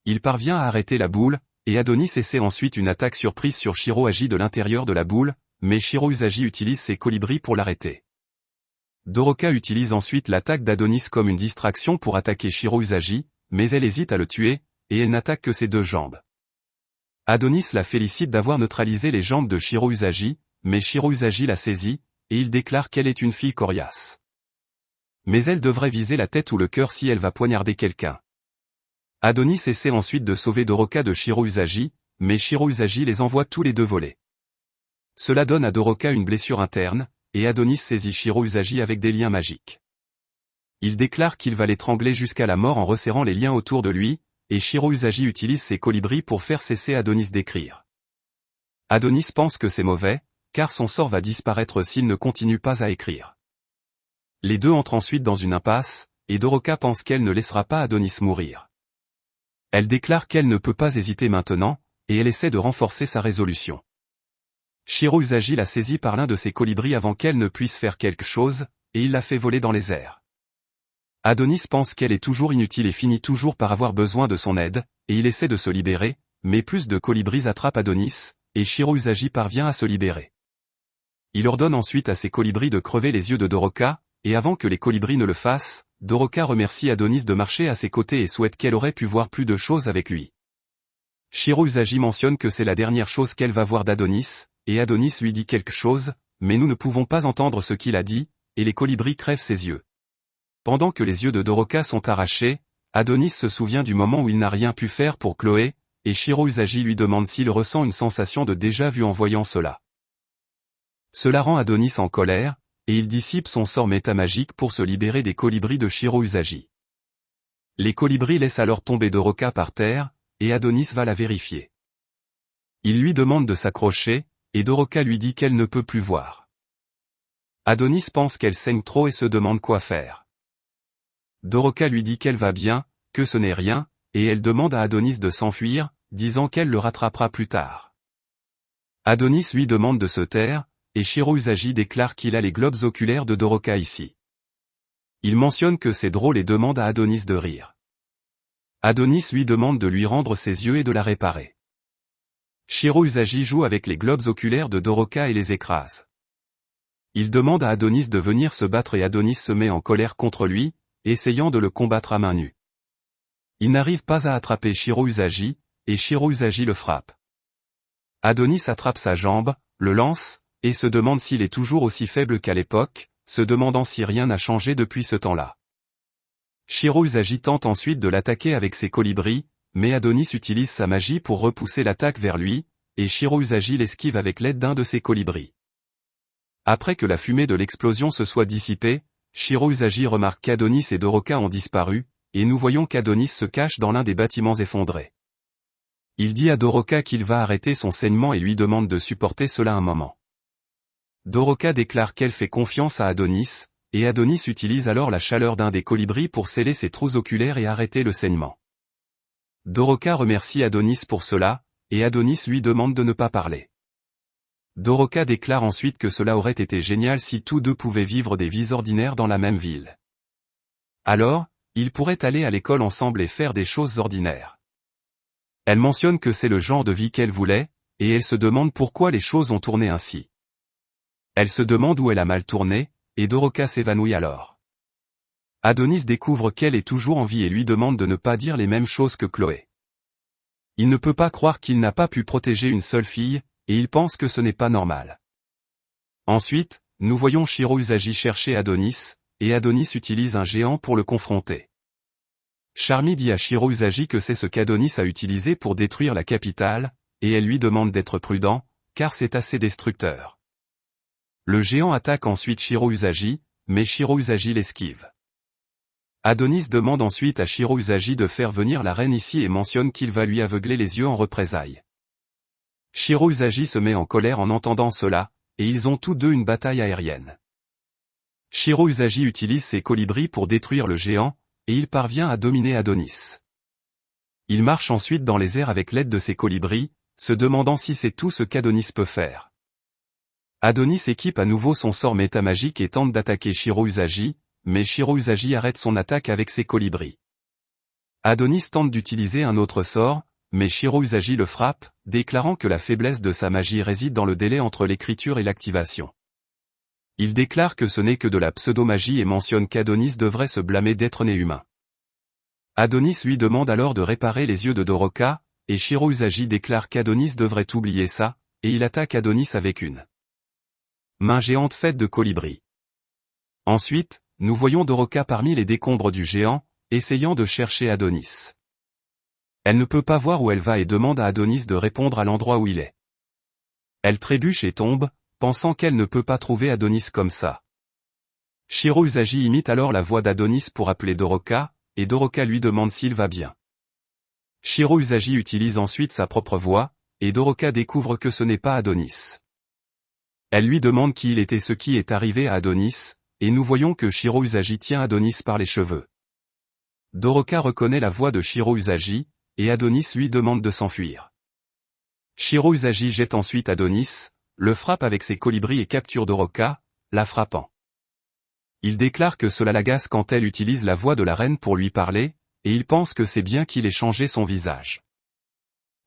S1: Il parvient à arrêter la boule, et Adonis essaie ensuite une attaque surprise sur Shiro Usagi de l'intérieur de la boule, mais Shiro Usagi utilise ses colibris pour l'arrêter. Doroka utilise ensuite l'attaque d'Adonis comme une distraction pour attaquer Shiro Usagi, mais elle hésite à le tuer, et elle n'attaque que ses 2 jambes. Adonis la félicite d'avoir neutralisé les jambes de Shiro Usagi, mais Shiro Usagi la saisit, et il déclare qu'elle est une fille coriace. Mais elle devrait viser la tête ou le cœur si elle va poignarder quelqu'un. Adonis essaie ensuite de sauver Doroka de Shiro Usagi, mais Shiro Usagi les envoie tous les 2 voler. Cela donne à Doroka une blessure interne, et Adonis saisit Shiro Usagi avec des liens magiques. Il déclare qu'il va l'étrangler jusqu'à la mort en resserrant les liens autour de lui, et Shiro Usagi utilise ses colibris pour faire cesser Adonis d'écrire. Adonis pense que c'est mauvais, car son sort va disparaître s'il ne continue pas à écrire. Les 2 entrent ensuite dans une impasse, et Doroka pense qu'elle ne laissera pas Adonis mourir. Elle déclare qu'elle ne peut pas hésiter maintenant, et elle essaie de renforcer sa résolution. Shiro Usagi la saisit par l'un de ses colibris avant qu'elle ne puisse faire quelque chose, et il la fait voler dans les airs. Adonis pense qu'elle est toujours inutile et finit toujours par avoir besoin de son aide, et il essaie de se libérer, mais plus de colibris attrapent Adonis, et Shiro Usagi parvient à se libérer. Il ordonne ensuite à ses colibris de crever les yeux de Doroka, et avant que les colibris ne le fassent, Doroka remercie Adonis de marcher à ses côtés et souhaite qu'elle aurait pu voir plus de choses avec lui. Shiro Usagi mentionne que c'est la dernière chose qu'elle va voir d'Adonis, et Adonis lui dit quelque chose, mais nous ne pouvons pas entendre ce qu'il a dit, et les colibris crèvent ses yeux. Pendant que les yeux de Doroka sont arrachés, Adonis se souvient du moment où il n'a rien pu faire pour Chloé, et Shiro Usagi lui demande s'il ressent une sensation de déjà-vu en voyant cela. Cela rend Adonis en colère, et il dissipe son sort métamagique pour se libérer des colibris de Shiro Usagi. Les colibris laissent alors tomber Doroka par terre, et Adonis va la vérifier. Il lui demande de s'accrocher, et Doroka lui dit qu'elle ne peut plus voir. Adonis pense qu'elle saigne trop et se demande quoi faire. Doroka lui dit qu'elle va bien, que ce n'est rien, et elle demande à Adonis de s'enfuir, disant qu'elle le rattrapera plus tard. Adonis lui demande de se taire, et Shiro Usagi déclare qu'il a les globes oculaires de Doroka ici. Il mentionne que c'est drôle et demande à Adonis de rire. Adonis lui demande de lui rendre ses yeux et de la réparer. Shiro Usagi joue avec les globes oculaires de Doroka et les écrase. Il demande à Adonis de venir se battre et Adonis se met en colère contre lui, essayant de le combattre à main nue. Il n'arrive pas à attraper Shiro Usagi, et Shiro Usagi le frappe. Adonis attrape sa jambe, le lance, et se demande s'il est toujours aussi faible qu'à l'époque, se demandant si rien n'a changé depuis ce temps-là. Shiro Usagi tente ensuite de l'attaquer avec ses colibris, mais Adonis utilise sa magie pour repousser l'attaque vers lui, et Shiro Usagi l'esquive avec l'aide d'un de ses colibris. Après que la fumée de l'explosion se soit dissipée, Shiro Usagi remarque qu'Adonis et Doroka ont disparu, et nous voyons qu'Adonis se cache dans l'un des bâtiments effondrés. Il dit à Doroka qu'il va arrêter son saignement et lui demande de supporter cela un moment. Doroka déclare qu'elle fait confiance à Adonis, et Adonis utilise alors la chaleur d'un des colibris pour sceller ses trous oculaires et arrêter le saignement. Doroka remercie Adonis pour cela, et Adonis lui demande de ne pas parler. Doroka déclare ensuite que cela aurait été génial si tous 2 pouvaient vivre des vies ordinaires dans la même ville. Alors, ils pourraient aller à l'école ensemble et faire des choses ordinaires. Elle mentionne que c'est le genre de vie qu'elle voulait, et elle se demande pourquoi les choses ont tourné ainsi. Elle se demande où elle a mal tourné, et Doroka s'évanouit alors. Adonis découvre qu'elle est toujours en vie et lui demande de ne pas dire les mêmes choses que Chloé. Il ne peut pas croire qu'il n'a pas pu protéger une seule fille, et il pense que ce n'est pas normal. Ensuite, nous voyons Shiro Usagi chercher Adonis, et Adonis utilise un géant pour le confronter. Charmy dit à Shiro Usagi que c'est ce qu'Adonis a utilisé pour détruire la capitale, et elle lui demande d'être prudent, car c'est assez destructeur. Le géant attaque ensuite Shiro Usagi, mais Shiro Usagi l'esquive. Adonis demande ensuite à Shiro Usagi de faire venir la reine ici et mentionne qu'il va lui aveugler les yeux en représailles. Shiro Usagi se met en colère en entendant cela, et ils ont tous deux une bataille aérienne. Shiro Usagi utilise ses colibris pour détruire le géant, et il parvient à dominer Adonis. Il marche ensuite dans les airs avec l'aide de ses colibris, se demandant si c'est tout ce qu'Adonis peut faire. Adonis équipe à nouveau son sort métamagique et tente d'attaquer Shiro Usagi, mais Shiro Usagi arrête son attaque avec ses colibris. Adonis tente d'utiliser un autre sort, mais Shiro Usagi le frappe, déclarant que la faiblesse de sa magie réside dans le délai entre l'écriture et l'activation. Il déclare que ce n'est que de la pseudo-magie et mentionne qu'Adonis devrait se blâmer d'être né humain. Adonis lui demande alors de réparer les yeux de Doroka, et Shiro Usagi déclare qu'Adonis devrait oublier ça, et il attaque Adonis avec une main géante faite de colibris. Ensuite, nous voyons Doroka parmi les décombres du géant, essayant de chercher Adonis. Elle ne peut pas voir où elle va et demande à Adonis de répondre à l'endroit où il est. Elle trébuche et tombe, pensant qu'elle ne peut pas trouver Adonis comme ça. Shiro Usagi imite alors la voix d'Adonis pour appeler Doroka, et Doroka lui demande s'il va bien. Shiro Usagi utilise ensuite sa propre voix, et Doroka découvre que ce n'est pas Adonis. Elle lui demande qui il était, ce qui est arrivé à Adonis, et nous voyons que Shiro Usagi tient Adonis par les cheveux. Doroka reconnaît la voix de Shiro Usagi, et Adonis lui demande de s'enfuir. Shiro Usagi jette ensuite Adonis, le frappe avec ses colibris et capture Doroka, la frappant. Il déclare que cela l'agace quand elle utilise la voix de la reine pour lui parler, et il pense que c'est bien qu'il ait changé son visage.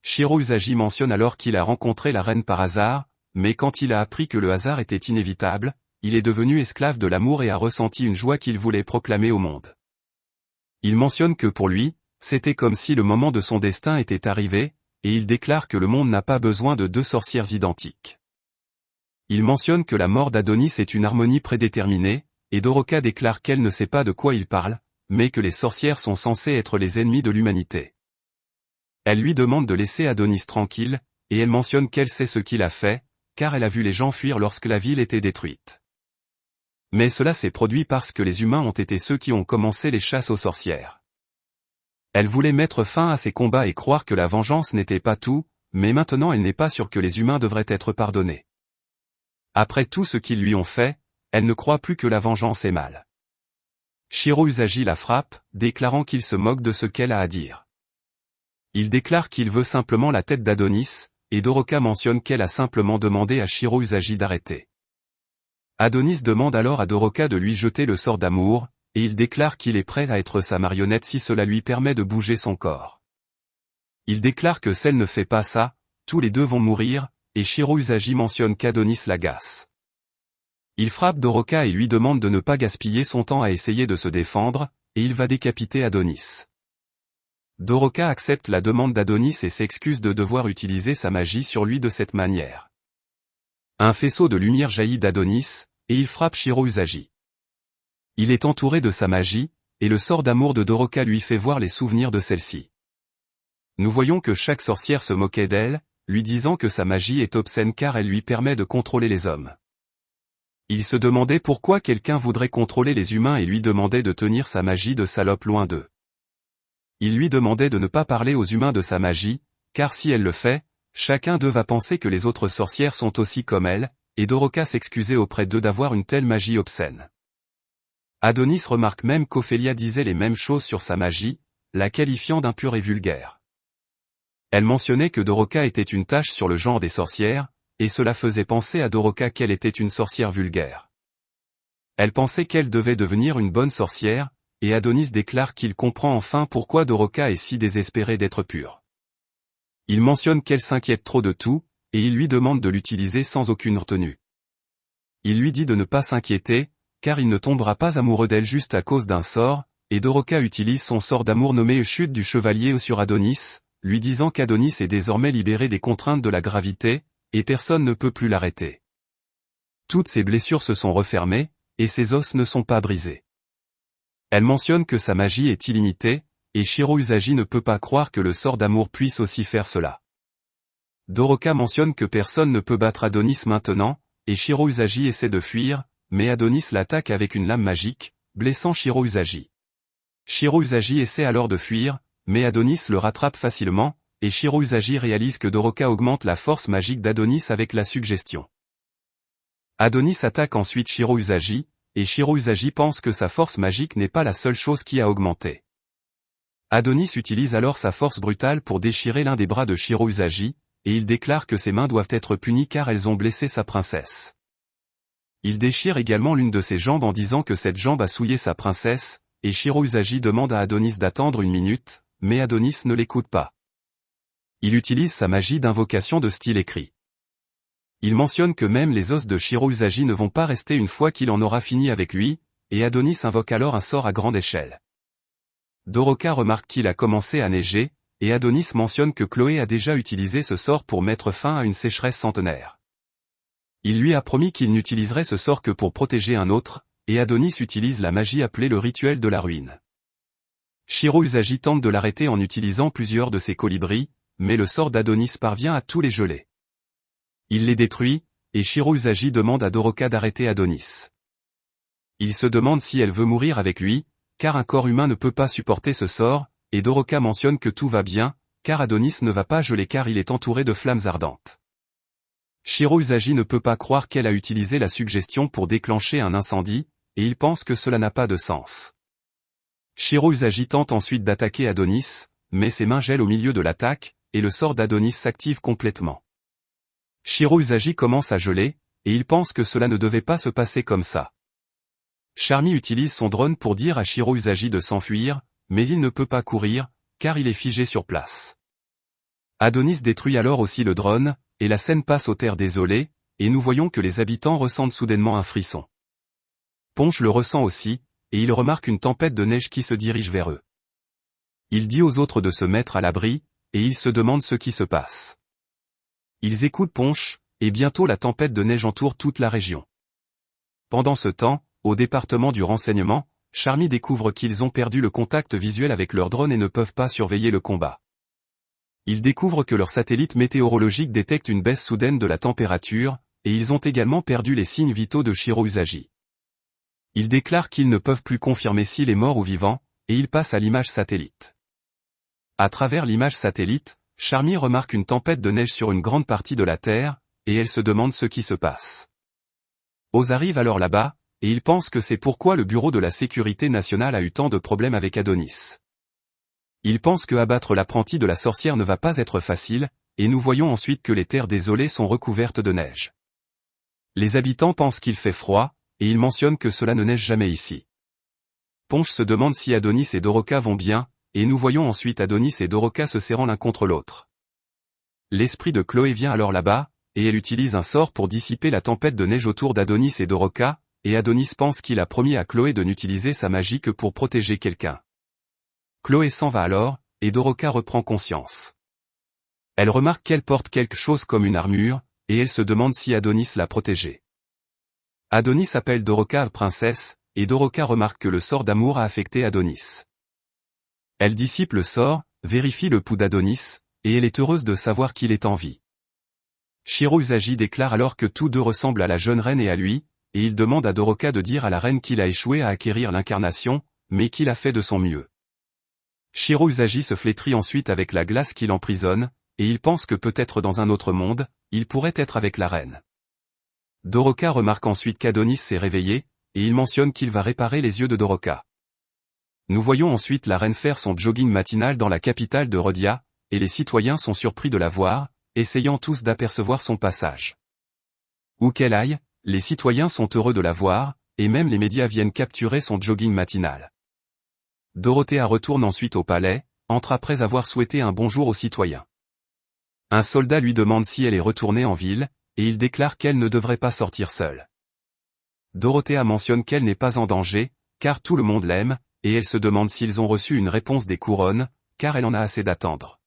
S1: Shiro Usagi mentionne alors qu'il a rencontré la reine par hasard, mais quand il a appris que le hasard était inévitable, il est devenu esclave de l'amour et a ressenti une joie qu'il voulait proclamer au monde. Il mentionne que pour lui, c'était comme si le moment de son destin était arrivé, et il déclare que le monde n'a pas besoin de deux sorcières identiques. Il mentionne que la mort d'Adonis est une harmonie prédéterminée, et Doroka déclare qu'elle ne sait pas de quoi il parle, mais que les sorcières sont censées être les ennemis de l'humanité. Elle lui demande de laisser Adonis tranquille, et elle mentionne qu'elle sait ce qu'il a fait, car elle a vu les gens fuir lorsque la ville était détruite. Mais cela s'est produit parce que les humains ont été ceux qui ont commencé les chasses aux sorcières. Elle voulait mettre fin à ces combats et croire que la vengeance n'était pas tout, mais maintenant elle n'est pas sûre que les humains devraient être pardonnés. Après tout ce qu'ils lui ont fait, elle ne croit plus que la vengeance est mal. Shiro Usagi la frappe, déclarant qu'il se moque de ce qu'elle a à dire. Il déclare qu'il veut simplement la tête d'Adonis, et Doroka mentionne qu'elle a simplement demandé à Shiro Usagi d'arrêter. Adonis demande alors à Doroka de lui jeter le sort d'amour, et il déclare qu'il est prêt à être sa marionnette si cela lui permet de bouger son corps. Il déclare que si elle ne fait pas ça, tous les deux vont mourir, et Shiro Usagi mentionne qu'Adonis l'agace. Il frappe Doroka et lui demande de ne pas gaspiller son temps à essayer de se défendre, et il va décapiter Adonis. Doroka accepte la demande d'Adonis et s'excuse de devoir utiliser sa magie sur lui de cette manière. Un faisceau de lumière jaillit d'Adonis, et il frappe Shiro Usagi. Il est entouré de sa magie, et le sort d'amour de Doroka lui fait voir les souvenirs de celle-ci. Nous voyons que chaque sorcière se moquait d'elle, lui disant que sa magie est obscène car elle lui permet de contrôler les hommes. Il se demandait pourquoi quelqu'un voudrait contrôler les humains et lui demandait de tenir sa magie de salope loin d'eux. Il lui demandait de ne pas parler aux humains de sa magie, car si elle le fait, chacun d'eux va penser que les autres sorcières sont aussi comme elle, et Doroka s'excusait auprès d'eux d'avoir une telle magie obscène. Adonis remarque même qu'Ophélia disait les mêmes choses sur sa magie, la qualifiant d'impure et vulgaire. Elle mentionnait que Doroka était une tache sur le genre des sorcières, et cela faisait penser à Doroka qu'elle était une sorcière vulgaire. Elle pensait qu'elle devait devenir une bonne sorcière, et Adonis déclare qu'il comprend enfin pourquoi Doroka est si désespérée d'être pure. Il mentionne qu'elle s'inquiète trop de tout, et il lui demande de l'utiliser sans aucune retenue. Il lui dit de ne pas s'inquiéter, car il ne tombera pas amoureux d'elle juste à cause d'un sort, et Doroka utilise son sort d'amour nommé Chute du Chevalier sur Adonis, lui disant qu'Adonis est désormais libéré des contraintes de la gravité, et personne ne peut plus l'arrêter. Toutes ses blessures se sont refermées, et ses os ne sont pas brisés. Elle mentionne que sa magie est illimitée, et Shiro Usagi ne peut pas croire que le sort d'amour puisse aussi faire cela. Doroka mentionne que personne ne peut battre Adonis maintenant, et Shiro Usagi essaie de fuir, mais Adonis l'attaque avec une lame magique, blessant Shiro Usagi. Shiro Usagi essaie alors de fuir, mais Adonis le rattrape facilement, et Shiro Usagi réalise que Doroka augmente la force magique d'Adonis avec la suggestion. Adonis attaque ensuite Shiro Usagi, et Shiro Usagi pense que sa force magique n'est pas la seule chose qui a augmenté. Adonis utilise alors sa force brutale pour déchirer l'un des bras de Shiro Usagi, et il déclare que ses mains doivent être punies car elles ont blessé sa princesse. Il déchire également l'une de ses jambes en disant que cette jambe a souillé sa princesse, et Shiro Usagi demande à Adonis d'attendre 1 minute, mais Adonis ne l'écoute pas. Il utilise sa magie d'invocation de style écrit. Il mentionne que même les os de Shiro Usagi ne vont pas rester une fois qu'il en aura fini avec lui, et Adonis invoque alors un sort à grande échelle. Doroka remarque qu'il a commencé à neiger, et Adonis mentionne que Chloé a déjà utilisé ce sort pour mettre fin à une sécheresse centenaire. Il lui a promis qu'il n'utiliserait ce sort que pour protéger un autre, et Adonis utilise la magie appelée le rituel de la ruine. Shiro Usagi tente de l'arrêter en utilisant plusieurs de ses colibris, mais le sort d'Adonis parvient à tous les geler. Il les détruit, et Shiro Usagi demande à Doroka d'arrêter Adonis. Il se demande si elle veut mourir avec lui, car un corps humain ne peut pas supporter ce sort, et Doroka mentionne que tout va bien, car Adonis ne va pas geler car il est entouré de flammes ardentes. Shiro Usagi ne peut pas croire qu'elle a utilisé la suggestion pour déclencher un incendie, et il pense que cela n'a pas de sens. Shiro Usagi tente ensuite d'attaquer Adonis, mais ses mains gèlent au milieu de l'attaque, et le sort d'Adonis s'active complètement. Shiro Usagi commence à geler, et il pense que cela ne devait pas se passer comme ça. Charmy utilise son drone pour dire à Shiro Usagi de s'enfuir, mais il ne peut pas courir, car il est figé sur place. Adonis détruit alors aussi le drone, et la scène passe aux terres désolées, et nous voyons que les habitants ressentent soudainement un frisson. Ponch le ressent aussi, et il remarque une tempête de neige qui se dirige vers eux. Il dit aux autres de se mettre à l'abri, et ils se demandent ce qui se passe. Ils écoutent Ponch, et bientôt la tempête de neige entoure toute la région. Pendant ce temps, au département du renseignement, Charmy découvre qu'ils ont perdu le contact visuel avec leur drone et ne peuvent pas surveiller le combat. Ils découvrent que leur satellite météorologique détecte une baisse soudaine de la température, et ils ont également perdu les signes vitaux de Shiro Usagi. Ils déclarent qu'ils ne peuvent plus confirmer s'il est mort ou vivant, et ils passent à l'image satellite. À travers l'image satellite, Charmy remarque une tempête de neige sur une grande partie de la Terre, et elle se demande ce qui se passe. Oz arrive alors là-bas, et il pense que c'est pourquoi le Bureau de la Sécurité nationale a eu tant de problèmes avec Adonis. Il pense que abattre l'apprenti de la sorcière ne va pas être facile, et nous voyons ensuite que les terres désolées sont recouvertes de neige. Les habitants pensent qu'il fait froid, et ils mentionnent que cela ne neige jamais ici. Ponch se demande si Adonis et Doroka vont bien, et nous voyons ensuite Adonis et Doroka se serrant l'un contre l'autre. L'esprit de Chloé vient alors là-bas, et elle utilise un sort pour dissiper la tempête de neige autour d'Adonis et Doroka, et Adonis pense qu'il a promis à Chloé de n'utiliser sa magie que pour protéger quelqu'un. Chloé s'en va alors, et Doroka reprend conscience. Elle remarque qu'elle porte quelque chose comme une armure, et elle se demande si Adonis l'a protégée. Adonis appelle Doroka princesse, et Doroka remarque que le sort d'amour a affecté Adonis. Elle dissipe le sort, vérifie le pouls d'Adonis, et elle est heureuse de savoir qu'il est en vie. Shiro Usagi déclare alors que tous deux ressemblent à la jeune reine et à lui, et il demande à Doroka de dire à la reine qu'il a échoué à acquérir l'incarnation, mais qu'il a fait de son mieux. Shiro Usagi se flétrit ensuite avec la glace qui l'emprisonne, et il pense que peut-être dans un autre monde, il pourrait être avec la reine. Doroka remarque ensuite qu'Adonis s'est réveillé, et il mentionne qu'il va réparer les yeux de Doroka. Nous voyons ensuite la reine faire son jogging matinal dans la capitale de Rhodia, et les citoyens sont surpris de la voir, essayant tous d'apercevoir son passage. Où qu'elle aille, les citoyens sont heureux de la voir, et même les médias viennent capturer son jogging matinal. Dorothea retourne ensuite au palais, entre après avoir souhaité un bonjour aux citoyens. Un soldat lui demande si elle est retournée en ville, et il déclare qu'elle ne devrait pas sortir seule. Dorothea mentionne qu'elle n'est pas en danger, car tout le monde l'aime, et elle se demande s'ils ont reçu une réponse des couronnes, car elle en a assez d'attendre.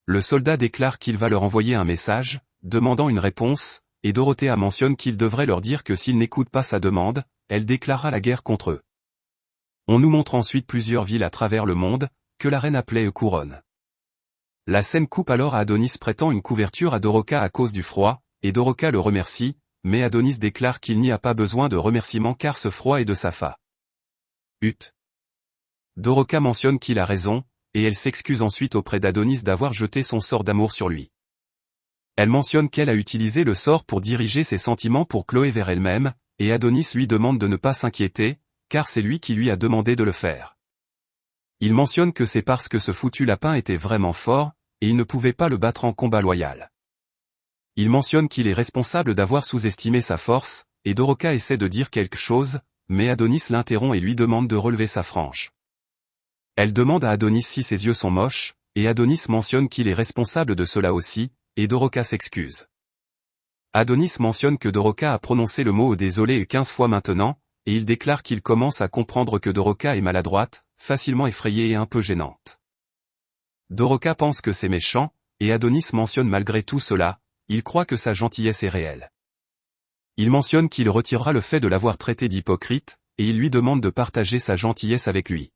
S1: Le soldat déclare qu'il va leur envoyer un message, demandant une réponse, et Dorothea mentionne qu'il devrait leur dire que s'ils n'écoutent pas sa demande, elle déclarera la guerre contre eux. On nous montre ensuite plusieurs villes à travers le monde, que la reine appelait couronne. La scène coupe alors à Adonis prêtant une couverture à Doroka à cause du froid, et Doroka le remercie, mais Adonis déclare qu'il n'y a pas besoin de remerciements car ce froid est de sa faute. Doroka mentionne qu'il a raison, et elle s'excuse ensuite auprès d'Adonis d'avoir jeté son sort d'amour sur lui. Elle mentionne qu'elle a utilisé le sort pour diriger ses sentiments pour Chloé vers elle-même, et Adonis lui demande de ne pas s'inquiéter, car c'est lui qui lui a demandé de le faire. Il mentionne que c'est parce que ce foutu lapin était vraiment fort, et il ne pouvait pas le battre en combat loyal. Il mentionne qu'il est responsable d'avoir sous-estimé sa force, et Doroka essaie de dire quelque chose, mais Adonis l'interrompt et lui demande de relever sa frange. Elle demande à Adonis si ses yeux sont moches, et Adonis mentionne qu'il est responsable de cela aussi, et Doroka s'excuse. Adonis mentionne que Doroka a prononcé le mot désolé 15 fois maintenant, et il déclare qu'il commence à comprendre que Doroka est maladroite, facilement effrayée et un peu gênante. Doroka pense que c'est méchant, et Adonis mentionne malgré tout cela, il croit que sa gentillesse est réelle. Il mentionne qu'il retirera le fait de l'avoir traité d'hypocrite, et il lui demande de partager sa gentillesse avec lui.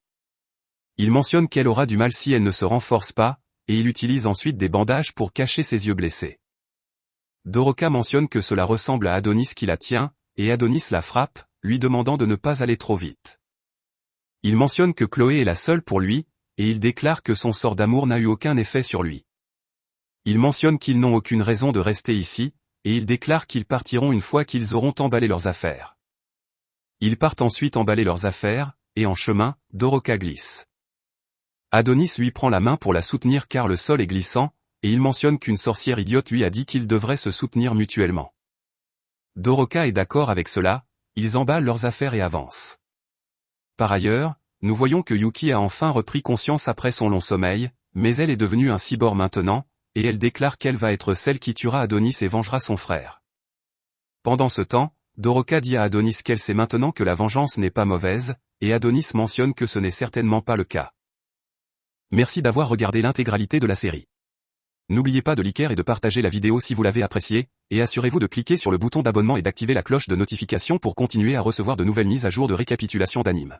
S1: Il mentionne qu'elle aura du mal si elle ne se renforce pas, et il utilise ensuite des bandages pour cacher ses yeux blessés. Doroka mentionne que cela ressemble à Adonis qui la tient, et Adonis la frappe, lui demandant de ne pas aller trop vite. Il mentionne que Chloé est la seule pour lui, et il déclare que son sort d'amour n'a eu aucun effet sur lui. Il mentionne qu'ils n'ont aucune raison de rester ici, et il déclare qu'ils partiront une fois qu'ils auront emballé leurs affaires. Ils partent ensuite emballer leurs affaires, et en chemin, Doroka glisse. Adonis lui prend la main pour la soutenir car le sol est glissant, et il mentionne qu'une sorcière idiote lui a dit qu'ils devraient se soutenir mutuellement. Doroka est d'accord avec cela, ils emballent leurs affaires et avancent. Par ailleurs, nous voyons que Yuki a enfin repris conscience après son long sommeil, mais elle est devenue un cyborg maintenant, et elle déclare qu'elle va être celle qui tuera Adonis et vengera son frère. Pendant ce temps, Doroka dit à Adonis qu'elle sait maintenant que la vengeance n'est pas mauvaise, et Adonis mentionne que ce n'est certainement pas le cas. Merci d'avoir regardé l'intégralité de la série. N'oubliez pas de liker et de partager la vidéo si vous l'avez appréciée, et assurez-vous de cliquer sur le bouton d'abonnement et d'activer la cloche de notification pour continuer à recevoir de nouvelles mises à jour de récapitulation d'animes.